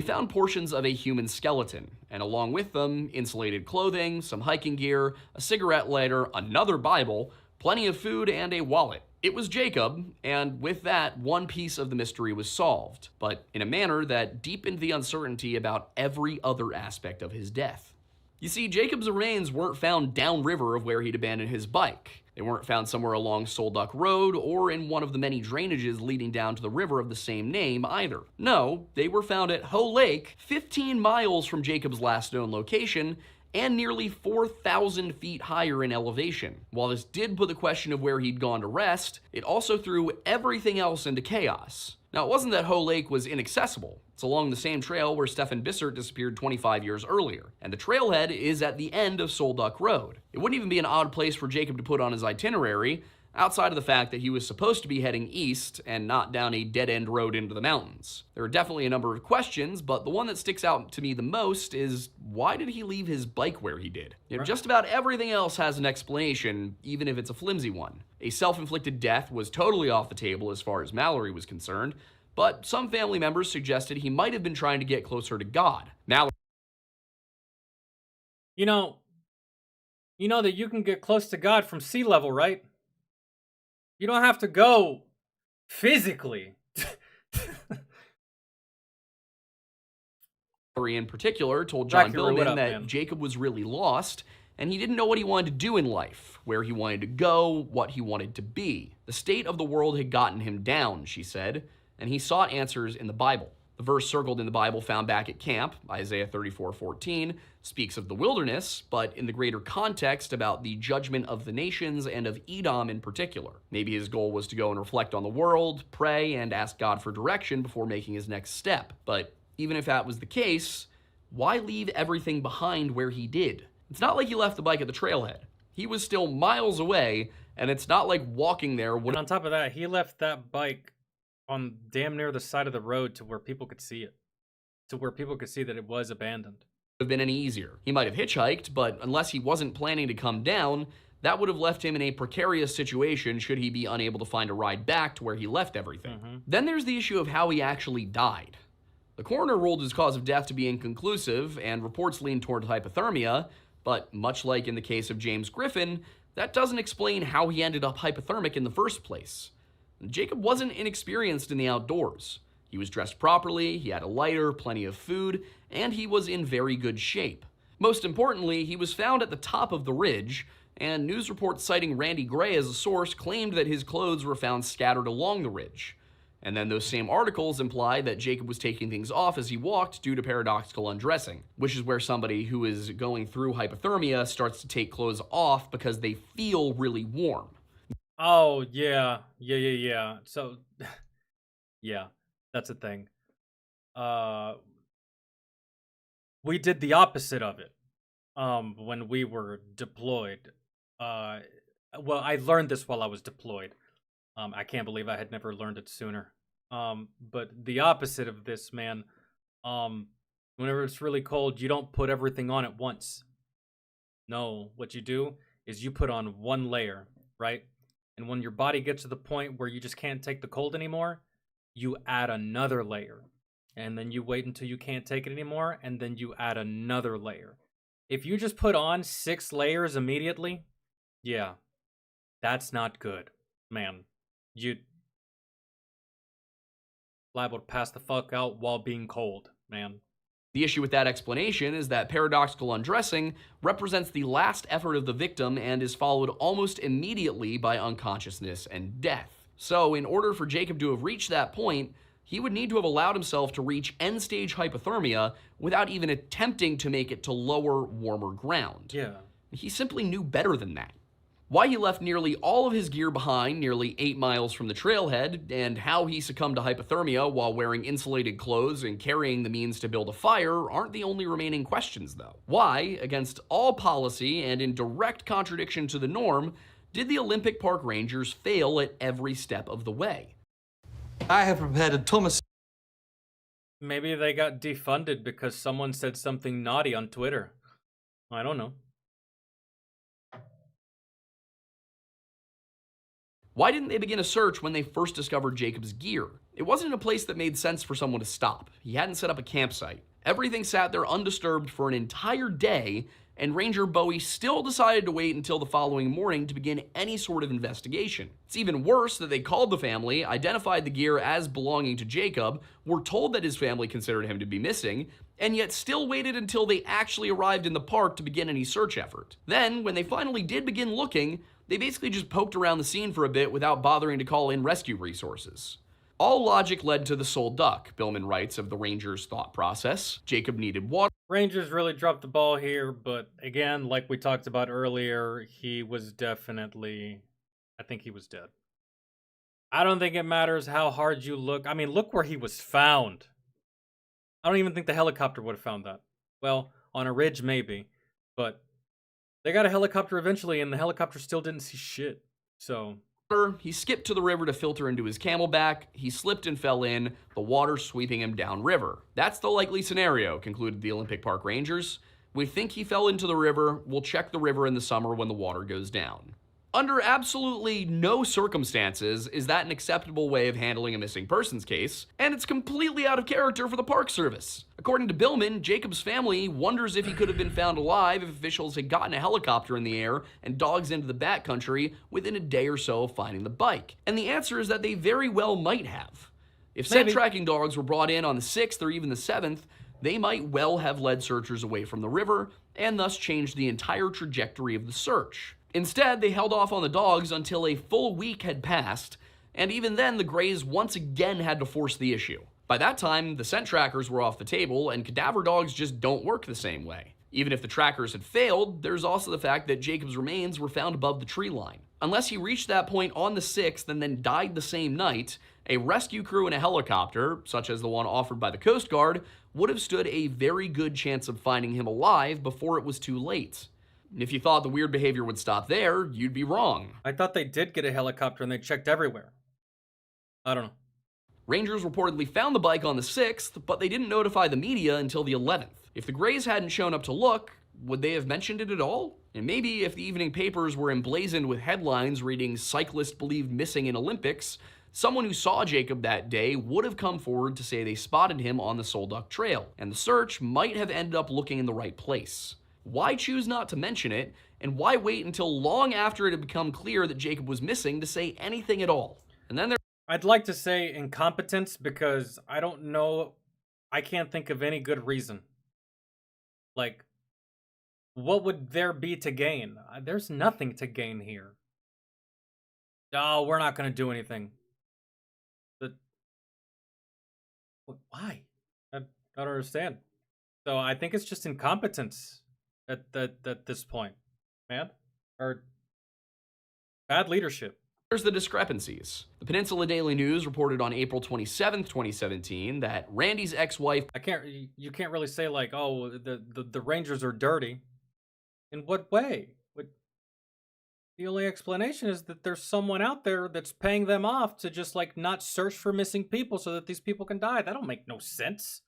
They found portions of a human skeleton, and along with them, insulated clothing, some hiking gear, a cigarette lighter, another Bible, plenty of food, and a wallet. It was Jacob, and with that, one piece of the mystery was solved, but in a manner that deepened the uncertainty about every other aspect of his death. You see, Jacob's remains weren't found downriver of where he'd abandoned his bike. They weren't found somewhere along Solduck Road or in one of the many drainages leading down to the river of the same name either. No, they were found at Hoe Lake, 15 miles from Jacob's last known location, and nearly 4,000 feet higher in elevation. While this did put the question of where he'd gone to rest, it also threw everything else into chaos. Now, it wasn't that Hoe Lake was inaccessible. It's along the same trail where Stefan Bissert disappeared 25 years earlier, and the trailhead is at the end of Solduck Road. It wouldn't even be an odd place for Jacob to put on his itinerary. outside of the fact that he was supposed to be heading east and not down a dead-end road into the mountains. There are definitely a number of questions, but the one that sticks out to me the most is, why did he leave his bike where he did? Just about everything else has an explanation, even if it's a flimsy one. A self-inflicted death was totally off the table as far as Mallory was concerned, but some family members suggested he might have been trying to get closer to God. Mallory... You know that you can get close to God from sea level, right? You don't have to go physically. In particular told John Billman that man. Jacob was really lost and he didn't know what he wanted to do in life, where he wanted to go, what he wanted to be. The state of the world had gotten him down, she said, and he sought answers in the Bible. The verse circled in the Bible found back at camp, Isaiah 34:14, speaks of the wilderness, but in the greater context about the judgment of the nations and of Edom in particular. Maybe his goal was to go and reflect on the world, pray, and ask God for direction before making his next step. But even if that was the case, why leave everything behind where he did? It's not like he left the bike at the trailhead. He was still miles away, and it's not like walking there would... And on top of that, he left that bike on damn near the side of the road to where people could see it. To where people could see that it was abandoned. Have been any easier. He might have hitchhiked, but unless he wasn't planning to come down, that would have left him in a precarious situation should he be unable to find a ride back to where he left everything. Then there's the issue of how he actually died. The coroner ruled his cause of death to be inconclusive, and reports lean toward hypothermia, but much like in the case of James Griffin, that doesn't explain how he ended up hypothermic in the first place. Jacob wasn't inexperienced in the outdoors. He was dressed properly, he had a lighter, plenty of food, and he was in very good shape. Most importantly, he was found at the top of the ridge, and news reports citing Randy Gray as a source claimed that his clothes were found scattered along the ridge. And then those same articles imply that Jacob was taking things off as he walked due to paradoxical undressing, which is where somebody who is going through hypothermia starts to take clothes off because they feel really warm. Oh, yeah. So, yeah, that's a thing. We did the opposite of it when we were deployed. Well, I learned this while I was deployed. I can't believe I had never learned it sooner. But the opposite of this, man, whenever it's really cold, you don't put everything on at once. No, what you do is you put on one layer, right? And when your body gets to the point where you just can't take the cold anymore, you add another layer. And then you wait until you can't take it anymore, and then you add another layer. If you just put on 6 layers immediately, yeah, that's not good, man. You liable to pass the fuck out while being cold, man. The issue with that explanation is that paradoxical undressing represents the last effort of the victim and is followed almost immediately by unconsciousness and death. So, in order for Jacob to have reached that point, he would need to have allowed himself to reach end-stage hypothermia without even attempting to make it to lower, warmer ground. Yeah. He simply knew better than that. Why he left nearly all of his gear behind nearly 8 miles from the trailhead, and how he succumbed to hypothermia while wearing insulated clothes and carrying the means to build a fire aren't the only remaining questions, though. Why, against all policy and in direct contradiction to the norm, did the Olympic Park Rangers fail at every step of the way? I have prepared a Thomas. Maybe they got defunded because someone said something naughty on Twitter. I don't know. Why didn't they begin a search when they first discovered Jacob's gear? It wasn't a place that made sense for someone to stop. He hadn't set up a campsite. Everything sat there undisturbed for an entire day, and Ranger Bowie still decided to wait until the following morning to begin any sort of investigation. It's even worse that they called the family, identified the gear as belonging to Jacob, were told that his family considered him to be missing, and yet still waited until they actually arrived in the park to begin any search effort. Then, when they finally did begin looking, they basically just poked around the scene for a bit without bothering to call in rescue resources. All logic led to the sole duck, Billman writes of the Rangers' thought process. Jacob needed water. Rangers really dropped the ball here, but again, like we talked about earlier, he was definitely... I think he was dead. I don't think it matters how hard you look. I mean, look where he was found. I don't even think the helicopter would have found that. Well, on a ridge maybe, but... they got a helicopter eventually, and the helicopter still didn't see shit. So, He skipped to the river to filter into his camelback. He slipped and fell in, the water sweeping him downriver. That's the likely scenario, concluded the Olympic Park Rangers. We think he fell into the river. We'll check the river in the summer when the water goes down. Under absolutely no circumstances is that an acceptable way of handling a missing persons case, and it's completely out of character for the Park Service. According to Billman, Jacob's family wonders if he could have been found alive if officials had gotten a helicopter in the air and dogs into the backcountry within a day or so of finding the bike. And the answer is that they very well might have. If scent tracking dogs were brought in on the 6th or even the 7th, they might well have led searchers away from the river and thus changed the entire trajectory of the search. Instead, they held off on the dogs until a full week had passed, and even then the Greys once again had to force the issue. By that time, the scent trackers were off the table, and cadaver dogs just don't work the same way. Even if the trackers had failed, there's also the fact that Jacob's remains were found above the tree line. Unless he reached that point on the 6th and then died the same night, a rescue crew in a helicopter, such as the one offered by the Coast Guard, would have stood a very good chance of finding him alive before it was too late. If you thought the weird behavior would stop there, you'd be wrong. I thought they did get a helicopter and they checked everywhere. I don't know. Rangers reportedly found the bike on the 6th, but they didn't notify the media until the 11th. If the Greys hadn't shown up to look, would they have mentioned it at all? And maybe if the evening papers were emblazoned with headlines reading "Cyclist Believed Missing in Olympics," someone who saw Jacob that day would have come forward to say they spotted him on the Solduck Trail, and the search might have ended up looking in the right place. Why choose not to mention it, and why wait until long after it had become clear that Jacob was missing to say anything at all? And then I'd like to say incompetence because I don't know, I can't think of any good reason. Like, what would there be to gain? There's nothing to gain here. Oh, we're not going to do anything. Why? I don't understand. So I think it's just incompetence at this point, man. Or bad leadership. There's the discrepancies. The Peninsula Daily News reported on April 27th, 2017 that Randy's ex-wife... You can't really say like, oh, the Rangers are dirty. In what way? The only explanation is that there's someone out there that's paying them off to just like not search for missing people so that these people can die. That don't make no sense.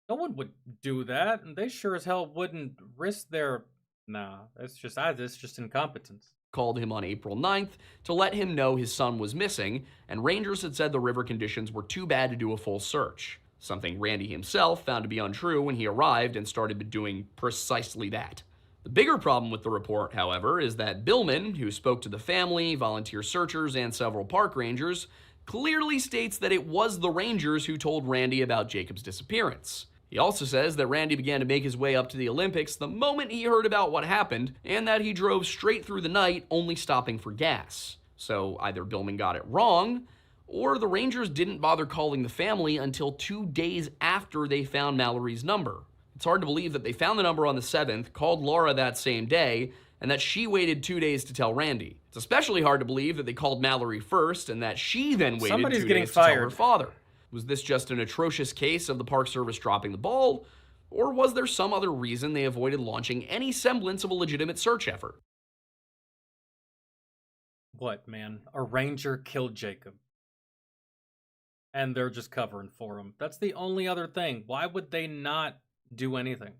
No one would do that, and they sure as hell wouldn't risk their... Nah, it's just incompetence. Called him on April 9th to let him know his son was missing, and Rangers had said the river conditions were too bad to do a full search. Something Randy himself found to be untrue when he arrived and started doing precisely that. The bigger problem with the report, however, is that Billman, who spoke to the family, volunteer searchers, and several park rangers, clearly states that it was the Rangers who told Randy about Jacob's disappearance. He also says that Randy began to make his way up to the Olympics the moment he heard about what happened, and that he drove straight through the night, only stopping for gas. So either Billman got it wrong, or the Rangers didn't bother calling the family until 2 days after they found Mallory's number. It's hard to believe that they found the number on the 7th, called Laura that same day, and that she waited 2 days to tell Randy. It's especially hard to believe that they called Mallory first, and that she then waited 2 days to tell her father. Was this just an atrocious case of the Park Service dropping the ball, or was there some other reason they avoided launching any semblance of a legitimate search effort? What, man? A ranger killed Jacob. And they're just covering for him. That's the only other thing. Why would they not do anything?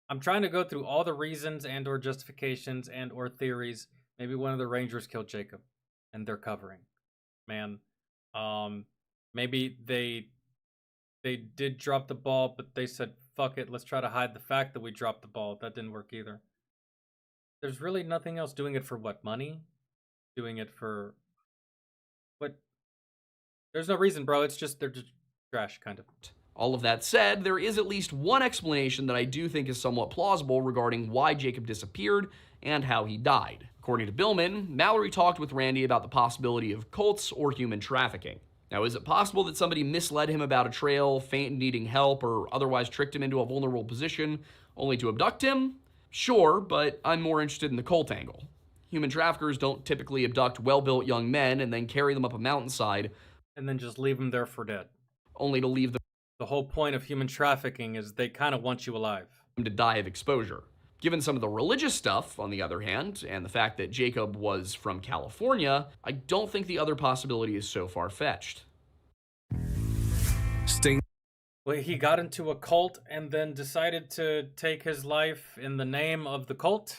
I'm trying to go through all the reasons and or justifications and or theories. Maybe one of the Rangers killed Jacob and they're covering. Man, maybe they did drop the ball, but they said, fuck it, let's try to hide the fact that we dropped the ball. That didn't work either. There's really nothing else. Doing it for what? Money? Doing it for what? There's no reason, bro. It's just, they're just trash, kind of. All of that said, there is at least one explanation that I do think is somewhat plausible regarding why Jacob disappeared and how he died. According to Billman, Mallory talked with Randy about the possibility of cults or human trafficking. Now, is it possible that somebody misled him about a trail, feigned needing help, or otherwise tricked him into a vulnerable position only to abduct him? Sure, but I'm more interested in the cult angle. Human traffickers don't typically abduct well-built young men and then carry them up a mountainside and then just leave them there for dead. Only to leave them. The whole point of human trafficking is they kind of want you alive. To die of exposure. Given some of the religious stuff, on the other hand, and the fact that Jacob was from California, I don't think the other possibility is so far-fetched. Well, he got into a cult and then decided to take his life in the name of the cult.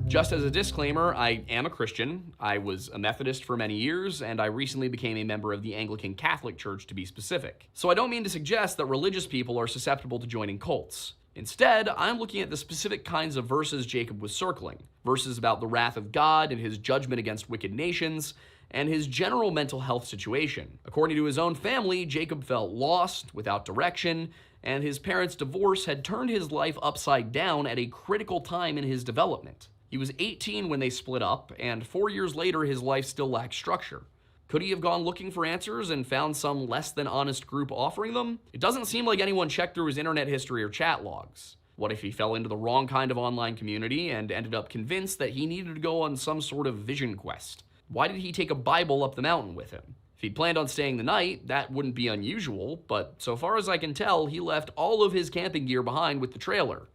Just as a disclaimer, I am a Christian. I was a Methodist for many years, and I recently became a member of the Anglican Catholic Church, to be specific. So I don't mean to suggest that religious people are susceptible to joining cults. Instead, I'm looking at the specific kinds of verses Jacob was circling. Verses about the wrath of God and his judgment against wicked nations, and his general mental health situation. According to his own family, Jacob felt lost, without direction, and his parents' divorce had turned his life upside down at a critical time in his development. He was 18 when they split up, and 4 years later his life still lacked structure. Could he have gone looking for answers and found some less than honest group offering them? It doesn't seem like anyone checked through his internet history or chat logs. What if he fell into the wrong kind of online community and ended up convinced that he needed to go on some sort of vision quest? Why did he take a Bible up the mountain with him? If he'd planned on staying the night, that wouldn't be unusual, but so far as I can tell, he left all of his camping gear behind with the trailer.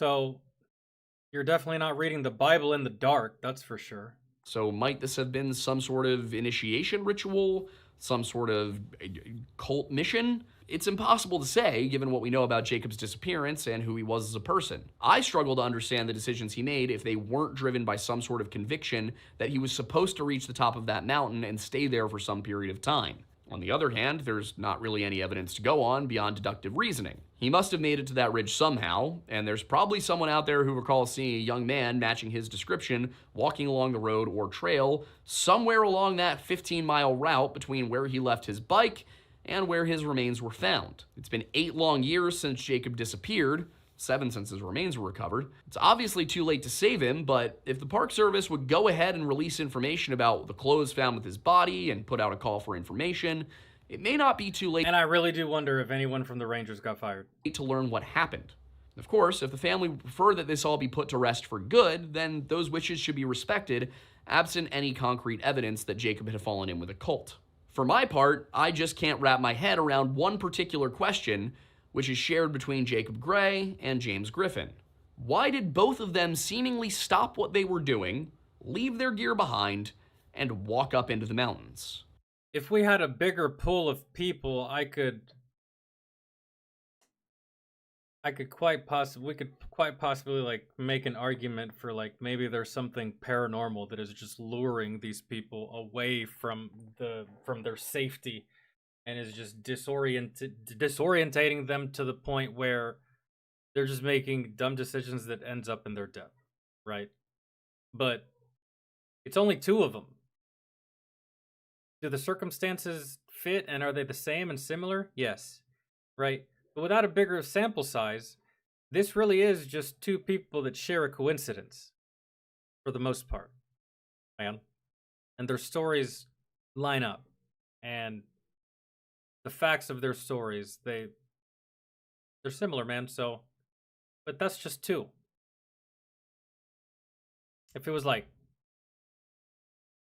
So, you're definitely not reading the Bible in the dark, that's for sure. So might this have been some sort of initiation ritual? Some sort of cult mission? It's impossible to say, given what we know about Jacob's disappearance and who he was as a person. I struggle to understand the decisions he made if they weren't driven by some sort of conviction that he was supposed to reach the top of that mountain and stay there for some period of time. On the other hand, there's not really any evidence to go on beyond deductive reasoning. He must have made it to that ridge somehow, and there's probably someone out there who recalls seeing a young man matching his description walking along the road or trail somewhere along that 15-mile route between where he left his bike and where his remains were found. It's been 8 long years since Jacob disappeared, 7 since his remains were recovered. It's obviously too late to save him, but if the Park Service would go ahead and release information about the clothes found with his body and put out a call for information, it may not be too late. And I really do wonder if anyone from the Rangers got fired. To learn what happened. Of course, if the family would prefer that this all be put to rest for good, then those wishes should be respected, absent any concrete evidence that Jacob had fallen in with a cult. For my part, I just can't wrap my head around one particular question, which is shared between Jacob Gray and James Griffin. Why did both of them seemingly stop what they were doing, leave their gear behind, and walk up into the mountains? If we had a bigger pool of people, we could quite possibly like make an argument for like maybe there's something paranormal that is just luring these people away from their safety and is just disorientating them to the point where they're just making dumb decisions that ends up in their death, right? But it's only 2 of them. Do the circumstances fit, and are they the same and similar? Yes, right? But without a bigger sample size, this really is just 2 people that share a coincidence, for the most part, man. And their stories line up, and the facts of their stories, they're similar, man. So, but that's just 2. If it was like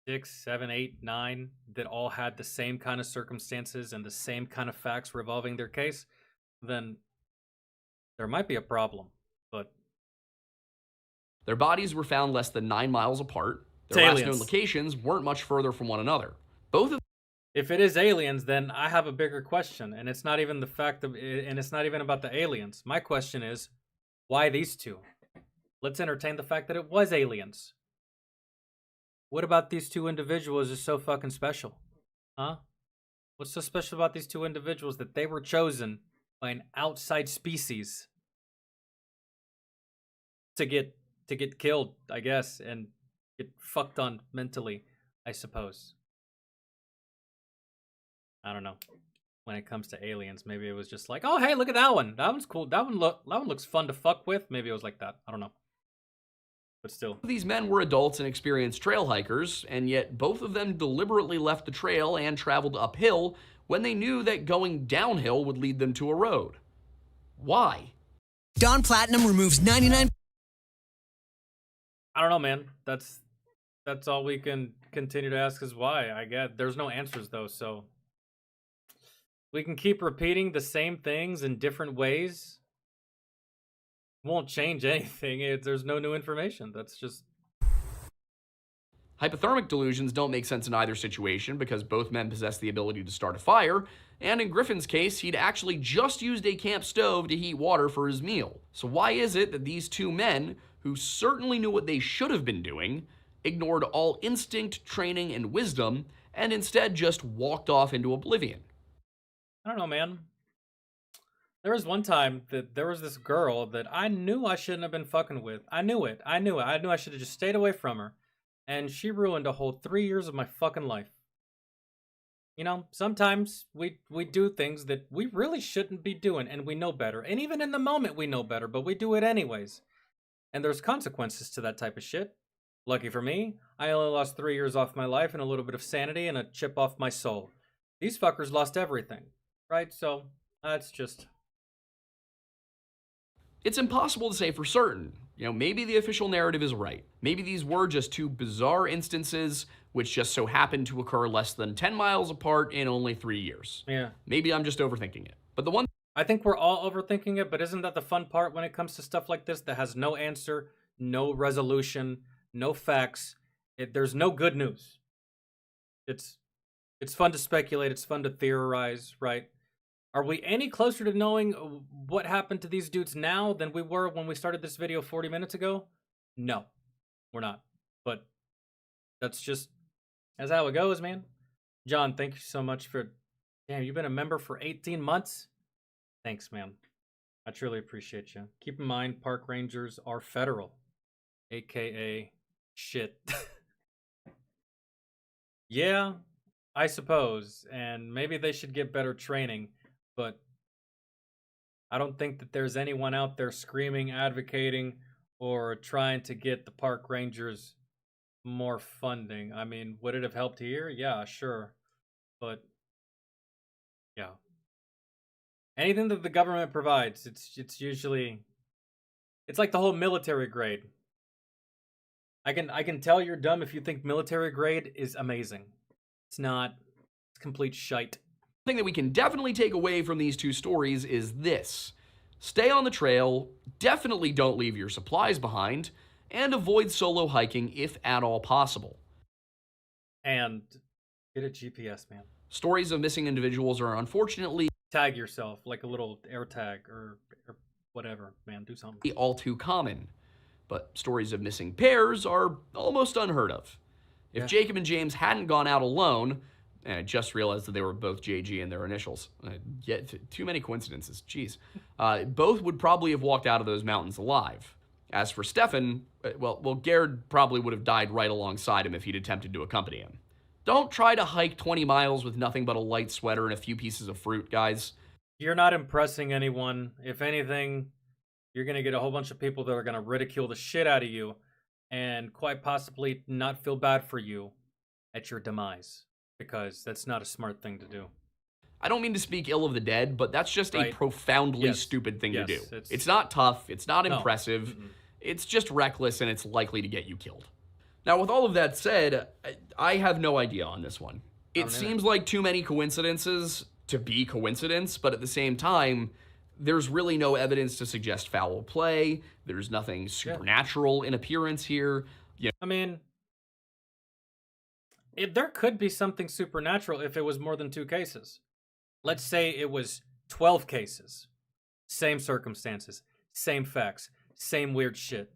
6, 7, 8, 9 that all had the same kind of circumstances and the same kind of facts revolving their case, then there might be a problem. But their bodies were found less than 9 miles apart. Their last known locations weren't much further from one another. Both of If it is aliens, then I have a bigger question, and it's not even it's not even about the aliens. My question is, why these 2? Let's entertain the fact that it was aliens. What about these 2 individuals is so fucking special? Huh? What's so special about these 2 individuals that they were chosen by an outside species to get killed, I guess, and get fucked on mentally, I suppose. I don't know. When it comes to aliens, maybe it was just like, oh hey, look at that one. That one's cool. That one looks fun to fuck with. Maybe it was like that. I don't know. But still. These men were adults and experienced trail hikers, and yet both of them deliberately left the trail and traveled uphill when they knew that going downhill would lead them to a road. Why? Dawn Platinum removes 99. I don't know, man. That's That's all we can continue to ask is why. I get there's no answers though, so we can keep repeating the same things in different ways. Won't change anything. There's no new information. That's just... Hypothermic delusions don't make sense in either situation because both men possess the ability to start a fire, and in Griffin's case, he'd actually just used a camp stove to heat water for his meal. So why is it that these two men, who certainly knew what they should have been doing, ignored all instinct, training, and wisdom, and instead just walked off into oblivion? I don't know, man. There was one time that there was this girl that I knew I shouldn't have been fucking with. I knew it. I knew I should have just stayed away from her. And she ruined a whole 3 years of my fucking life. You know, sometimes we do things that we really shouldn't be doing, and we know better. And even in the moment we know better, but we do it anyways. And there's consequences to that type of shit. Lucky for me, I only lost 3 years off my life and a little bit of sanity and a chip off my soul. These fuckers lost everything, right? So, that's just... It's impossible to say for certain. You know, maybe the official narrative is right. Maybe these were just two bizarre instances which just so happened to occur less than 10 miles apart in only 3 years. Yeah. Maybe I'm just overthinking it. But the one... I think we're all overthinking it, but isn't that the fun part when it comes to stuff like this that has no answer, no resolution, no facts? There's no good news. It's fun to speculate. It's fun to theorize, right? Are we any closer to knowing what happened to these dudes now than we were when we started this video 40 minutes ago? No, we're not. But that's how it goes, man. John, thank you so much for... Damn, you've been a member for 18 months? Thanks, man. I truly appreciate you. Keep in mind, park rangers are federal. AKA shit. Yeah, I suppose. And maybe they should get better training. But I don't think that there's anyone out there screaming, advocating, or trying to get the park rangers more funding. I mean, would it have helped here? Yeah, sure. But, yeah. Anything that the government provides, it's usually... It's like the whole military grade. I can tell you're dumb if you think military grade is amazing. It's not. It's complete shite. Thing that we can definitely take away from these two stories is this. Stay on the trail, definitely don't leave your supplies behind, and avoid solo hiking if at all possible. And get a GPS, man. Stories of missing individuals are unfortunately... Tag yourself, like a little air tag or whatever, man, do something. ...all too common. But stories of missing pairs are almost unheard of. If Jacob and James hadn't gone out alone... And I just realized that they were both JG in their initials. Too many coincidences. Jeez. Both would probably have walked out of those mountains alive. As for Stefan, well, Gerd probably would have died right alongside him if he'd attempted to accompany him. Don't try to hike 20 miles with nothing but a light sweater and a few pieces of fruit, guys. You're not impressing anyone. If anything, you're going to get a whole bunch of people that are going to ridicule the shit out of you and quite possibly not feel bad for you at your demise. Because that's not a smart thing to do. I don't mean to speak ill of the dead, but that's just a profoundly stupid thing to do. It's not tough, it's not impressive, it's just reckless, and it's likely to get you killed. Now, with all of that said, I have no idea on this one. It seems like too many coincidences to be coincidence, but at the same time, there's really no evidence to suggest foul play. There's nothing supernatural in appearance here. I mean... there could be something supernatural if it was more than 2 cases. Let's say it was 12 cases. Same circumstances, same facts, same weird shit.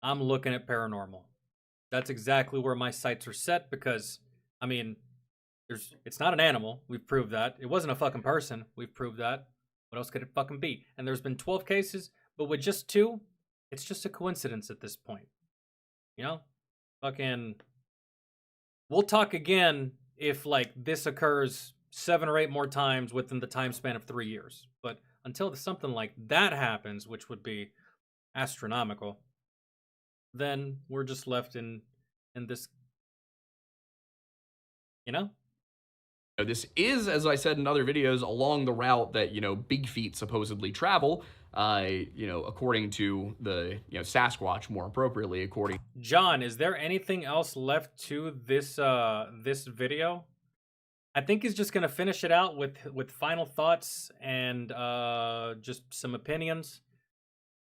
I'm looking at paranormal. That's exactly where my sights are set because, I mean, it's not an animal. We've proved that. It wasn't a fucking person. We've proved that. What else could it fucking be? And there's been 12 cases, but with just 2, it's just a coincidence at this point. You know? Fucking... We'll talk again if, like, this occurs 7 or 8 more times within the time span of 3 years. But until something like that happens, which would be astronomical, then we're just left in this, you know? This is, as I said in other videos, along the route that, Big Feet supposedly travel, according to the, Sasquatch, more appropriately, according. John, is there anything else left to this this video? I think he's just gonna finish it out with final thoughts and just some opinions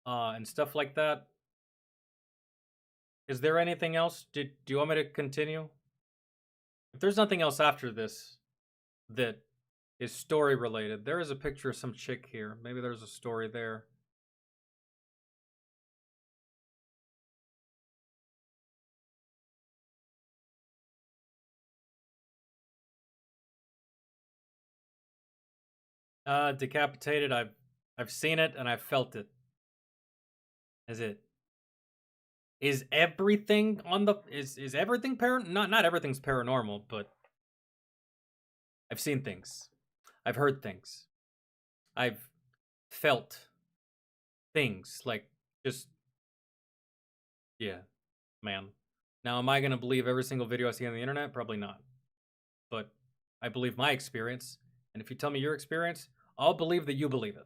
and stuff like that. Is there anything else? Do you want me to continue? If there's nothing else after this that is story related, there is a picture of some chick here. Maybe there's a story there. Decapitated. I've seen it and I've felt it. Is everything on the is everything not everything's paranormal, but I've seen things. I've heard things. I've felt things, like, just, yeah, man. Now, am I gonna believe every single video I see on the internet? Probably not. But I believe my experience, and if you tell me your experience, I'll believe that you believe it.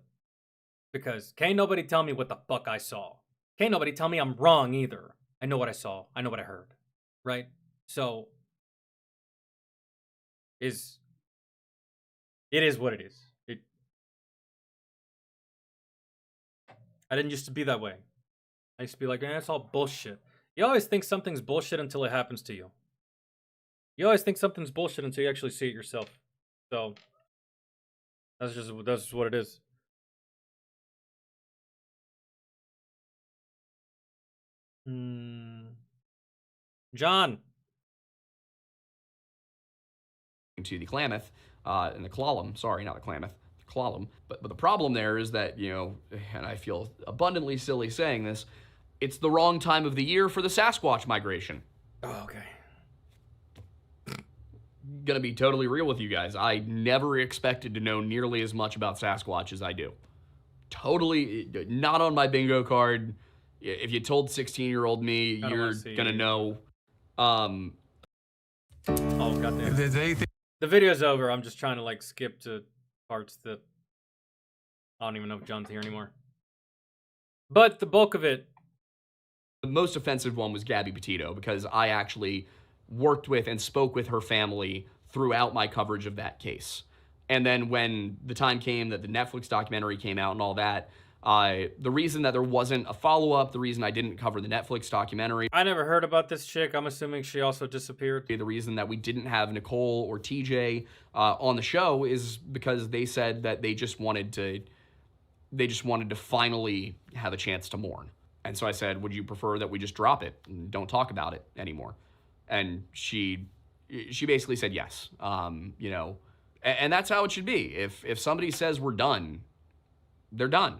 Because can't nobody tell me what the fuck I saw. Can't nobody tell me I'm wrong either. I know what I saw. I know what I heard. Right? So, it is what it is. I didn't used to be that way. I used to be like, man, it's all bullshit. You always think something's bullshit until it happens to you. You always think something's bullshit until you actually see it yourself. So, that's just what it is. John. To the Klamath, and the Klallam, sorry, not the Klamath, the Klallam. But the problem there is that, and I feel abundantly silly saying this, it's the wrong time of the year for the Sasquatch migration. Oh, okay. Gonna be totally real with you guys. I never expected to know nearly as much about Sasquatch as I do. Totally not on my bingo card. If you told 16-year-old me, you're gonna know. Oh, goddamn. The video's over. I'm just trying to, like, skip to parts that I don't even know if John's here anymore. But the bulk of it. The most offensive one was Gabby Petito, because I actually worked with and spoke with her family throughout my coverage of that case. And then when the time came that the Netflix documentary came out and all that, the reason that there wasn't a follow-up, the reason I didn't cover the Netflix documentary. I never heard about this chick. I'm assuming she also disappeared. The reason that we didn't have Nicole or TJ on the show is because they said that they just wanted to finally have a chance to mourn. And so I said, would you prefer that we just drop it and don't talk about it anymore? And she basically said yes. And that's how it should be. If somebody says we're done, they're done.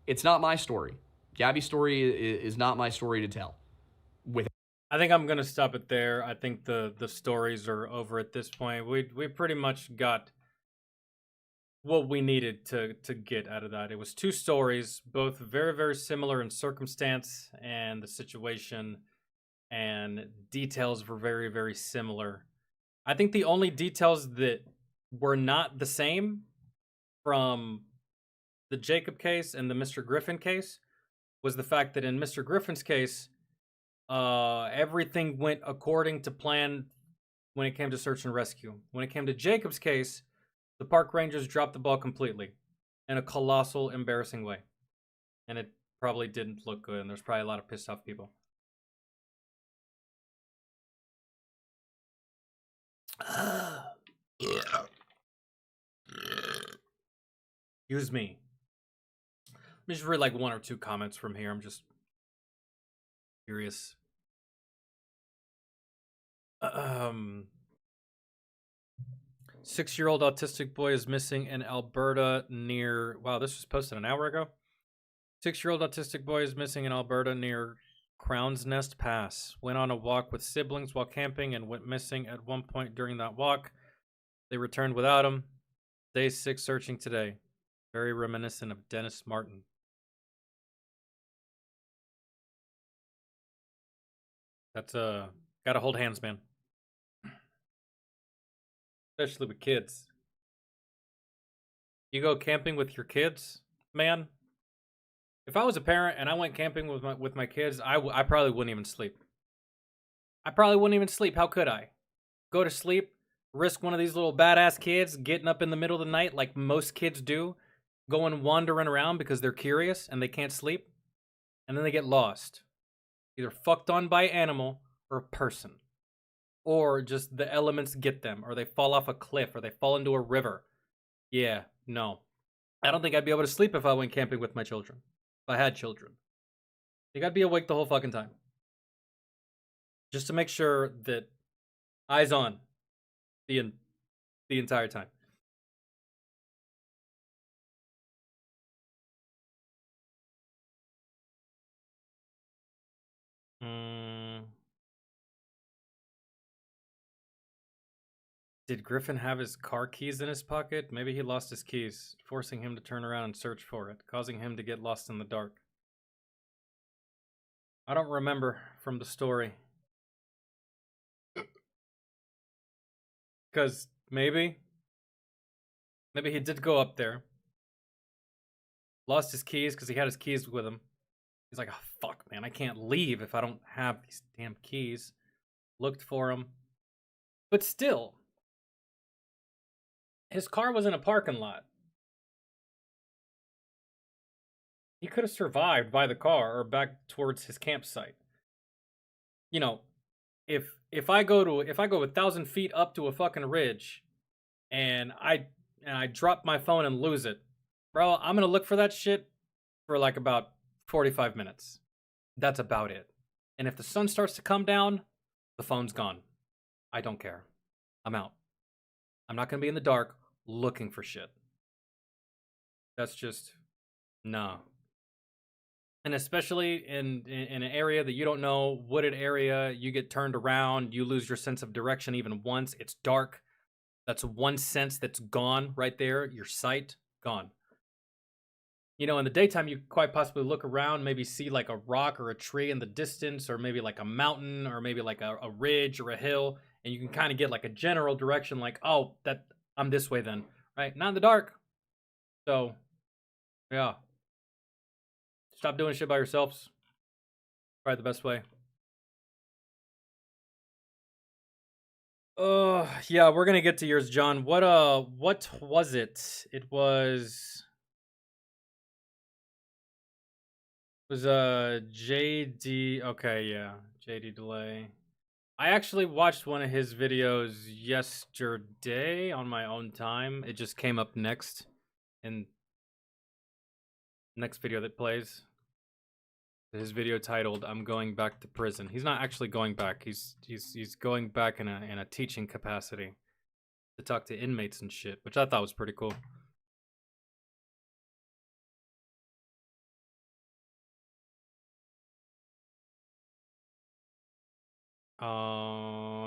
It's not my story. Gabby's story is not my story to tell. I think I'm gonna stop it there. I think the stories are over at this point. We pretty much got what we needed to get out of that. It was two stories, both very, very similar in circumstance and the situation, and details were very, very similar. I think the only details that were not the same from the Jacob case and the Mr. Griffin case was the fact that in Mr. Griffin's case, everything went according to plan when it came to search and rescue. When it came to Jacob's case, the park rangers dropped the ball completely in a colossal, embarrassing way. And it probably didn't look good, and there's probably a lot of pissed off people. Excuse me. Let me just read like one or two comments from here. I'm just curious. 6-year-old autistic boy is missing in Alberta near... Wow, this was posted an hour ago. 6-year-old autistic boy is missing in Alberta near Crown's Nest Pass. Went on a walk with siblings while camping and went missing at one point during that walk. They returned without him. Day 6 searching today. Very reminiscent of Dennis Martin. That's gotta hold hands, man. especially with kids. You go camping with your kids, man. If I was a parent and I went camping with my kids, I probably wouldn't even sleep. I probably wouldn't even sleep. How could I? Go to sleep, risk one of these little badass kids getting up in the middle of the night like most kids do, going wandering around because they're curious and they can't sleep, and then they get lost. Either fucked on by an animal or a person. Or just the elements get them, or they fall off a cliff, or they fall into a river. Yeah, no. I don't think I'd be able to sleep if I went camping with my children. If I had children. I think I'd be awake the whole fucking time. Just to make sure that eyes on the entire time. Did Griffin have his car keys in his pocket? Maybe he lost his keys, forcing him to turn around and search for it, causing him to get lost in the dark. I don't remember from the story. Because maybe he did go up there. Lost his keys because he had his keys with him. He's like, oh, fuck, man, I can't leave if I don't have these damn keys. Looked for him. But still, his car was in a parking lot. He could have survived by the car or back towards his campsite. You know, if I go 1,000 feet up to a fucking ridge and I drop my phone and lose it, bro, I'm gonna look for that shit for like about 45 minutes. That's about it. And if the sun starts to come down, the phone's gone. I don't care. I'm out. I'm not gonna be in the dark looking for shit. That's just no. And especially in an area that you don't know, wooded area, you get turned around, you lose your sense of direction even once. It's dark. That's one sense that's gone right there. Your sight, gone. You know, in the daytime, you quite possibly look around, maybe see like a rock or a tree in the distance, or maybe like a mountain, or maybe like a ridge or a hill, and you can kind of get like a general direction, like, oh, that I'm this way then, right? Not in the dark. So, yeah. Stop doing shit by yourselves. Probably the best way. Yeah, we're gonna get to yours, John. What was it? It was JD. Okay, yeah, JD Delay. I actually watched one of his videos yesterday on my own time. It just came up next in next video that plays. His video titled "I'm going back to prison." He's not actually going back. He's going back in a teaching capacity to talk to inmates and shit, which I thought was pretty cool.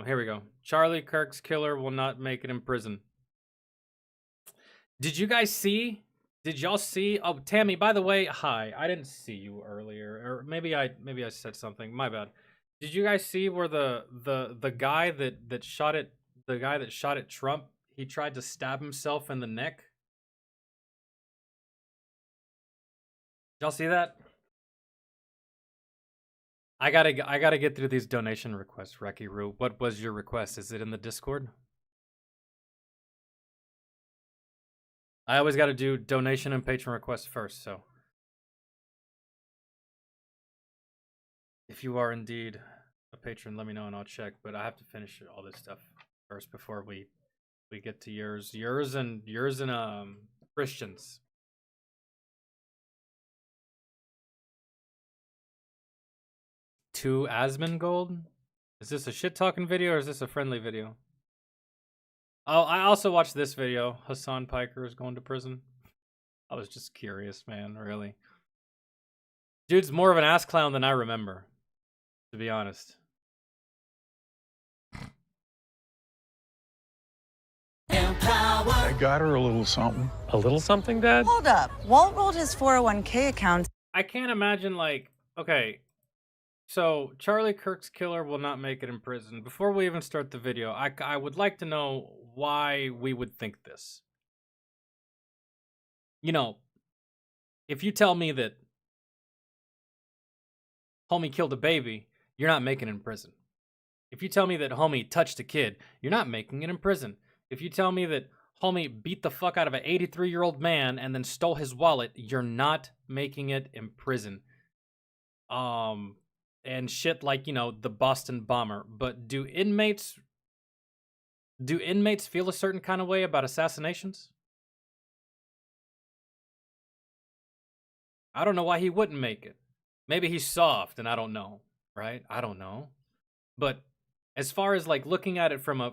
Here we go. Charlie Kirk's killer will not make it in prison. Did you guys see? Did y'all see? Oh, Tammy, by the way, hi. I didn't see you earlier, or maybe I said something. My bad. Did you guys see where the guy that shot at Trump, he tried to stab himself in the neck? Did y'all see that? I gotta get through these donation requests, Reki Roo. What was your request? Is it in the Discord? I always got to do donation and patron requests first, so. If you are indeed a patron, let me know and I'll check. But I have to finish all this stuff first before we get to yours. Yours and Christians. Two Asmongold? Is this a shit-talking video or is this a friendly video? Oh, I also watched this video. Hassan Piker is going to prison. I was just curious, man, really. Dude's more of an ass clown than I remember, to be honest. I got her a little something. A little something, Dad? Hold up. Walt rolled his 401k account. I can't imagine, like, okay, So, Charlie Kirk's killer will not make it in prison. Before we even start the video, I would like to know why we would think this. You know, if you tell me that homie killed a baby, you're not making it in prison. If you tell me that homie touched a kid, you're not making it in prison. If you tell me that homie beat the fuck out of an 83-year-old man and then stole his wallet, you're not making it in prison. And shit like, you know, the Boston bomber. But do inmates feel a certain kind of way about assassinations? I don't know why he wouldn't make it. Maybe he's soft and I don't know, right? I don't know. But as far as like looking at it from a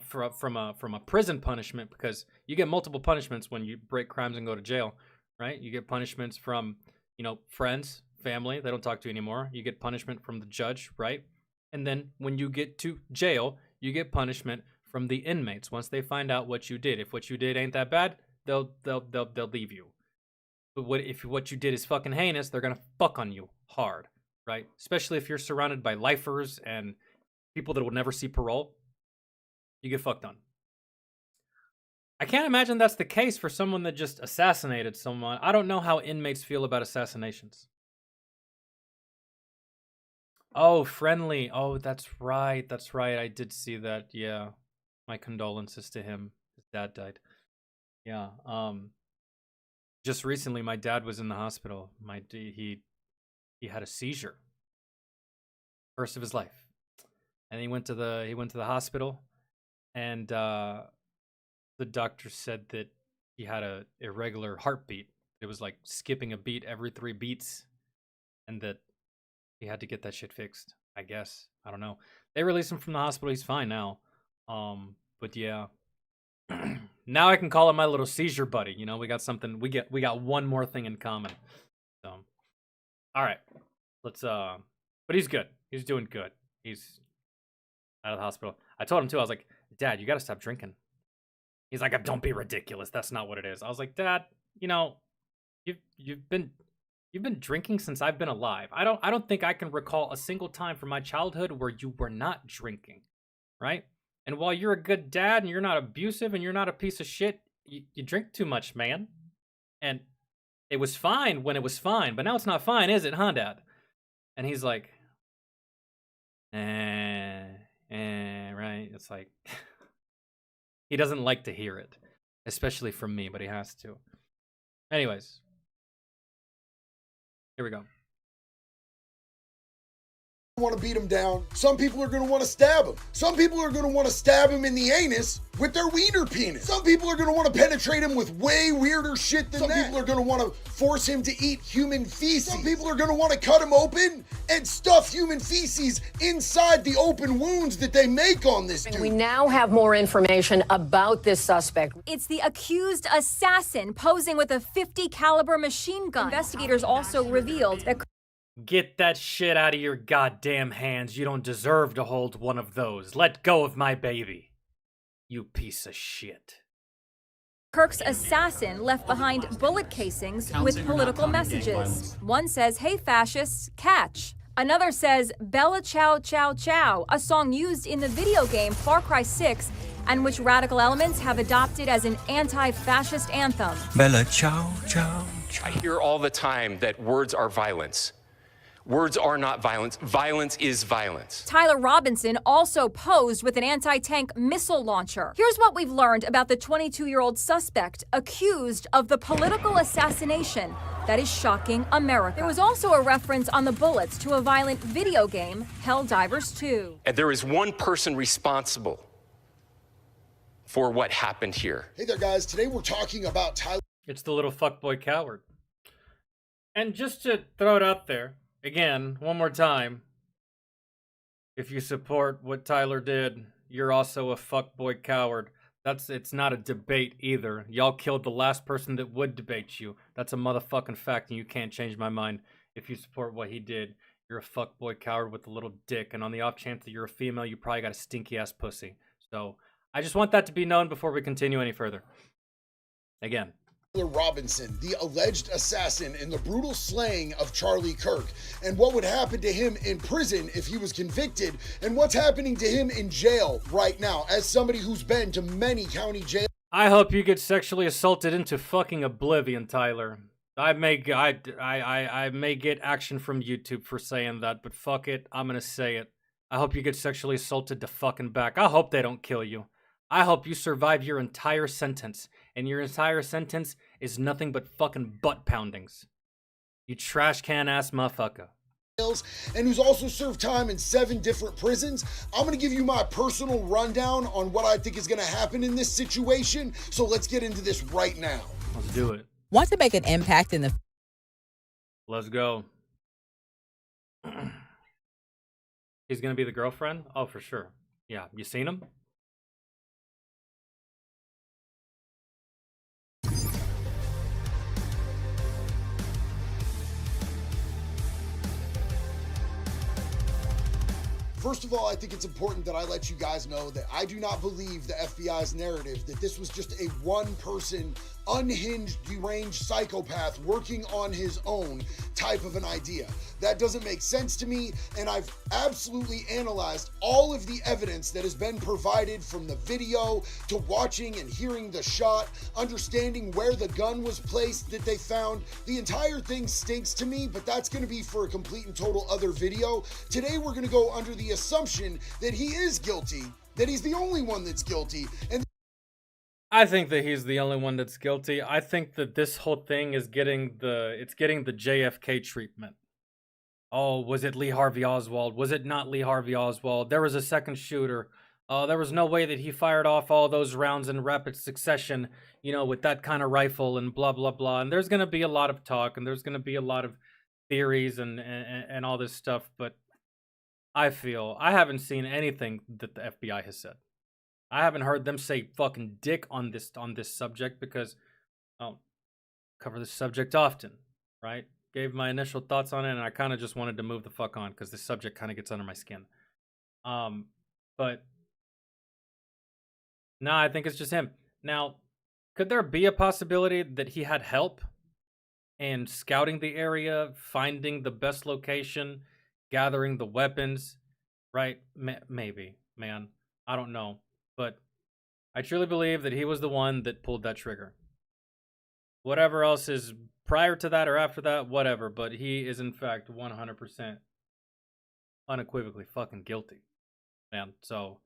prison punishment, because you get multiple punishments when you break crimes and go to jail, right? You get punishments from, you know, friends, family, they don't talk to you anymore. You get punishment from the judge, right? And then when you get to jail, you get punishment from the inmates once they find out what you did. If what you did ain't that bad, they'll leave you. But if what you did is fucking heinous, they're gonna fuck on you hard, right? Especially if you're surrounded by lifers and people that will never see parole, you get fucked on. I can't imagine that's the case for someone that just assassinated someone. I don't know how inmates feel about assassinations. Oh, Friendly. Oh, that's right. That's right. I did see that. Yeah. My condolences to him. His dad died. Yeah. Just recently my dad was in the hospital. He had a seizure. First of his life. And he went to the hospital and the doctor said that he had a irregular heartbeat. It was like skipping a beat every 3 beats and that he had to get that shit fixed, I guess. I don't know. They released him from the hospital. He's fine now. But yeah. Now I can call him my little seizure buddy. You know, we got something. We got one more thing in common. So, all right. Let's but he's good. He's doing good. He's out of the hospital. I told him too. I was like, "Dad, you got to stop drinking." He's like, "Don't be ridiculous. That's not what it is." I was like, "Dad, you know, you've been drinking since I've been alive. I don't think I can recall a single time from my childhood where you were not drinking, right? And while you're a good dad and you're not abusive and you're not a piece of shit, you drink too much, man. And it was fine when it was fine, but now it's not fine, is it, huh, Dad?" And he's like, right? It's like, he doesn't like to hear it, especially from me, but he has to. Anyways. Here we go. Want to beat him down. Some people are going to want to stab him. Some people are going to want to stab him in the anus with their wiener penis. Some people are going to want to penetrate him with way weirder shit than that. Some people are going to want to force him to eat human feces. Some people are going to want to cut him open and stuff human feces inside the open wounds that they make on this dude. We now have more information about this suspect. It's the accused assassin posing with a .50 caliber machine gun. Investigators also revealed that Get that shit out of your goddamn hands. You don't deserve to hold one of those. Let go of my baby. You piece of shit. Kirk's assassin left behind bullet casings with political messages. One says, "Hey fascists, catch." Another says, "Bella Ciao Ciao Ciao," a song used in the video game Far Cry 6, and which radical elements have adopted as an anti-fascist anthem. Bella Ciao Ciao. I hear all the time that words are violence. Words are not violence. Violence is violence. Tyler Robinson also posed with an anti-tank missile launcher. Here's what we've learned about the 22-year-old suspect accused of the political assassination that is shocking America. There was also a reference on the bullets to a violent video game, Helldivers 2. And there is one person responsible for what happened here. Hey there, guys. Today we're talking about Tyler. It's the little fuckboy coward. And just to throw it out there, again, one more time, if you support what Tyler did, you're also a fuckboy coward. It's not a debate either. Y'all killed the last person that would debate you. That's a motherfucking fact, and you can't change my mind. If you support what he did, you're a fuckboy coward with a little dick, and on the off chance that you're a female, you probably got a stinky ass pussy. So I just want that to be known before we continue any further. Again, Robinson, the alleged assassin in the brutal slaying of Charlie Kirk, and what would happen to him in prison if he was convicted, and what's happening to him in jail right now as somebody who's been to many county jails. I hope you get sexually assaulted into fucking oblivion, Tyler. I may get action from YouTube for saying that, but fuck it, I'm gonna say it. I hope you get sexually assaulted to fucking back. I hope they don't kill you. I hope you survive your entire sentence, and your entire sentence is nothing but fucking butt poundings. You trash can ass motherfucker. And who's also served time in 7 different prisons. I'm gonna give you my personal rundown on what I think is gonna happen in this situation. So let's get into this right now. Let's do it. Want to make an impact in the... Let's go. He's gonna be the girlfriend? Oh, for sure. Yeah, you seen him? First of all, I think it's important that I let you guys know that I do not believe the FBI's narrative that this was just a one-person, unhinged, deranged psychopath working on his own type of an idea. That doesn't make sense to me, and I've absolutely analyzed all of the evidence that has been provided, from the video to watching and hearing the shot, understanding where the gun was placed that they found. The entire thing stinks to me, but that's going to be for a complete and total other video. Today we're going to go under the assumption that he is guilty, that he's the only one that's guilty, and I think that he's the only one that's guilty. I think that this whole thing is getting the JFK treatment. Oh, was it Lee Harvey Oswald? Was it not Lee Harvey Oswald? There was a second shooter. There was no way that he fired off all those rounds in rapid succession, with that kind of rifle and blah, blah, blah. And there's going to be a lot of talk, and there's going to be a lot of theories and all this stuff. But I haven't seen anything that the FBI has said. I haven't heard them say fucking dick on this subject, because I don't cover this subject often, right? Gave my initial thoughts on it, and I kind of just wanted to move the fuck on because this subject kind of gets under my skin. But no, I think it's just him. Now, could there be a possibility that he had help in scouting the area, finding the best location, gathering the weapons, right? Maybe, man. I don't know. But I truly believe that he was the one that pulled that trigger. Whatever else is prior to that or after that, whatever. But he is, in fact, 100% unequivocally fucking guilty, man. So,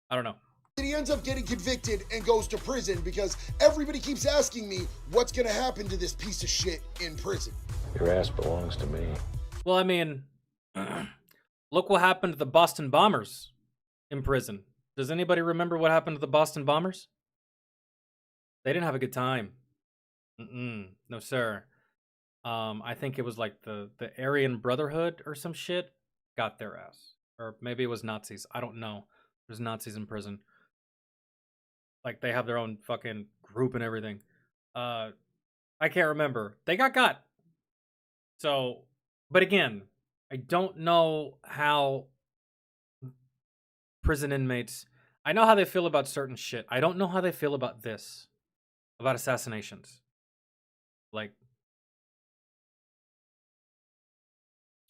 I don't know. He ends up getting convicted and goes to prison because everybody keeps asking me what's going to happen to this piece of shit in prison. Your ass belongs to me. Well, I mean, look what happened to the Boston Bombers in prison. Does anybody remember what happened to the Boston Bombers? They didn't have a good time. No, sir. I think it was like the Aryan Brotherhood or some shit got their ass. Or maybe it was Nazis. I don't know. There's Nazis in prison. Like, they have their own fucking group and everything. I can't remember. They got. So, but again, I don't know how prison inmates, I know how they feel about certain shit. I don't know how they feel about this, about assassinations. Like,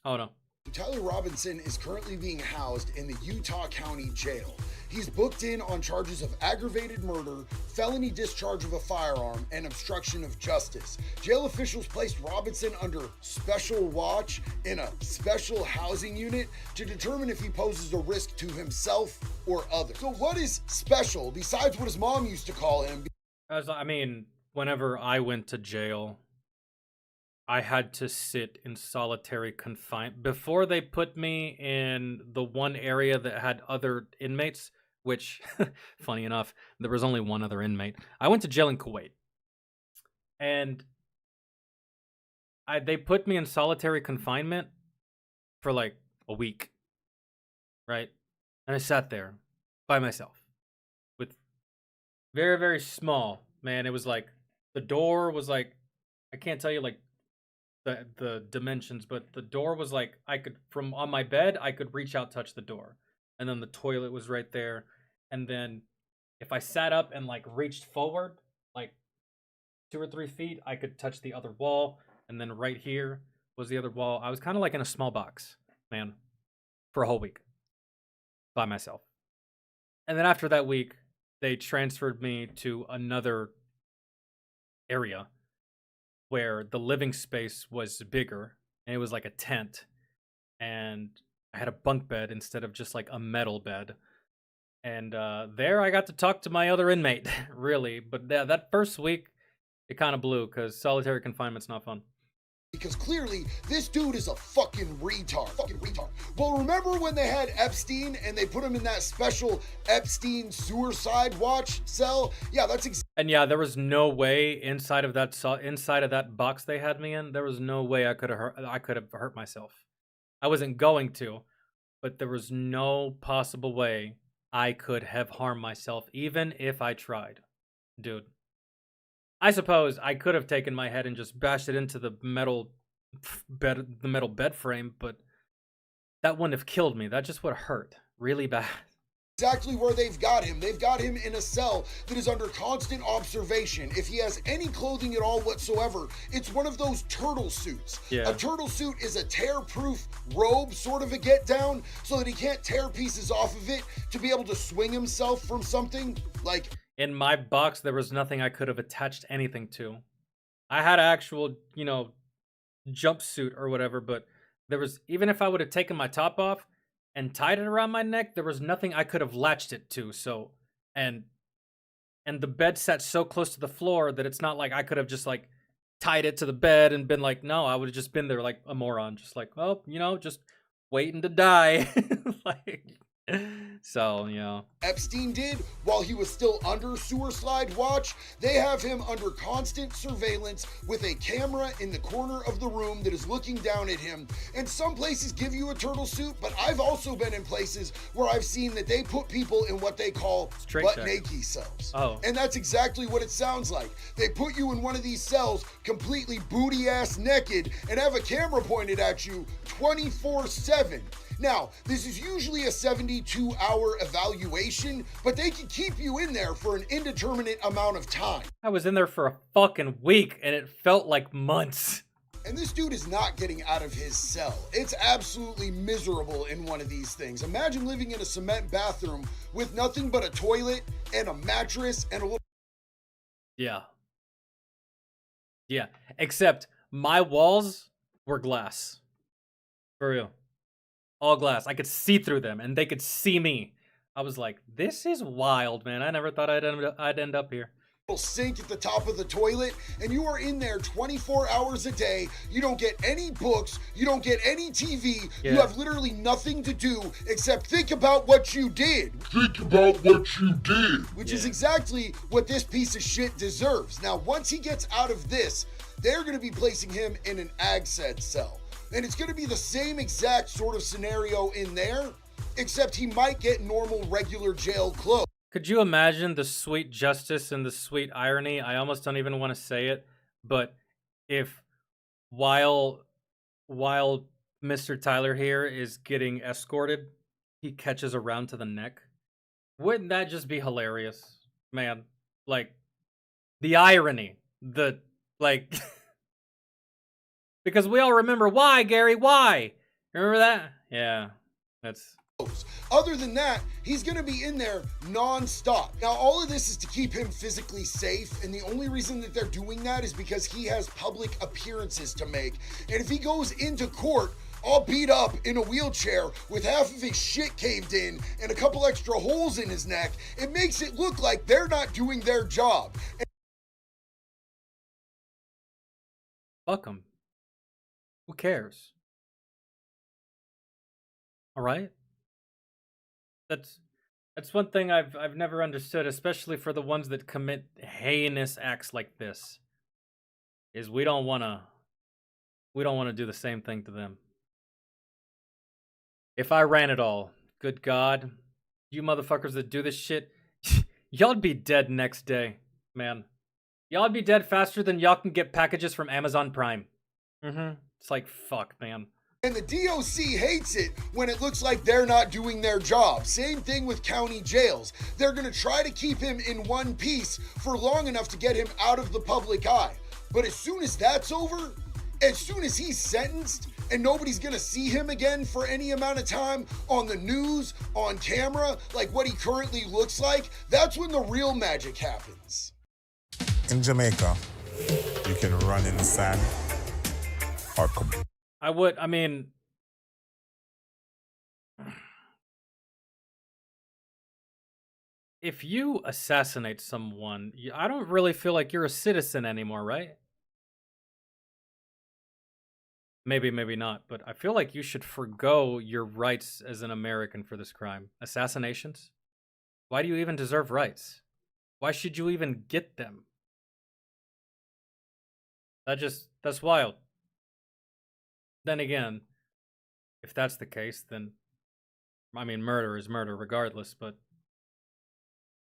oh no. Tyler Robinson is currently being housed in the Utah County Jail. He's booked in on charges of aggravated murder, felony discharge of a firearm, and obstruction of justice. Jail officials placed Robinson under special watch in a special housing unit to determine if he poses a risk to himself or others. So what is special besides what his mom used to call him? I mean, whenever I went to jail, I had to sit in solitary confinement. Before they put me in the one area that had other inmates, which, funny enough, there was only one other inmate. I went to jail in Kuwait. And they put me in solitary confinement for like a week. Right? And I sat there by myself. With very, very small. Man, it was like, the door was like, I can't tell you like the dimensions, but the door was like, I could, from on my bed, I could reach out, touch the door. And then the toilet was right there. And then if I sat up and like reached forward, like 2 or 3 feet, I could touch the other wall, and then right here was the other wall. I was kind of like in a small box, man, for a whole week by myself. And then after that week, they transferred me to another area where the living space was bigger, and it was like a tent, and I had a bunk bed instead of just like a metal bed. And there I got to talk to my other inmate, really. But that first week, it kind of blew, because solitary confinement's not fun. Because clearly, this dude is a fucking retard. Fucking retard. Well, remember when they had Epstein and they put him in that special Epstein suicide watch cell? Yeah, that's exactly. And yeah, there was no way inside of that box they had me in, there was no way I could have hurt myself. I wasn't going to, but there was no possible way I could have harmed myself, even if I tried. Dude. I suppose I could have taken my head and just bashed it into the metal bed frame, but that wouldn't have killed me. That just would have hurt really bad. Exactly where they've got him. They've got him in a cell that is under constant observation. If he has any clothing at all whatsoever, it's one of those turtle suits. Yeah. A turtle suit is a tear-proof robe, sort of a get-down, so that he can't tear pieces off of it to be able to swing himself from something. Like, in my box, there was nothing I could have attached anything to. I had an actual, jumpsuit or whatever, but there was, even if I would have taken my top off and tied it around my neck, there was nothing I could have latched it to. So, and the bed sat so close to the floor that it's not like I could have just like tied it to the bed and been like, no, I would have just been there like a moron, just like, oh, just waiting to die. So, Epstein did while he was still under suicide watch. They have him under constant surveillance with a camera in the corner of the room that is looking down at him. And some places give you a turtle suit, but I've also been in places where I've seen that they put people in what they call butt naked cells. Oh. And that's exactly what it sounds like. They put you in one of these cells completely booty ass naked and have a camera pointed at you 24/7. Now, this is usually a 72-hour evaluation, but they can keep you in there for an indeterminate amount of time. I was in there for a fucking week, and it felt like months. And this dude is not getting out of his cell. It's absolutely miserable in one of these things. Imagine living in a cement bathroom with nothing but a toilet and a mattress and a little... Yeah. Yeah, except my walls were glass. For real. All glass. I could see through them, and they could see me. I was like, this is wild, man. I never thought I'd end up here. Sink at the top of the toilet, and you are in there 24 hours a day. You don't get any books. You don't get any TV. Yeah. You have literally nothing to do except think about what you did. Think about what you did. Which is exactly what this piece of shit deserves. Now, once he gets out of this, they're going to be placing him in an AGSED cell. And it's going to be the same exact sort of scenario in there, except he might get normal, regular jail clothes. Could you imagine the sweet justice and the sweet irony? I almost don't even want to say it, but if while Mr. Tyler here is getting escorted, he catches around to the neck, wouldn't that just be hilarious? Man, like, the irony, because we all remember why, Gary, why? Remember that? Yeah, that's... Other than that, he's going to be in there non-stop. Now, all of this is to keep him physically safe, and the only reason that they're doing that is because he has public appearances to make. And if he goes into court all beat up in a wheelchair with half of his shit caved in and a couple extra holes in his neck, it makes it look like they're not doing their job. Fuck him. Who cares? All right? That's one thing I've never understood, especially for the ones that commit heinous acts like this, is we don't want to do the same thing to them. If I ran it all, good God, you motherfuckers that do this shit, y'all'd be dead next day, man. Y'all'd be dead faster than y'all can get packages from Amazon Prime. It's like, fuck, man. And the DOC hates it when it looks like they're not doing their job. Same thing with county jails. They're going to try to keep him in one piece for long enough to get him out of the public eye. But as soon as that's over, as soon as he's sentenced and nobody's going to see him again for any amount of time on the news, on camera, like what he currently looks like, that's when the real magic happens. In Jamaica, you can run in the sand or come. I mean, if you assassinate someone, I don't really feel like you're a citizen anymore, right? Maybe, maybe not, but I feel like you should forgo your rights as an American for this crime. Assassinations? Why do you even deserve rights? Why should you even get them? That's wild. Then again, if that's the case, then, I mean, murder is murder regardless, but,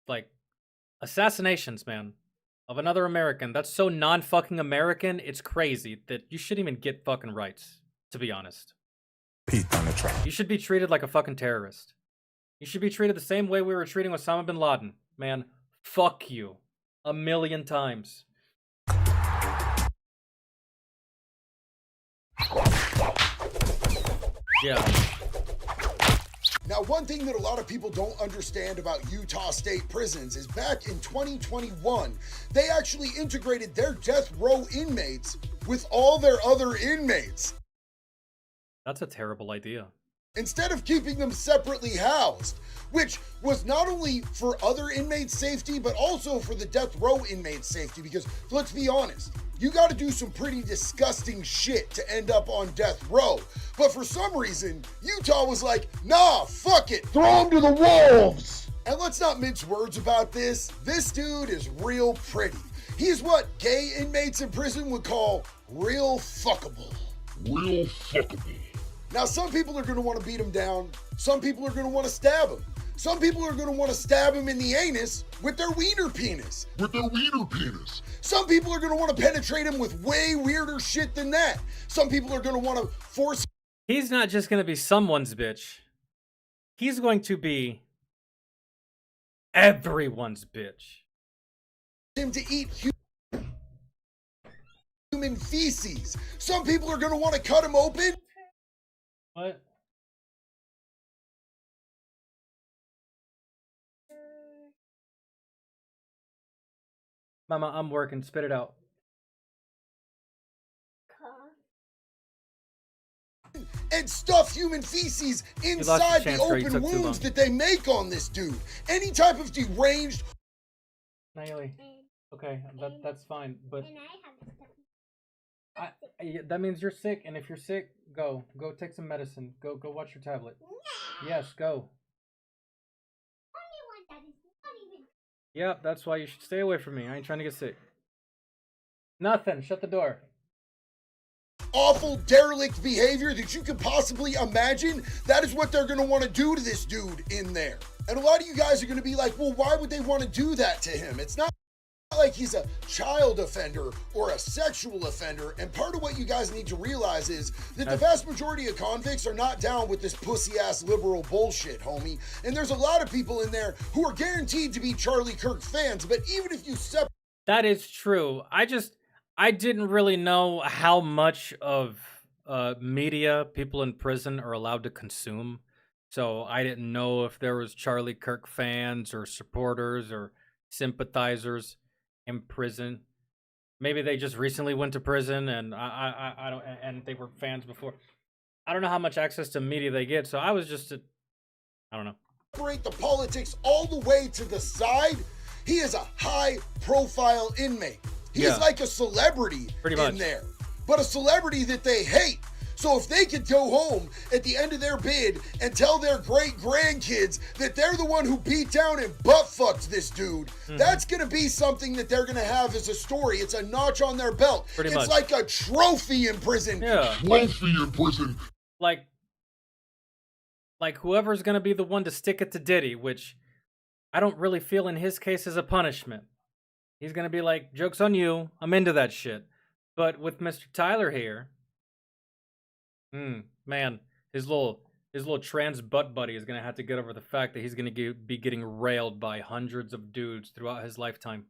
like, assassinations, man, of another American, that's so non-fucking American, it's crazy that you shouldn't even get fucking rights, to be honest. You should be treated like a fucking terrorist. You should be treated the same way we were treating Osama bin Laden. Man, fuck you. 1,000,000 times. Yeah. Now, one thing that a lot of people don't understand about Utah State prisons is back in 2021, they actually integrated their death row inmates with all their other inmates. That's a terrible idea. Instead of keeping them separately housed, which was not only for other inmates' safety, but also for the death row inmates' safety, because let's be honest, you got to do some pretty disgusting shit to end up on death row. But for some reason, Utah was like, nah, fuck it, throw him to the wolves. And let's not mince words about this. This dude is real pretty. He's what gay inmates in prison would call real fuckable. Real fuckable. Now, some people are going to want to beat him down. Some people are going to want to stab him. Some people are going to want to stab him in the anus with their wiener penis. Some people are going to want to penetrate him with way weirder shit than that. Some people are going to want to force. He's not just going to be someone's bitch. He's going to be everyone's bitch. Him to eat human feces. Some people are going to want to cut him open. What? Mama, I'm working. Spit it out. And stuff human feces inside the open wounds that they make on this dude. Any type of deranged. Naili. Okay, that's fine, but that means you're sick, and if you're sick, go take some medicine. Go watch your tablet. Yes, go. Yep, that's why you should stay away from me. I ain't trying to get sick. Nothing. Shut the door. Awful derelict behavior that you could possibly imagine, that is what they're going to want to do to this dude in there. And a lot of you guys are going to be like, well, why would they want to do that to him? It's not like he's a child offender or a sexual offender. And part of what you guys need to realize is that the vast majority of convicts are not down with this pussy-ass liberal bullshit, homie. And there's a lot of people in there who are guaranteed to be Charlie Kirk fans, but even if you separate... That is true. I didn't really know how much of media people in prison are allowed to consume. So I didn't know if there was Charlie Kirk fans or supporters or sympathizers in prison. Maybe they just recently went to prison and I don't, and they were fans before. I don't know how much access to media they get, so I was just I don't know. Separate the politics all the way to the side. He is a high profile inmate. He's like a celebrity in there, but a celebrity that they hate. So if they could go home at the end of their bid and tell their great grandkids that they're the one who beat down and butt fucked this dude, that's going to be something that they're going to have as a story. It's a notch on their belt. It's like a trophy in prison. Yeah. Trophy in prison. Like whoever's going to be the one to stick it to Diddy, which I don't really feel in his case is a punishment. He's going to be like, joke's on you. I'm into that shit. But with Mr. Tyler here, Man, his little trans butt buddy is gonna have to get over the fact that he's gonna be getting railed by hundreds of dudes throughout his lifetime.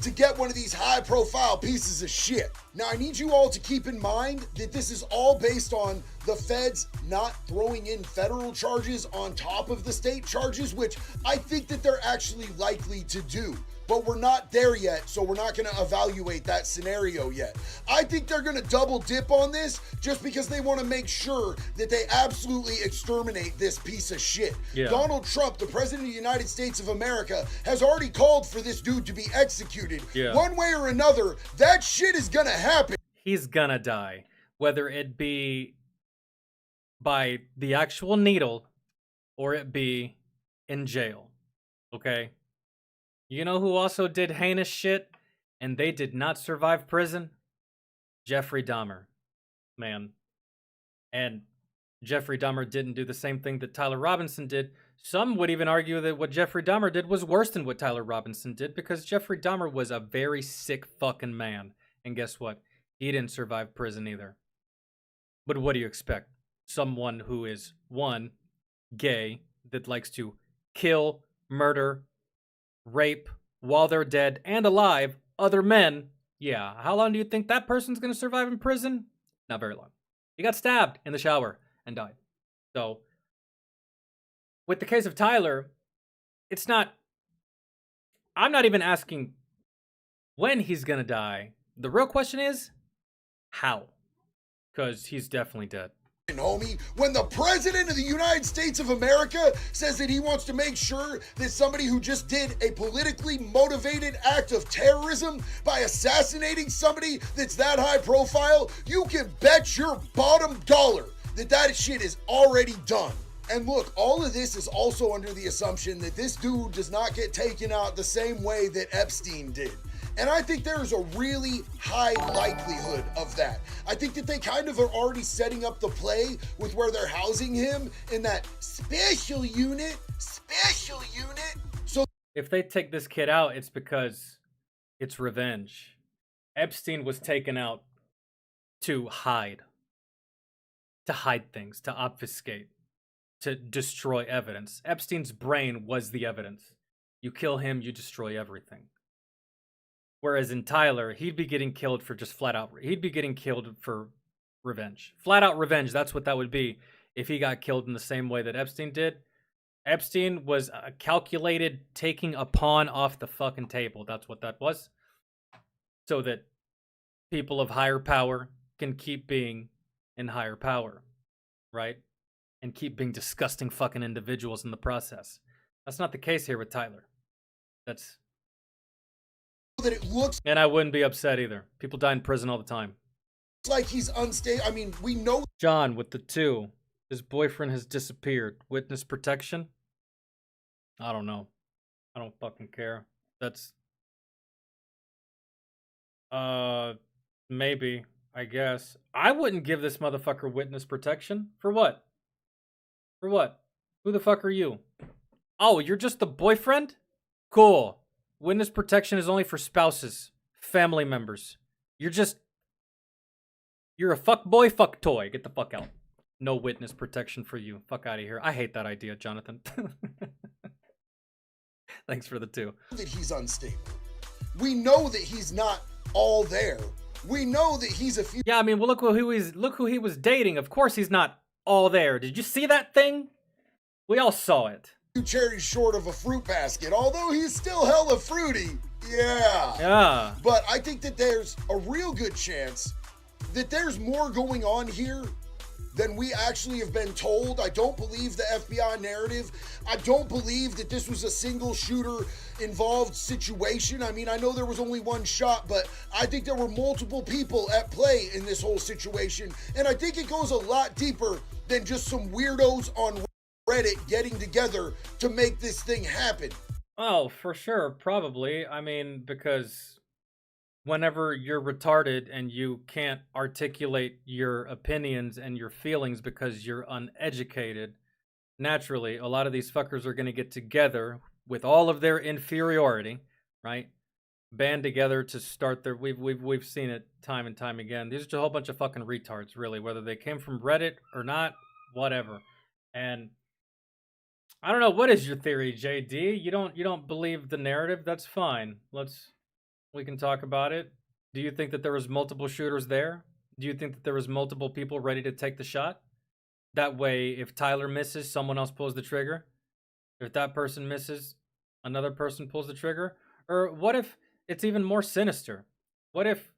To get one of these high-profile pieces of shit. Now, I need you all to keep in mind that this is all based on the feds not throwing in federal charges on top of the state charges, which I think that they're actually likely to do. But we're not there yet, so we're not going to evaluate that scenario yet. I think they're going to double dip on this just because they want to make sure that they absolutely exterminate this piece of shit. Yeah. Donald Trump, the President of the United States of America, has already called for this dude to be executed. Yeah. One way or another, that shit is going to happen. He's gonna die, whether it be by the actual needle or it be in jail. Okay? You know who also did heinous shit and they did not survive prison? Jeffrey Dahmer. Man. And Jeffrey Dahmer didn't do the same thing that Tyler Robinson did. Some would even argue that what Jeffrey Dahmer did was worse than what Tyler Robinson did because Jeffrey Dahmer was a very sick fucking man. And guess what? He didn't survive prison either. But what do you expect? Someone who is, one, gay, that likes to kill, murder, rape, while they're dead and alive, other men. Yeah, how long do you think that person's going to survive in prison? Not very long. He got stabbed in the shower and died. So, with the case of Tyler, it's not... I'm not even asking when he's going to die. The real question is, how? Because he's definitely dead. Homie, when the President of the United States of America says that he wants to make sure that somebody who just did a politically motivated act of terrorism by assassinating somebody that's that high profile, you can bet your bottom dollar that that shit is already done. And look, all of this is also under the assumption that this dude does not get taken out the same way that Epstein did. And I think there is a really high likelihood of that. I think that they kind of are already setting up the play with where they're housing him in that special unit. So if they take this kid out, it's because it's revenge. Epstein was taken out to hide things, to obfuscate, to destroy evidence. Epstein's brain was the evidence. You kill him, you destroy everything. Whereas in Tyler, he'd be getting killed for just he'd be getting killed for revenge. Flat out revenge, that's what that would be if he got killed in the same way that Epstein did. Epstein was a calculated taking a pawn off the fucking table. That's what that was. So that people of higher power can keep being in higher power, right? And keep being disgusting fucking individuals in the process. That's not the case here with Tyler. That's... that it looks and I wouldn't be upset either. People die in prison all the time. Like he's unstable. I mean, we know. John with the 2. His boyfriend has disappeared. Witness protection? I don't know. I don't fucking care. That's... maybe. I guess. I wouldn't give this motherfucker witness protection. For what? For what? Who the fuck are you? Oh, you're just the boyfriend? Cool. Witness protection is only for spouses, family members. You're a fuck boy, fuck toy. Get the fuck out. No witness protection for you. Fuck out of here. I hate that idea, Jonathan. Thanks for the 2. That he's unstable. We know that he's not all there. We know that he's a few. Yeah, I mean, well, look who he was dating. Of course he's not all there. Did you see that thing? We all saw it. Cherries short of a fruit basket, although he's still hella fruity. Yeah. But I think that there's a real good chance that there's more going on here than we actually have been told. I don't believe the FBI narrative. I don't believe that this was a single shooter involved situation. I mean, I know there was only one shot, but I think there were multiple people at play in this whole situation. And I think it goes a lot deeper than just some weirdos on Reddit getting together to make this thing happen. Oh, for sure, probably. I mean, because whenever you're retarded and you can't articulate your opinions and your feelings because you're uneducated, naturally, a lot of these fuckers are going to get together with all of their inferiority, right? band together to start their. We've seen it time and time again. These are just a whole bunch of fucking retards, really. Whether they came from Reddit or not, whatever. And I don't know. What is your theory, JD? You don't believe the narrative? That's fine. We can talk about it. Do you think that there was multiple shooters there? Do you think that there was multiple people ready to take the shot? That way, if Tyler misses, someone else pulls the trigger. If that person misses, another person pulls the trigger. Or what if it's even more sinister? What if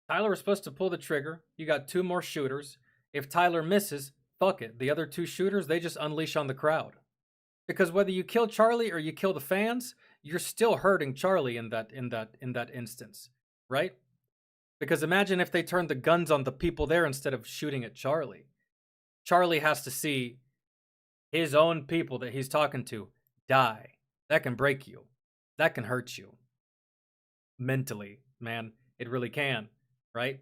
Tyler was supposed to pull the trigger? You got 2 more shooters. If Tyler misses, fuck it. The other 2 shooters, they just unleash on the crowd. Because whether you kill Charlie or you kill the fans, you're still hurting Charlie in that instance, right? Because imagine if they turned the guns on the people there instead of shooting at Charlie. Charlie has to see his own people that he's talking to die. That can break you. That can hurt you. Mentally, man. It really can, right?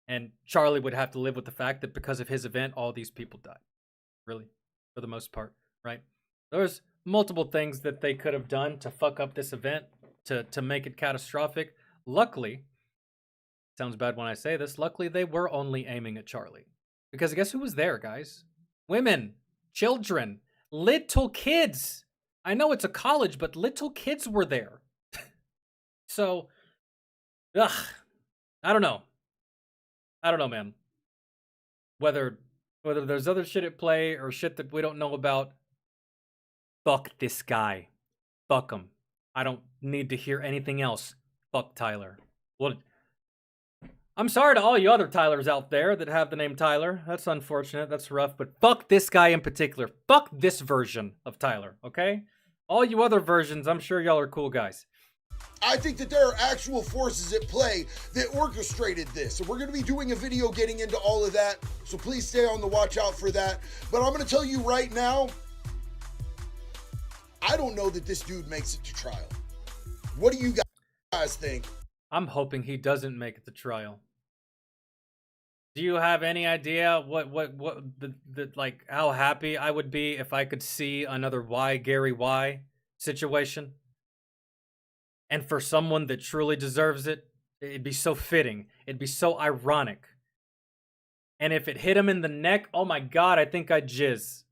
And Charlie would have to live with the fact that because of his event, all these people died. Really, for the most part, right? There's multiple things that they could have done to fuck up this event, to make it catastrophic. Luckily, sounds bad when I say this, luckily they were only aiming at Charlie. Because guess who was there, guys? Women, children, little kids. I know it's a college, but little kids were there. So, I don't know. I don't know, man. Whether there's other shit at play or shit that we don't know about, fuck this guy. Fuck him. I don't need to hear anything else. Fuck Tyler. Well, I'm sorry to all you other Tylers out there that have the name Tyler. That's unfortunate. That's rough. But fuck this guy in particular. Fuck this version of Tyler, okay? All you other versions, I'm sure y'all are cool guys. I think that there are actual forces at play that orchestrated this. And we're going to be doing a video getting into all of that. So please stay on the watch out for that. But I'm going to tell you right now, I don't know that this dude makes it to trial. What do you guys think? I'm hoping he doesn't make it to trial. Do you have any idea what the like how happy I would be if I could see another Gary Y situation? And for someone that truly deserves it, it'd be so fitting. It'd be so ironic. And if it hit him in the neck, oh my God, I think I'd jizz.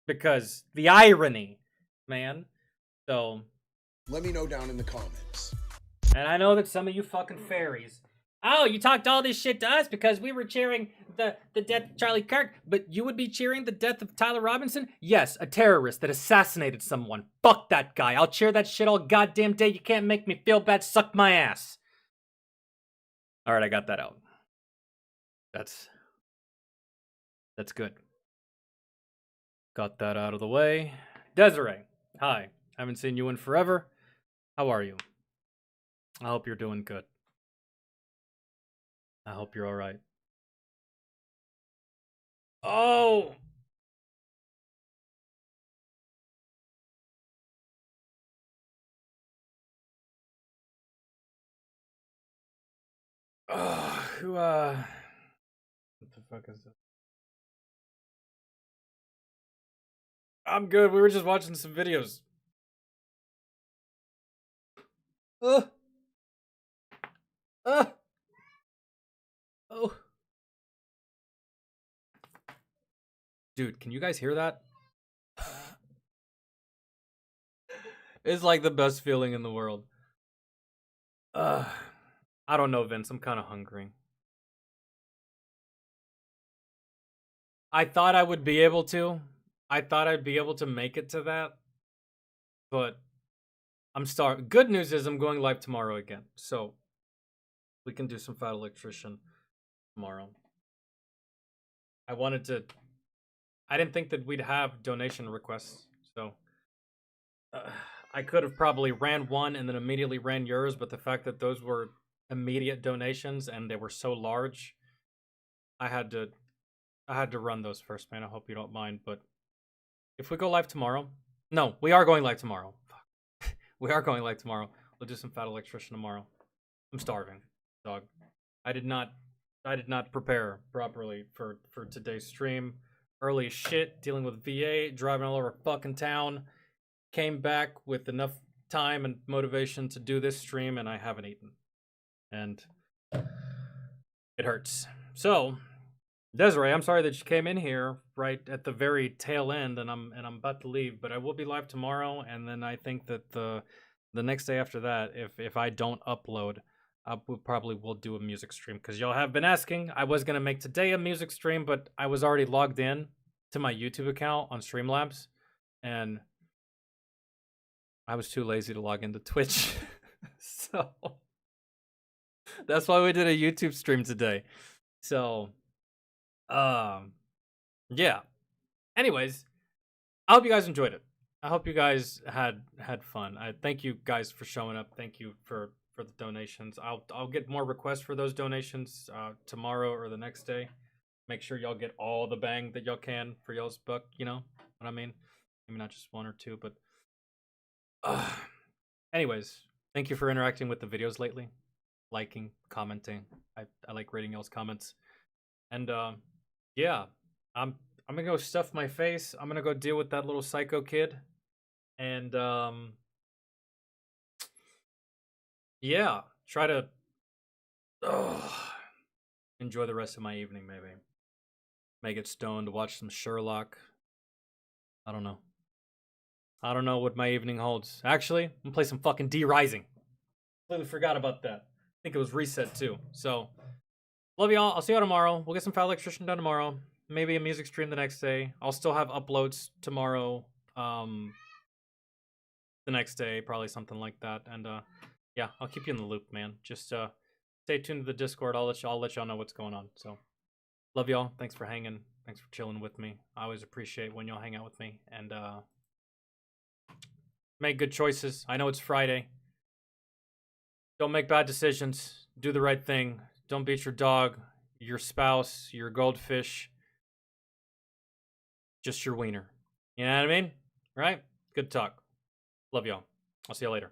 Because the irony, man. So let me know down in the comments. And I know that some of you fucking fairies, oh, you talked all this shit to us because we were cheering the death of Charlie Kirk, but you would be cheering the death of Tyler Robinson? Yes, a terrorist that assassinated someone. Fuck that guy. I'll cheer that shit all goddamn day. You can't make me feel bad. Suck my ass. All right, I got that out. That's good. Got that out of the way. Desiree, hi. Haven't seen you in forever. How are you? I hope you're doing good. I hope you're all right. Oh! What the fuck is this? I'm good. We were just watching some videos. Oh. Dude, can you guys hear that? It's like the best feeling in the world. I don't know, Vince. I'm kind of hungry. I thought I would be able to. I thought I'd be able to make it to that. But I'm starving. Good news is I'm going live tomorrow again. So we can do some Fat Electrician tomorrow. I didn't think that we'd have donation requests. So I could have probably ran one and then immediately ran yours. But the fact that those were immediate donations and they were so large, I had to run those first, man. I hope you don't mind. But if we go live tomorrow, no, we are going live tomorrow. We are going live tomorrow. We'll do some Fat Electrician tomorrow. I'm starving, dog. I did not prepare properly for today's stream. Early as shit, dealing with VA, driving all over fucking town. Came back with enough time and motivation to do this stream, and I haven't eaten. And it hurts. So, Desiree, I'm sorry that you came in here right at the very tail end, and I'm about to leave, but I will be live tomorrow, and then I think that the next day after that, if I don't upload, I probably will do a music stream, because y'all have been asking. I was gonna make today a music stream, but I was already logged in to my YouTube account on Streamlabs, and I was too lazy to log into Twitch. So that's why we did a YouTube stream today. So yeah. Anyways, I hope you guys enjoyed it. I hope you guys had fun. I thank you guys for showing up. Thank you for the donations. I'll get more requests for those donations tomorrow or the next day. Make sure y'all get all the bang that y'all can for y'all's buck, you know what I mean? Maybe not just one or two, but anyways, thank you for interacting with the videos lately. Liking, commenting. I like reading y'all's comments. And yeah, I'm gonna go stuff my face. I'm gonna go deal with that little psycho kid. And yeah, try to enjoy the rest of my evening, maybe. May get stoned, watch some Sherlock. I don't know. I don't know what my evening holds. Actually, I'm gonna play some fucking D Rising. Completely forgot about that. I think it was reset too. So, love y'all. I'll see y'all tomorrow. We'll get some Foul Electrician done tomorrow. Maybe a music stream the next day. I'll still have uploads tomorrow. The next day, probably something like that. And yeah, I'll keep you in the loop, man. Just stay tuned to the Discord. I'll let y'all know what's going on. So, love y'all. Thanks for hanging. Thanks for chilling with me. I always appreciate when y'all hang out with me. And make good choices. I know it's Friday. Don't make bad decisions. Do the right thing. Don't beat your dog, your spouse, your goldfish. Just your wiener. You know what I mean? Right? Good talk. Love y'all. I'll see you later.